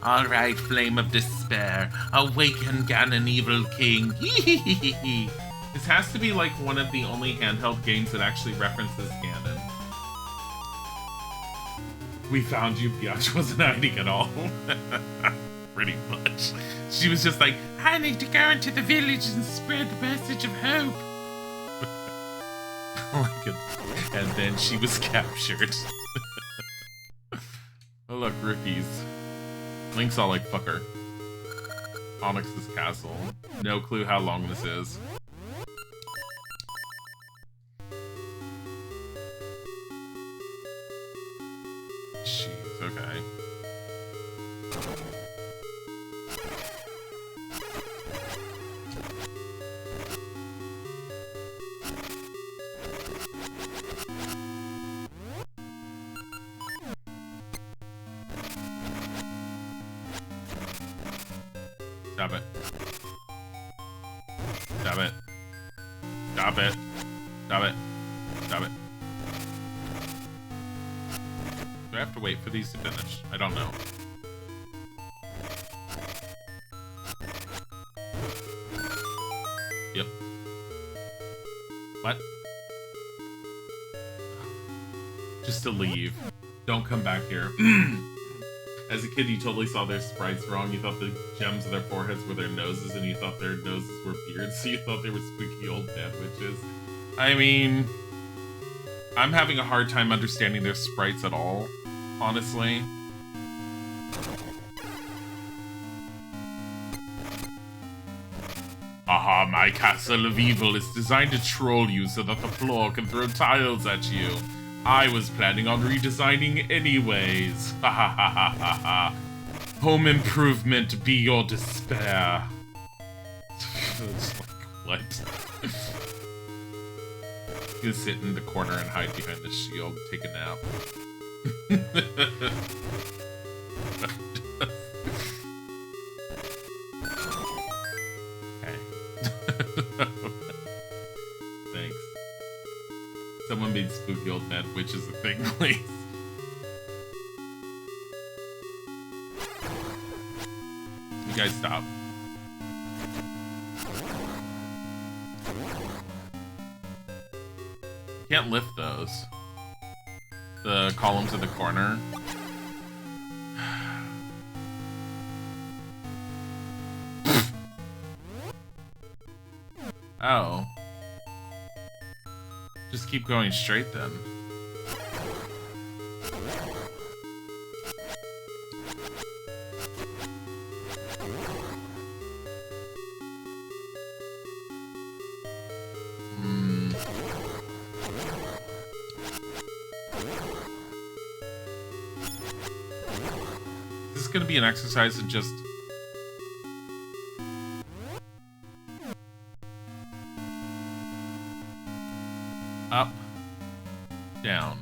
All right, flame of despair, awaken Ganon, evil king. This has to be like one of the only handheld games that actually references Ganon. We found you, Biatch wasn't hiding at all. Pretty much. She was just like, I need to go into the village and spread the message of hope. Oh my goodness. And then she was captured. Oh look, rookies. Link's all like, fuck her. Onyx's castle. No clue how long this is. Jeez, okay. Stop it. Stop it. Stop it. Stop it. Stop it. Do I have to wait for these to finish? I don't know. Yep. What? Just to leave. Don't come back here. As a kid, you totally saw their sprites wrong. You thought the gems of their foreheads were their noses, and you thought their noses were beards, so you thought they were spooky old man witches. I mean, I'm having a hard time understanding their sprites at all, honestly. Aha, my castle of evil is designed to troll you so that the floor can throw tiles at you. I was planning on redesigning anyways. Ha ha ha ha ha ha. Home improvement be your despair. It's like, what? You sit in the corner and hide behind the shield, take a nap. Someone made spooky old mad witches a thing, please. You guys stop. You can't lift those. The columns in the corner. Oh. Just keep going straight then. This is gonna be an exercise in just up, down.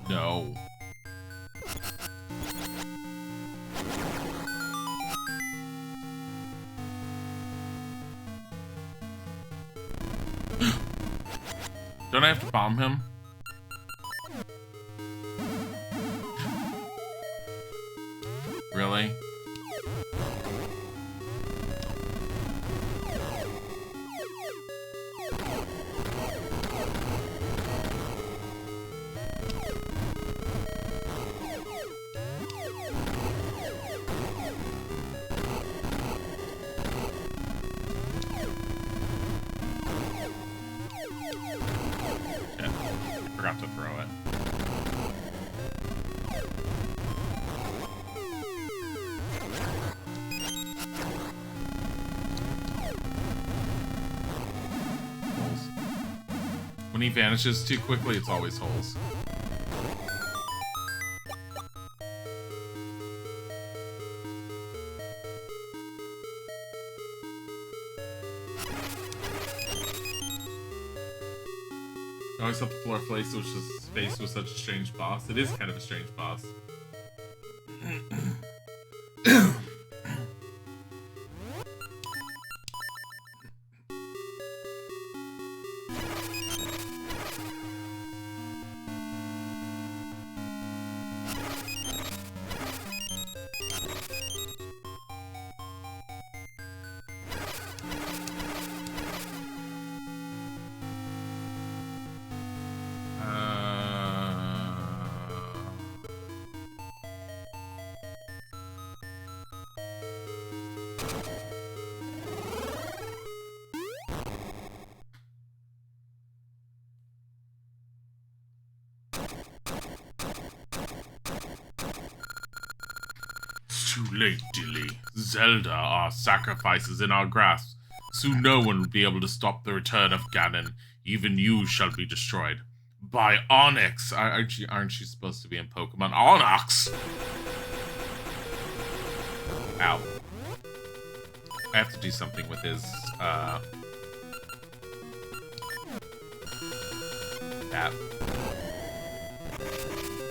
No. Don't I have to bomb him? Really? Forgot to throw it. Holes. When he vanishes too quickly, it's always holes. I always thought the floor face was just space was such a strange boss. It is kind of a strange boss. Too late, Dilly. Zelda are sacrifices in our grasp. Soon no one will be able to stop the return of Ganon. Even you shall be destroyed. By Onyx! Aren't you supposed to be in Pokemon? Onyx! Ow. I have to do something with his, that.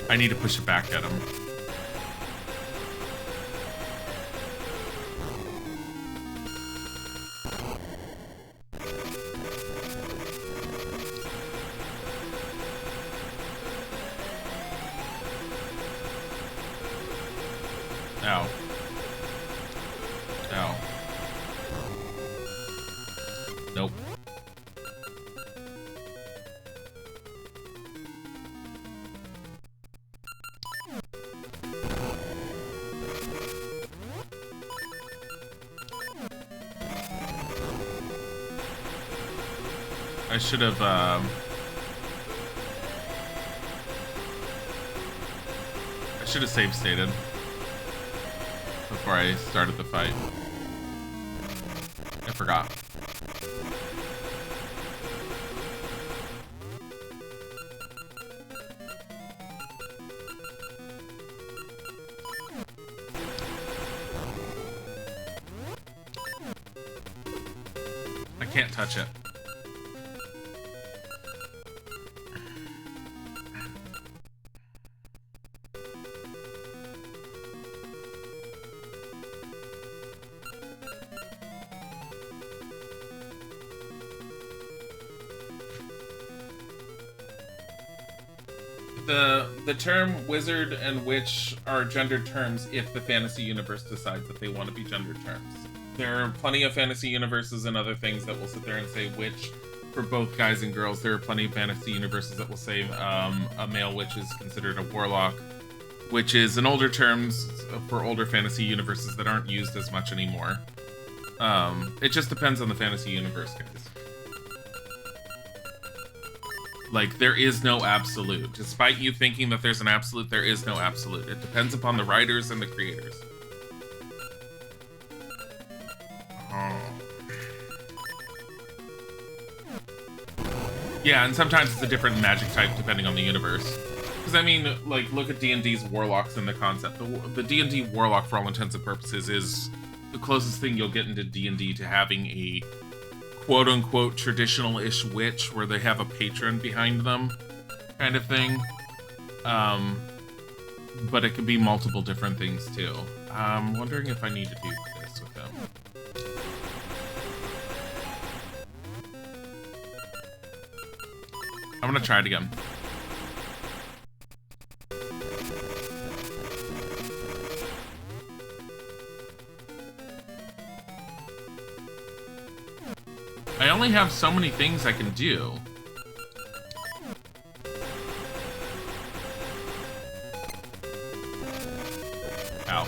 I need to push it back at him. Ow. Ow. Nope. I should have, save stated before I started the fight. I forgot. I can't touch it. The term wizard and witch are gendered terms if the fantasy universe decides that they want to be gendered terms. There are plenty of fantasy universes and other things that will sit there and say witch for both guys and girls. There are plenty of fantasy universes that will say a male witch is considered a warlock, which is in older terms for older fantasy universes that aren't used as much anymore. It just depends on the fantasy universe, guys. Like, there is no absolute. Despite you thinking that there's an absolute, there is no absolute. It depends upon the writers and the creators. Oh. Yeah, and sometimes it's a different magic type depending on the universe. Because, I mean, like, look at D&D's warlocks and the concept. The D&D warlock, for all intents and purposes, is the closest thing you'll get into D&D to having a quote-unquote traditional-ish witch where they have a patron behind them kind of thing. But it could be multiple different things too. I'm wondering if I need to do this with them. I'm gonna try it again. I only have so many things I can do. Ow.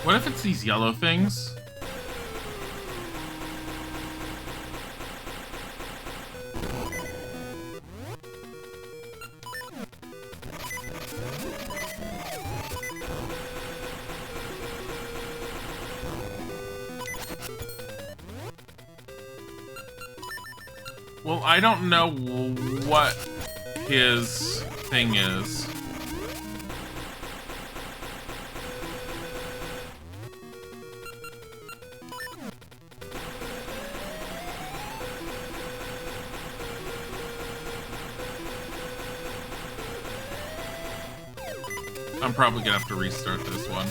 What if it's these yellow things? Well, I don't know what his thing is. I'm probably gonna have to restart this one.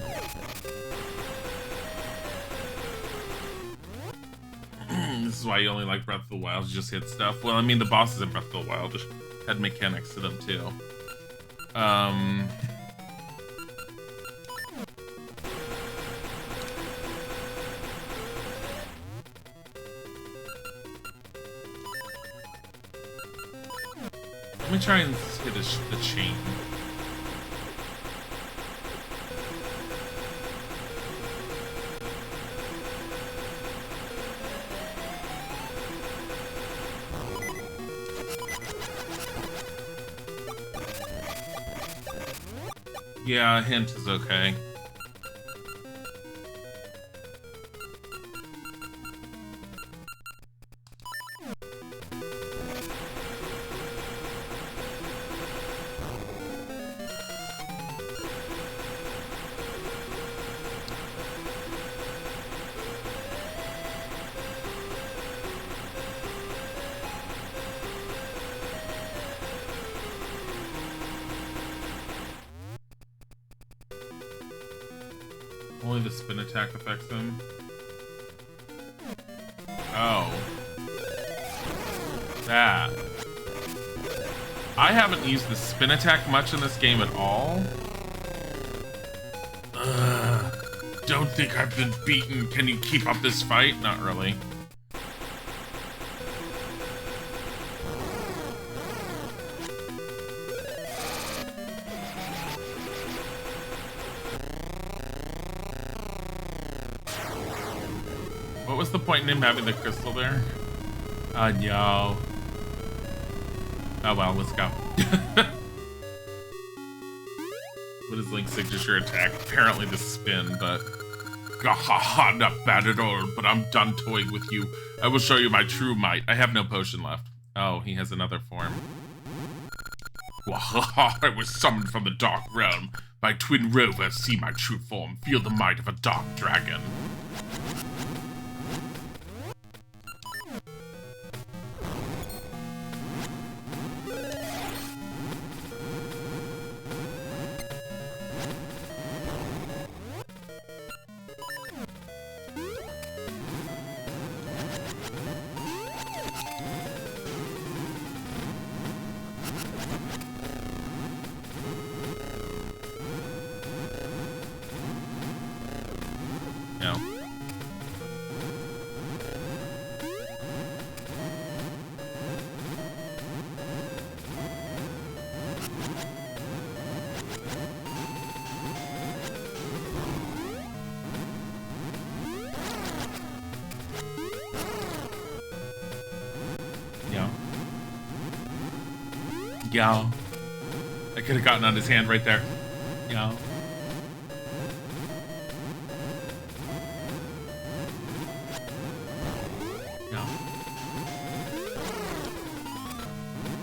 This is why you only like Breath of the Wild, you just hit stuff. Well, I mean, the bosses in Breath of the Wild just had mechanics to them, too. Let me try and hit the chain. Yeah, a hint is okay. Only the spin attack affects him. Oh. That. I haven't used the spin attack much in this game at all. Don't think I've been beaten. Can you keep up this fight? Not really. What was the point in him having the crystal there? No. Oh well, let's go. What is Link's signature attack? Apparently the spin, but... Gahaha, not bad at all, but I'm done toying with you. I will show you my true might. I have no potion left. Oh, he has another form. Wahaha, I was summoned from the dark realm. My twin rovers see my true form. Feel the might of a dark dragon. No. Yeah. Yeah. I could have gotten on his hand right there. Yeah. Yeah.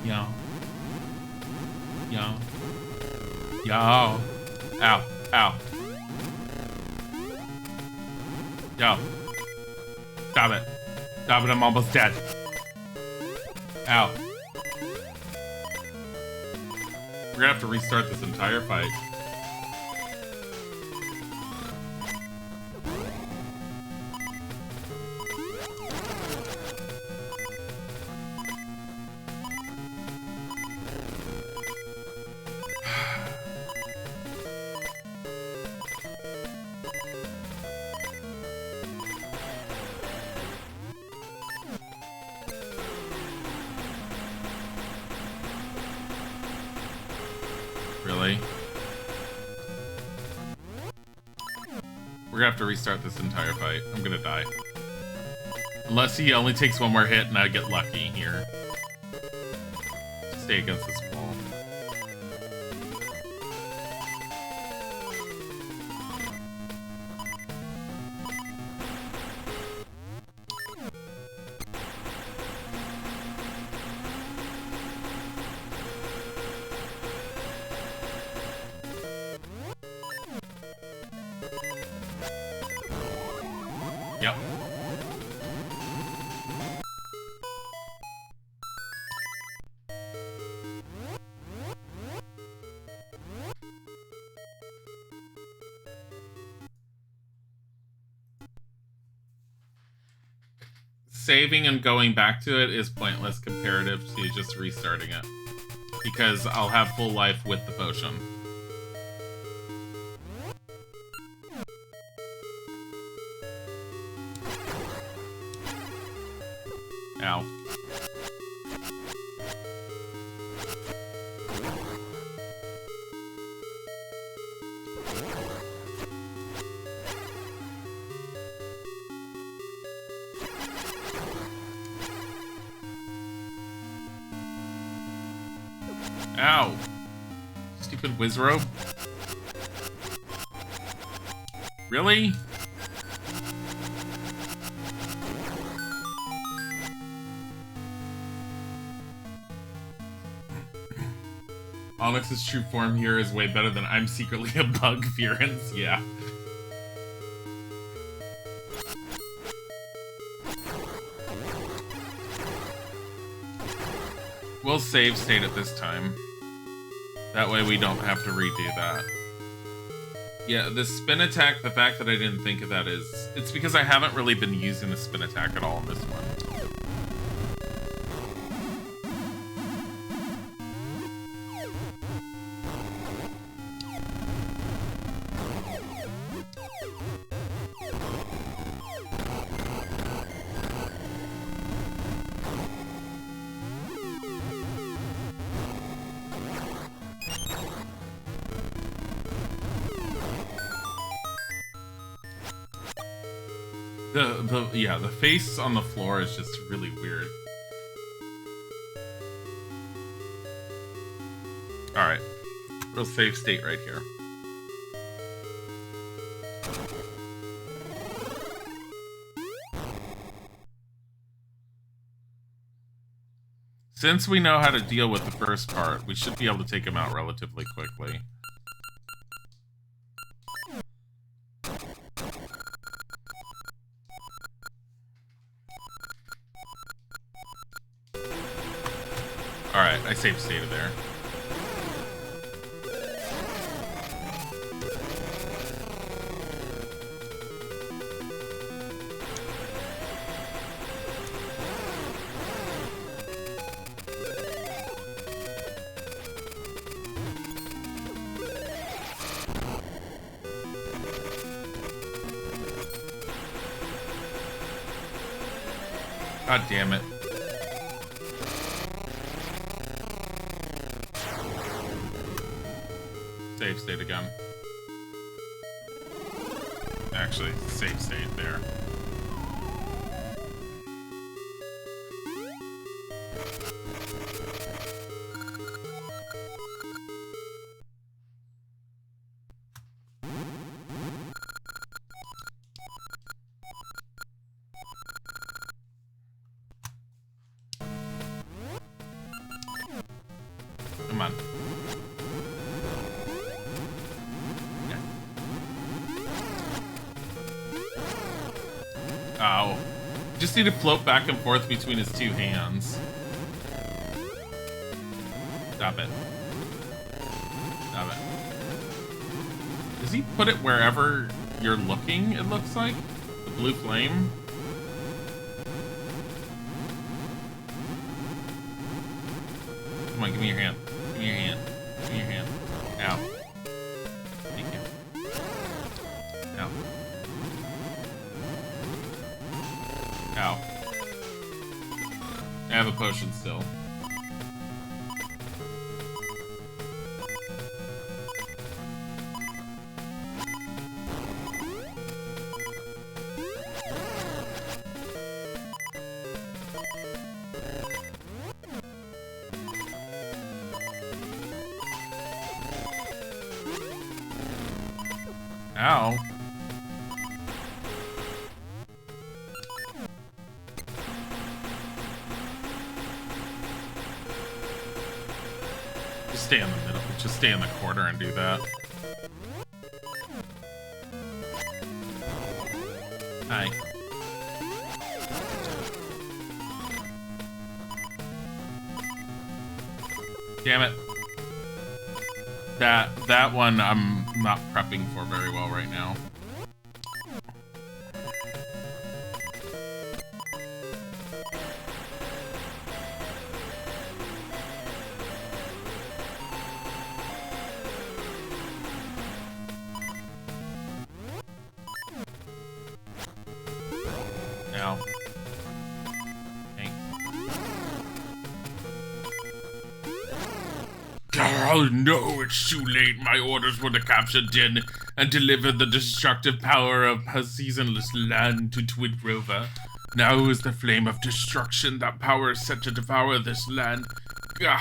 Yeah. Yeah. Yeah. Ow. Ow. Yo. Stop it. Stop it, I'm almost dead. Ow. We're gonna have to restart this entire fight. Really? We're gonna have to restart this entire fight. I'm gonna die. Unless he only takes one more hit and I get lucky here. Stay against this wall. Yep. Saving and going back to it is pointless comparative to just restarting it. Because I'll have full life with the potion. Ow. Ow. Stupid Wizrobe. Really? Onyx's true form here is way better than I'm secretly a bug Fearance. Yeah. We'll save state at this time. That way we don't have to redo that. Yeah, the spin attack, the fact that I didn't think of that is... It's because I haven't really been using the spin attack at all in this one. Yeah, the face on the floor is just really weird. Alright. Real save state right here. Since we know how to deal with the first part, we should be able to take him out relatively quickly. Alright, I saved state there. God damn it. Save state again. Actually, save state there. Come on. Ow. Just need to float back and forth between his two hands. Stop it. Stop it. Does he put it wherever you're looking, it looks like? The blue flame? Come on, give me your hand. Give me your hand. Give me your hand. Ow. Thank you. Ow. Ow. I have a potion still. Ow. Just stay in the middle. Just stay in the corner and do that. Hi. Damn it. That one I'm not prepping for very well right now. Now. Oh no, it's too late. My orders were to capture Din and deliver the destructive power of her seasonless land to Twidrover. Now is the flame of destruction. That power is set to devour this land. Chop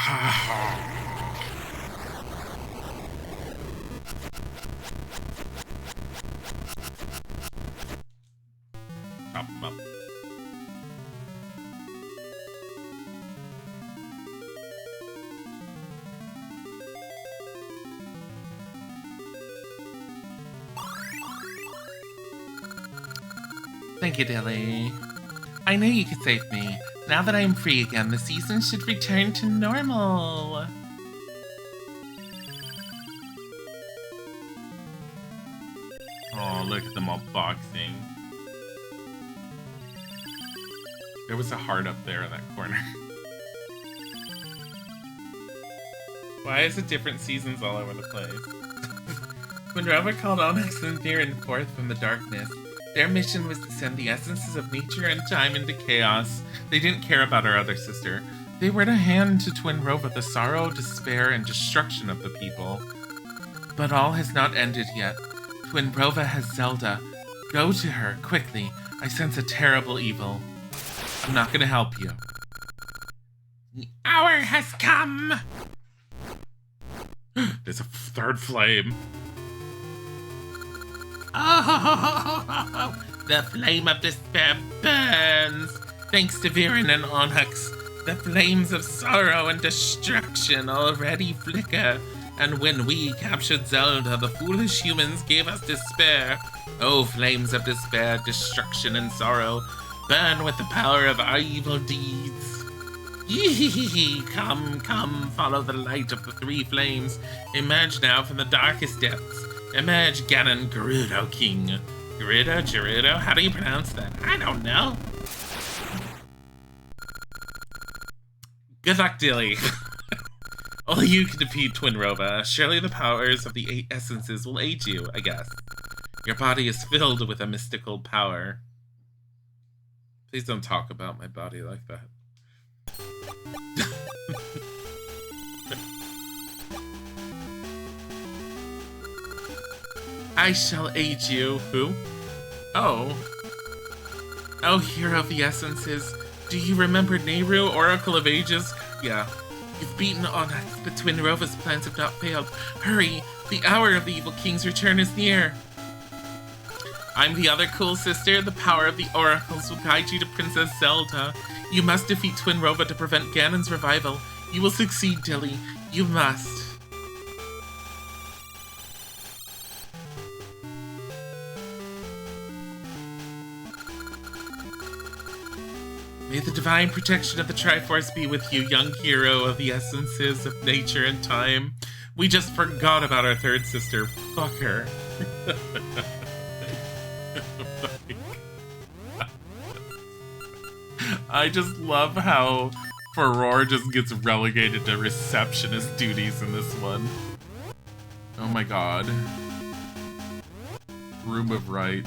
him up. Thank you, Dilly. I knew you could save me. Now that I am free again, the season should return to normal. Oh, look at them all boxing. There was a heart up there in that corner. Why is it different seasons all over the place? When Rova called Onyx and Viren forth from the darkness, their mission was to send the essences of nature and time into chaos. They didn't care about our other sister. They were to hand to Twin Rova the sorrow, despair, and destruction of the people. But all has not ended yet. Twin Rova has Zelda. Go to her, quickly. I sense a terrible evil. I'm not gonna help you. The hour has come! There's a third flame. Oh, the flame of despair burns. Thanks to Viren and Onyx, the flames of sorrow and destruction already flicker. And when we captured Zelda, the foolish humans gave us despair. Oh, flames of despair, destruction, and sorrow, burn with the power of our evil deeds. Yee-hee-hee-hee, come, follow the light of the three flames. Emerge now from the darkest depths. Emerge, Ganon Gerudo King. Gerudo? How do you pronounce that? I don't know. Good luck, Dilly. Only you can defeat Twin Rova. Surely the powers of the 8 essences will aid you, I guess. Your body is filled with a mystical power. Please don't talk about my body like that. I shall aid you. Who? Oh. Oh, hero of the essences. Do you remember Nehru, Oracle of Ages? Yeah. You've beaten Onyx, but Twin Rova's plans have not failed. Hurry! The hour of the evil king's return is near. I'm the other cool sister. The power of the oracles will guide you to Princess Zelda. You must defeat Twin Rova to prevent Ganon's revival. You will succeed, Dilly. You must. May the divine protection of the Triforce be with you, young hero of the essences of nature and time. We just forgot about our third sister. Fuck her. I just love how Furore just gets relegated to receptionist duties in this one. Oh my god. Room of Right.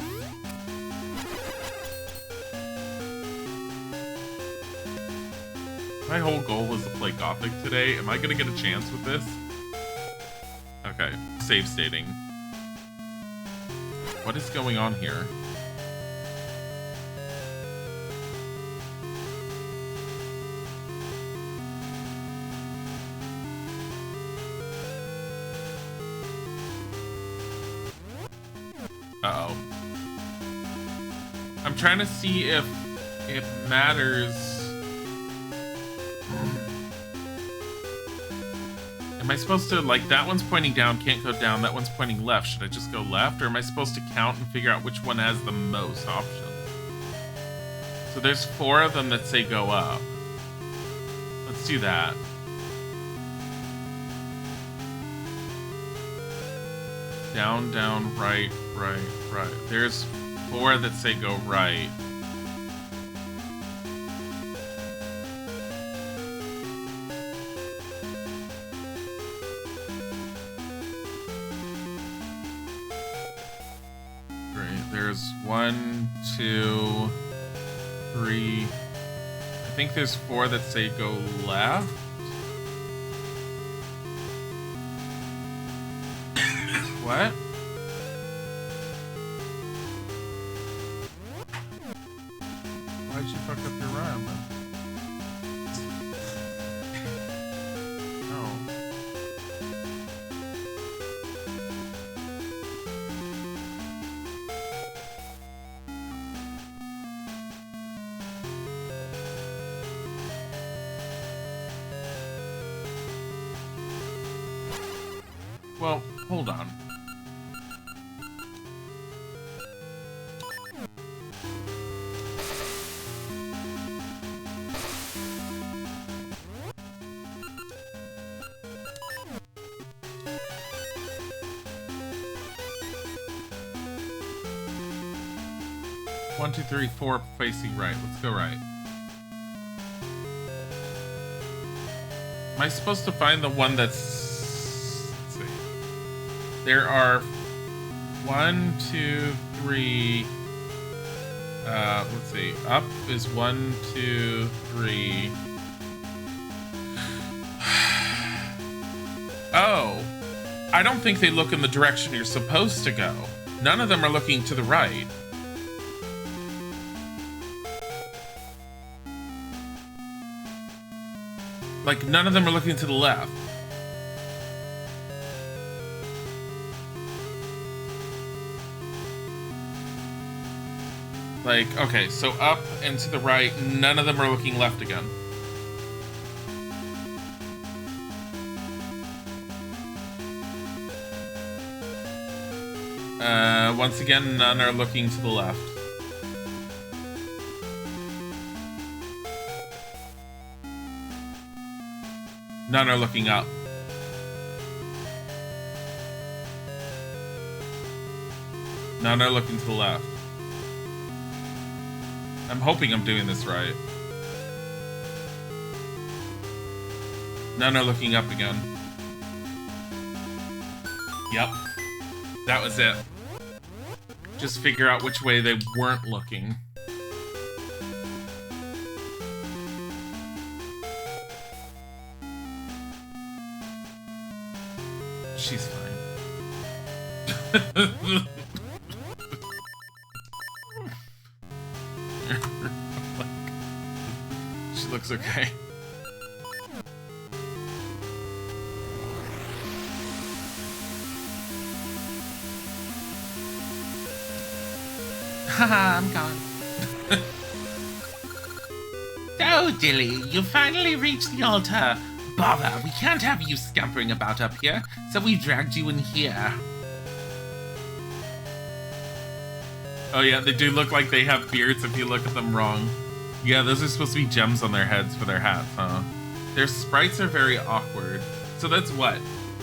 My whole goal was to play Gothic today. Am I gonna get a chance with this? Okay, save stating. What is going on here? Uh-oh. I'm trying to see if it matters. Am I supposed to, like, that one's pointing down, can't go down, that one's pointing left. Should I just go left, or am I supposed to count and figure out which one has the most options? So there's 4 of them that say go up. Let's do that. Down, down, right, right, right. There's 4 that say go right. There's 1, 2, 3. I think there's 4 that say go left. What? Why'd you fuck up your rhyme? Well, hold on. 1, 2, 3, 4 facing right. Let's go right. Am I supposed to find the one that's... Let's see. There are 1, 2, 3... let's see. Up is 1, 2, 3... Oh. I don't think they look in the direction you're supposed to go. None of them are looking to the right. Like, none of them are looking to the left. Like, okay, so up and to the right, none of them are looking left again. Once again, none are looking to the left. None are looking up. None are looking to the left. I'm hoping I'm doing this right. None are looking up again. Yep. That was it. Just figure out which way they weren't looking. She's fine. She looks okay. Haha, I'm gone. Oh, Dilly, you finally reached the altar. Bother, we can't have you scampering about up here, so we dragged you in here. Oh yeah, they do look like they have beards if you look at them wrong. Yeah, those are supposed to be gems on their heads for their hats, huh? Their sprites are very awkward. So that's what?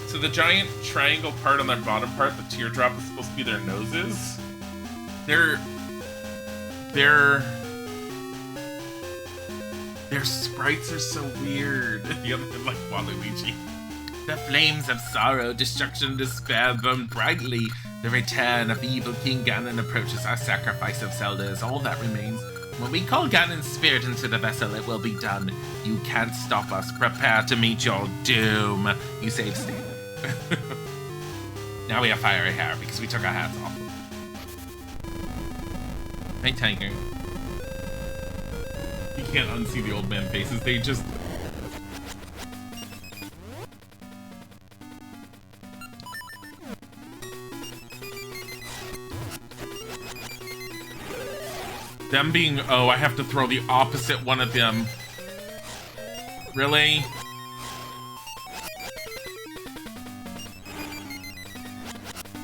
So the giant triangle part on their bottom part, the teardrop, is supposed to be their noses? Their sprites are so weird. Yeah, they're like Waluigi. The flames of sorrow, destruction, and despair burn brightly. The return of the evil King Ganon approaches. Our sacrifice of Zelda is all that remains. When we call Ganon's spirit into the vessel, it will be done. You can't stop us. Prepare to meet your doom. You saved Stan. Now we have fiery hair because we took our hats off. Hey, Tiger. You can't unsee the old man faces. They just... Them being... Oh, I have to throw the opposite one at them. Really?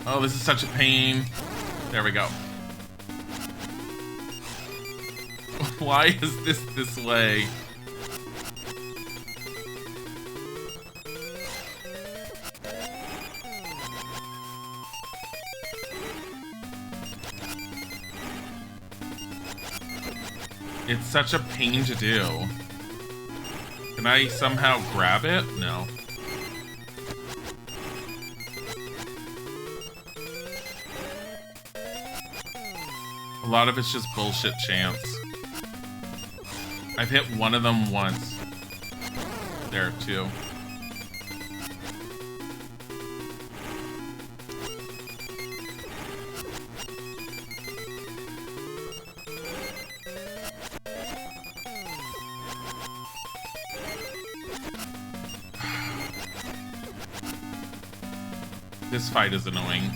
Oh, this is such a pain. There we go. Why is this way? It's such a pain to do. Can I somehow grab it? No. A lot of it's just bullshit chance. I've hit one of them once. There, two. This fight is annoying.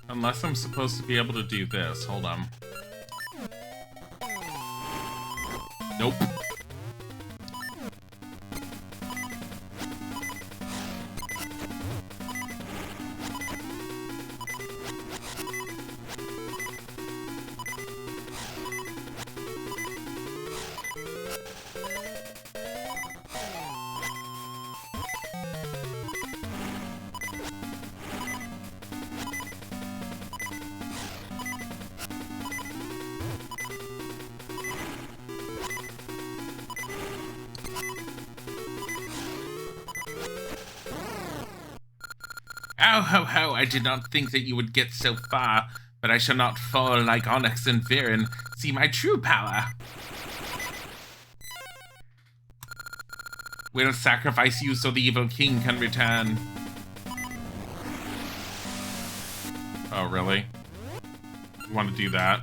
Unless I'm supposed to be able to do this. Hold on. Nope. Oh ho ho, I did not think that you would get so far, but I shall not fall like Onyx and Viren. See my true power. We'll sacrifice you so the evil king can return. Oh, really? You want to do that?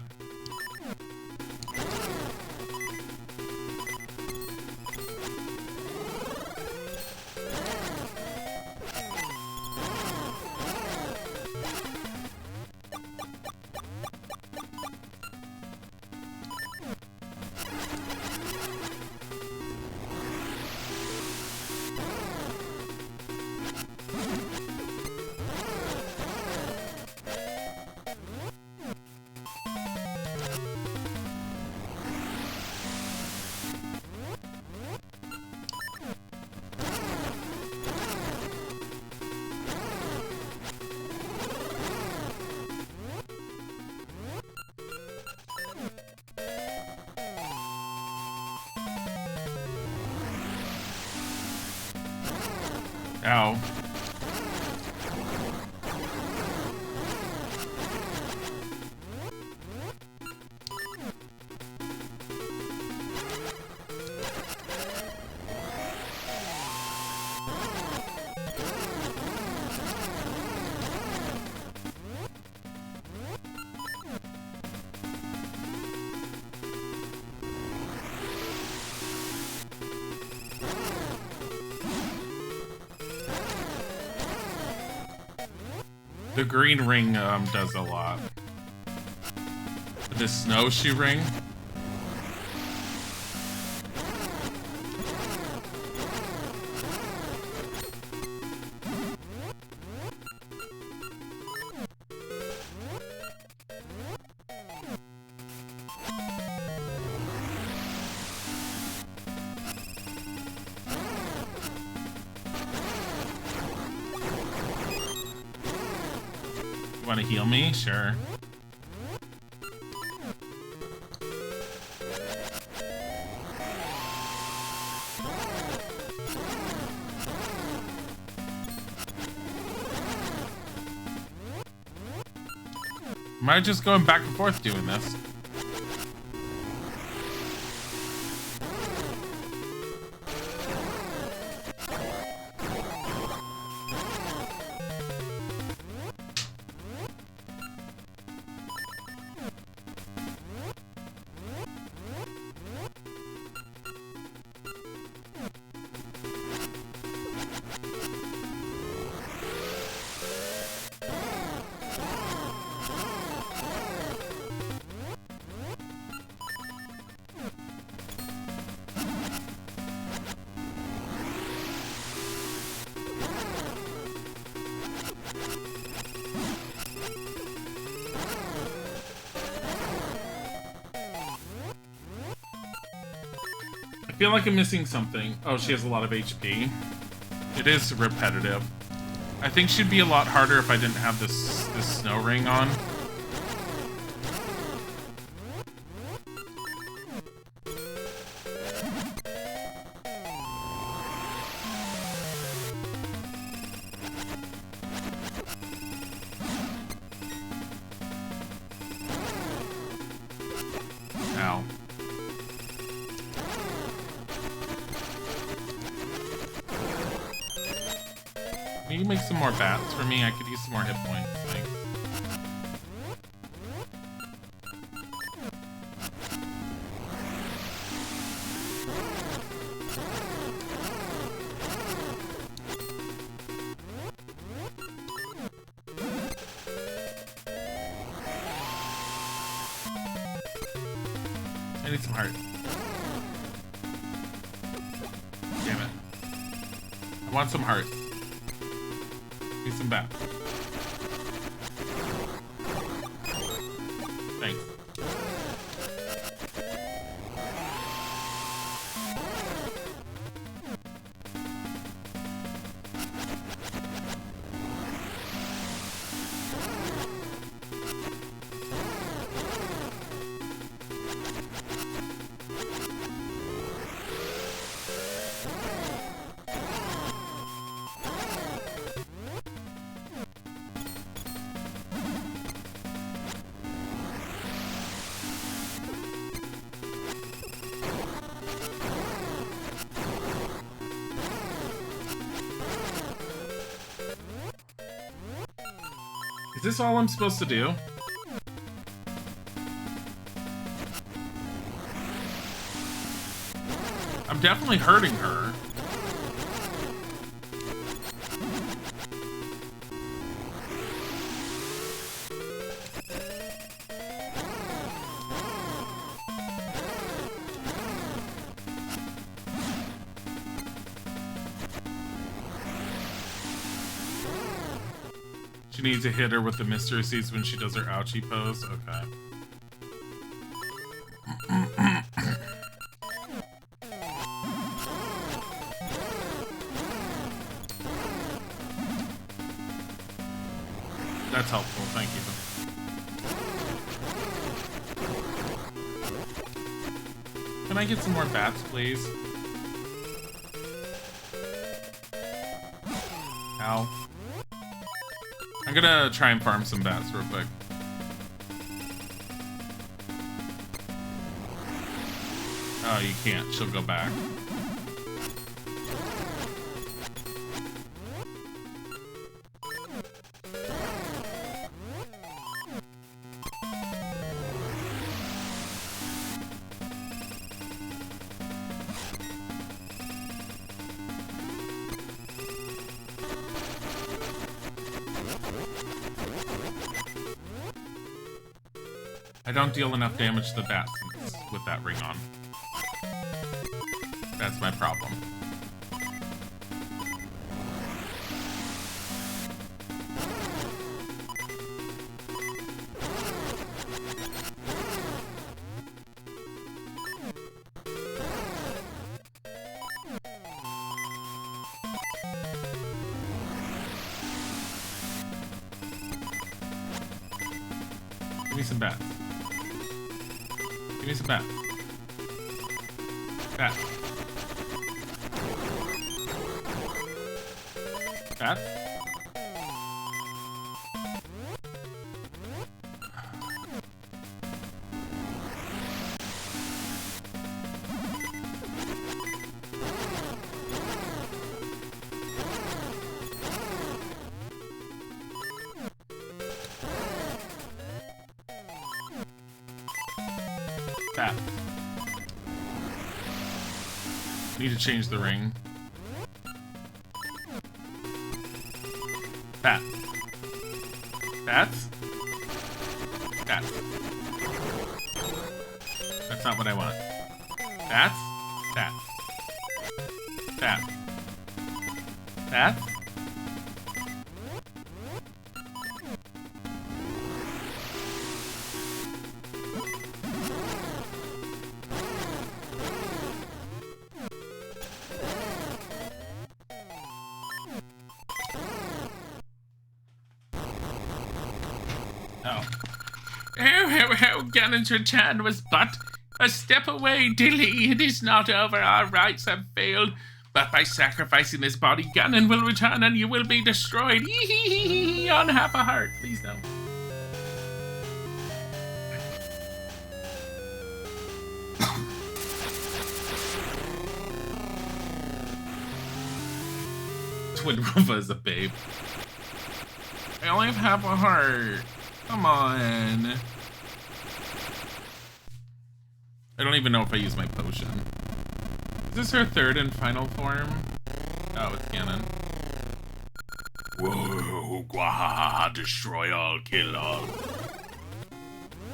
Oh. The green ring does a lot. The snowshoe ring. Want to heal me? Sure. Am I just going back and forth doing this? I feel like I'm missing something. Oh, she has a lot of HP. It is repetitive. I think she'd be a lot harder if I didn't have this snow ring on. Ow. Can you make some more bats for me? I could use some more hit points. Thanks. I need some heart. Damn it. I want some heart. Need some bats. Thanks. Is this all I'm supposed to do? I'm definitely hurting her. She needs to hit her with the mystery seeds when she does her ouchie pose. Okay. That's helpful, thank you. Can I get some more bats, please? Ow. I'm gonna try and farm some bats real quick. Oh, you can't. She'll go back. I don't deal enough damage to the bats with that ring on. That's my problem. Give me some bats. Give me some bats. Bats. Bats? Bats. Need to change the ring. Bats. Bats? Bats. That's not what I want. Bats? Bats. Bats. Bats? Oh, Ganon's return was but a step away, Dilly. It is not over. Our rights have failed. But by sacrificing his body, Ganon will return and you will be destroyed. On half a heart. Please don't. Twin Rova is a babe. I only have half a heart. Come on. I don't even know if I use my potion. Is this her third and final form? Oh, it's Ganon. Whoa, Gwahaha, destroy all, kill all.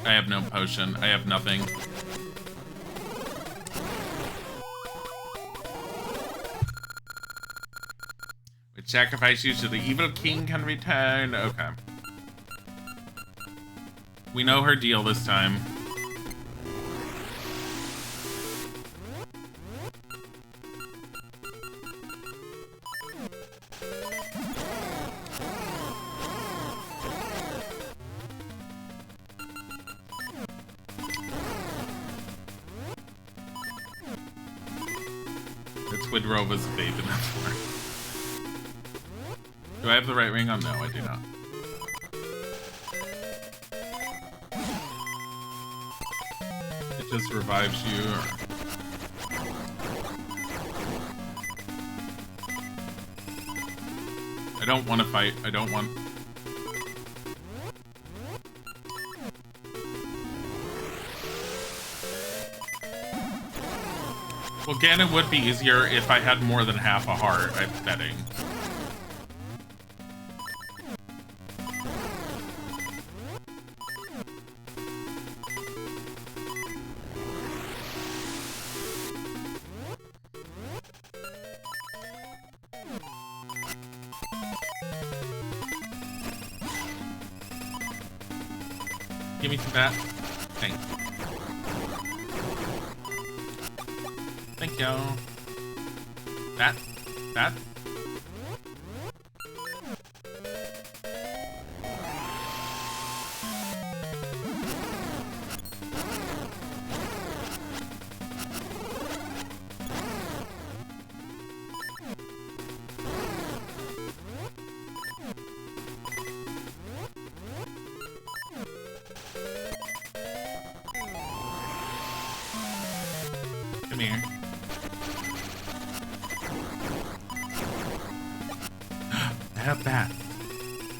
I have no potion. I have nothing. With sacrifice you so the evil king can return. Okay. We know her deal this time. Twid Rova's a babe enough for her. Do I have the right ring on? No, I do not. It just revives you, or... I don't want to fight. I don't want... Well, Ganon would be easier if I had more than half a heart, I'm betting. Give me some of that. Thanks. Thank you. That. Come here. I have bats.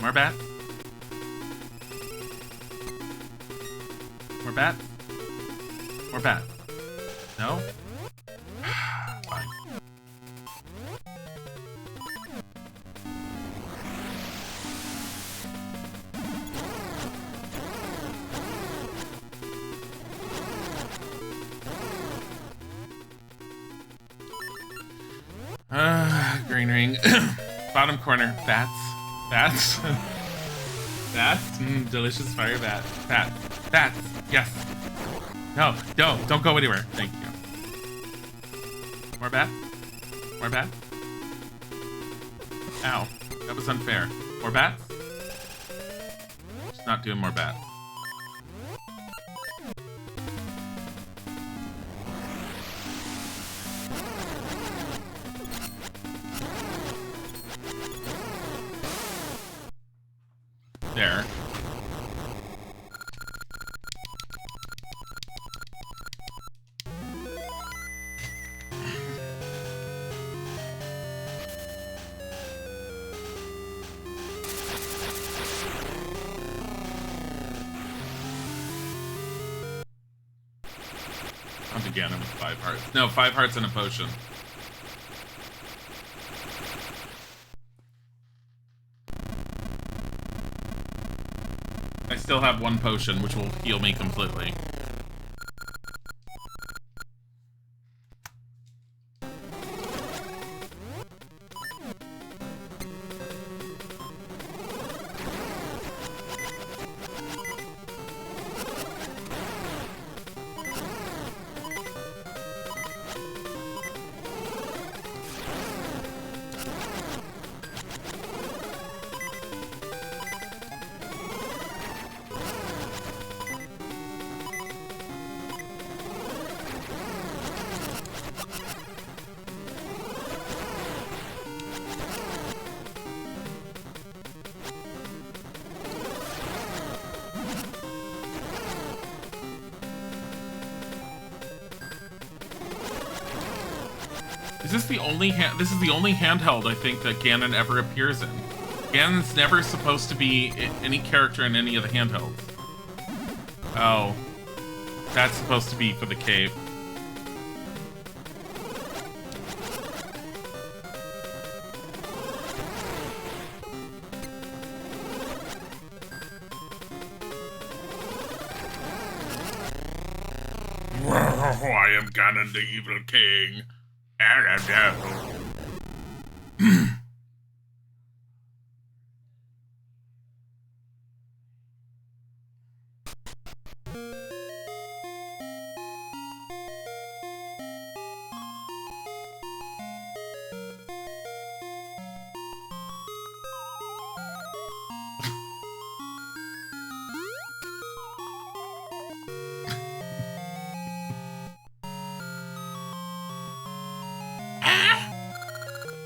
More bats? More bats? More bats? No? Fine. Green ring. Bottom corner. Bats. Bats. Bats. Delicious fire bat. Bats. Bats. Yes. No. Don't go anywhere. Thank you. More bats. More bats. Ow. That was unfair. More bats. Just not doing more bats. There. I'll begin with 5 hearts. No, 5 hearts and a potion. I still have 1 potion, which will heal me completely. Is this the only this is the only handheld I think that Ganon ever appears in. Ganon's never supposed to be any character in any of the handhelds. Oh. That's supposed to be for the cave. Whoa, I am Ganon the Evil King.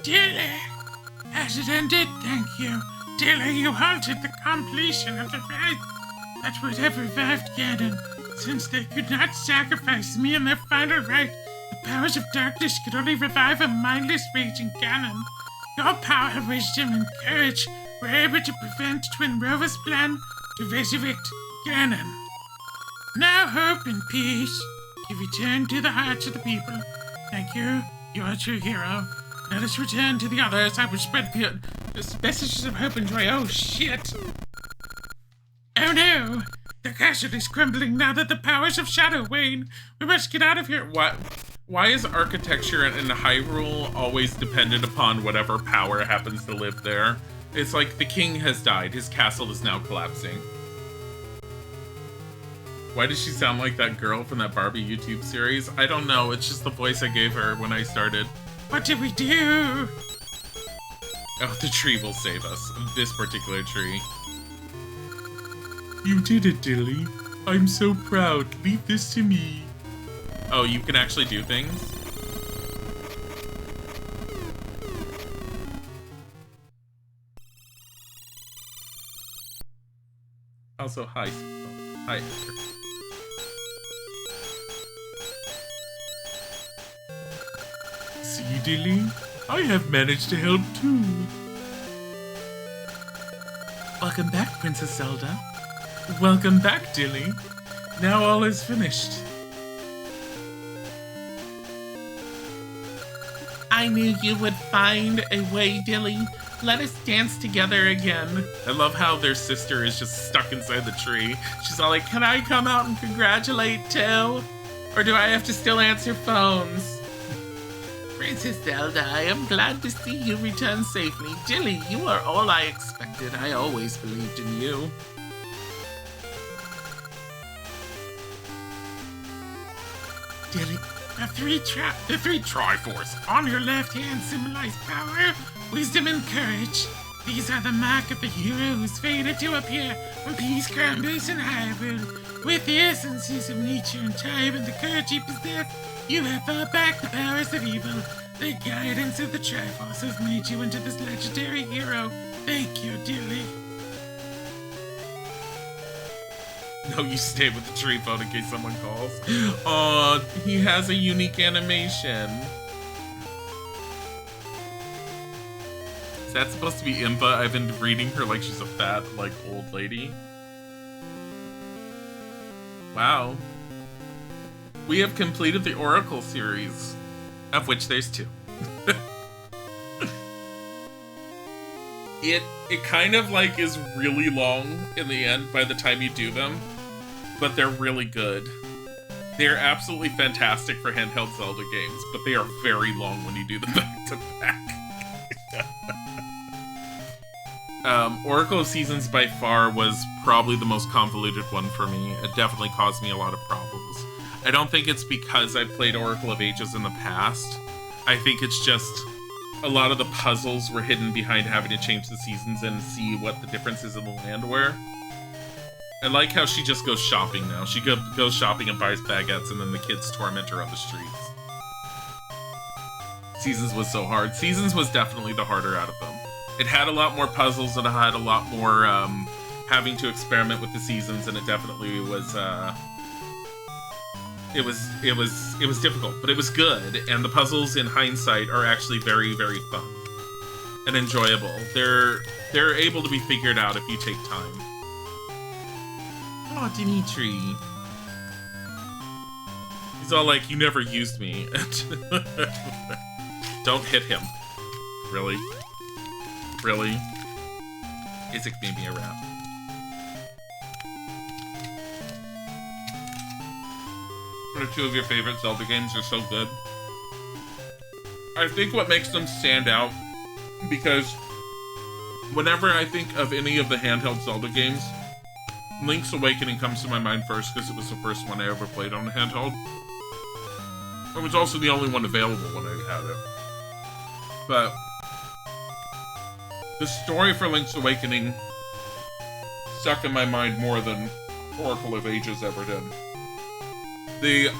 Dilly! As it ended, thank you. Dilly, you halted the completion of the rite that would have revived Ganon. Since they could not sacrifice me in their final rite, the powers of darkness could only revive a mindless raging Ganon. Your power, wisdom, and courage were able to prevent Twin Rover's plan to resurrect Ganon. Now hope and peace can return to the hearts of the people. Thank you. You're a true hero. Let us return to the others. I will spread messages of hope and joy. Oh, shit. Oh, no. The castle is crumbling now that the powers of shadow wane. We must get out of here. Why is architecture in Hyrule always dependent upon whatever power happens to live there? It's like the king has died. His castle is now collapsing. Why does she sound like that girl from that Barbie YouTube series? I don't know. It's just the voice I gave her when I started. What did we do? Oh, the tree will save us. This particular tree. You did it, Dilly. I'm so proud. Leave this to me. Oh, you can actually do things? Also, hi. Hi. See, Dilly? I have managed to help too. Welcome back, Princess Zelda. Welcome back, Dilly. Now all is finished. I knew you would find a way, Dilly. Let us dance together again. I love how their sister is just stuck inside the tree. She's all like, can I come out and congratulate too? Or do I have to still answer phones? Princess Zelda, I am glad to see you return safely. Dilly, you are all I expected. I always believed in you. Dilly, the three Triforce on your left hand symbolize power, wisdom, and courage. These are the mark of the hero who's fated to appear when peace crumbles in Hyrule. With the essences of nature and time and the courage you possess, you have fought back the powers of evil. The guidance of the Triforce has made you into this legendary hero. Thank you, Dilly. No, you stay with the tree phone in case someone calls. Aw, he has a unique animation. Is that supposed to be Impa? I've been reading her like she's a fat, like, old lady. Wow. We have completed the Oracle series, of which there's 2. It kind of like is really long in the end by the time you do them, but they're really good. They're absolutely fantastic for handheld Zelda games, but they are very long when you do them back to back. Oracle of Seasons by far was probably the most convoluted one for me. It definitely caused me a lot of problems. I don't think it's because I played Oracle of Ages in the past. I think it's just a lot of the puzzles were hidden behind having to change the seasons and see what the differences in the land were. I like how she just goes shopping now. She goes shopping and buys baguettes, and then the kids torment her on the streets. Seasons was so hard. Seasons was definitely the harder out of them. It had a lot more puzzles, and it had a lot more having to experiment with the seasons, and it definitely was it was difficult, but it was good, and the puzzles in hindsight are actually very, very fun and enjoyable. They're able to be figured out if you take time. Oh, Dimitri. He's all like, you never used me. Don't hit him. Really? Really? Isaac made me a rat. What are 2 of your favorite Zelda games? Are so good. I think what makes them stand out, because whenever I think of any of the handheld Zelda games, Link's Awakening comes to my mind first because it was the first one I ever played on a handheld. It was also the only one available when I had it. But the story for Link's Awakening stuck in my mind more than Oracle of Ages ever did. The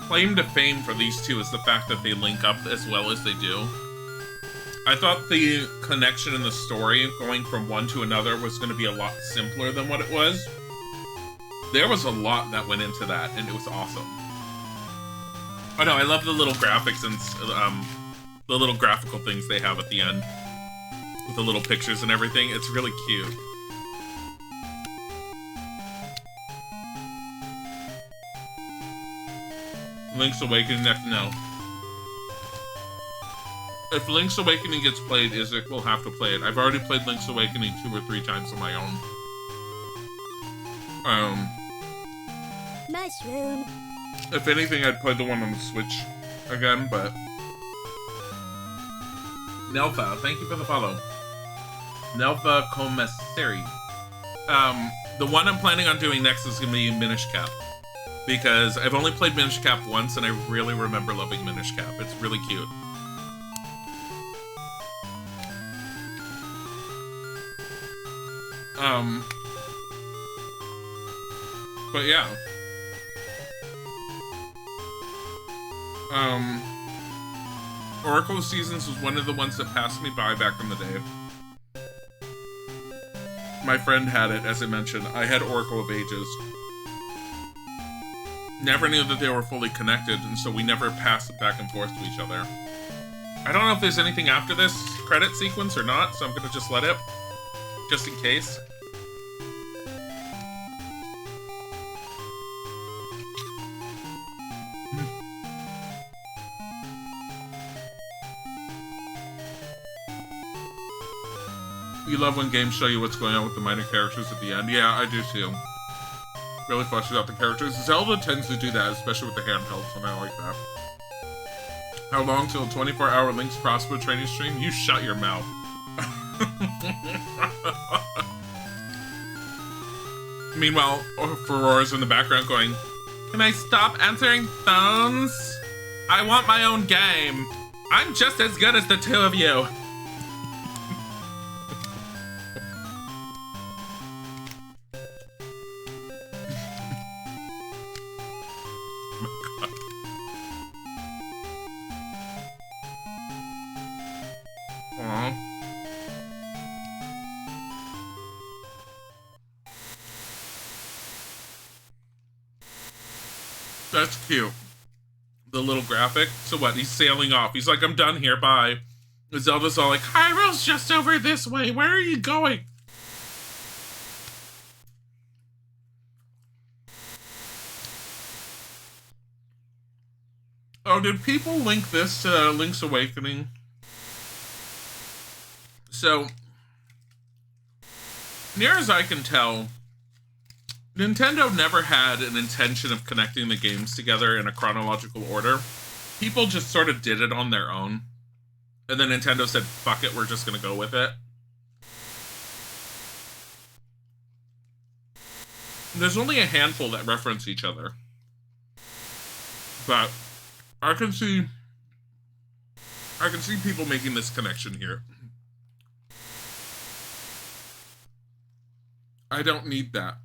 claim to fame for these 2 is the fact that they link up as well as they do. I thought the connection in the story going from one to another was going to be a lot simpler than what it was. There was a lot that went into that, and it was awesome. Oh no, I love the little graphics and the little graphical things they have at the end with the little pictures and everything. It's really cute. Link's Awakening, no. if Link's Awakening gets played, Isaac will have to play it. I've already played Link's Awakening 2 or 3 times on my own. Mushroom. If anything, I'd play the one on the Switch again, but... Nelfa, thank you for the follow. Nelfa Commissary. The one I'm planning on doing next is going to be Minish Cap. Because I've only played Minish Cap once, and I really remember loving Minish Cap. It's really cute. But yeah. Oracle of Seasons was one of the ones that passed me by back in the day. My friend had it, as I mentioned. I had Oracle of Ages. Never knew that they were fully connected, and so we never passed it back and forth to each other. I don't know if there's anything after this credit sequence or not, so I'm gonna just let it, just in case. You love when games show you what's going on with the minor characters at the end. Yeah, I do too. Really fleshes out the characters. Zelda tends to do that, especially with the handhelds, and I like that. How long till a 24-hour Link's Prosper training stream? You shut your mouth. Meanwhile, Aurora's in the background going, "Can I stop answering phones? I want my own game. I'm just as good as the two of you." That's cute. The little graphic. So what? He's sailing off. He's like, "I'm done here. Bye." And Zelda's all like, "Hyrule's just over this way. Where are you going?" Oh, did people link this to Link's Awakening? So, near as I can tell, Nintendo never had an intention of connecting the games together in a chronological order. People just sort of did it on their own. And then Nintendo said, "Fuck it, we're just gonna go with it." There's only a handful that reference each other. But I can see people making this connection here. I don't need that.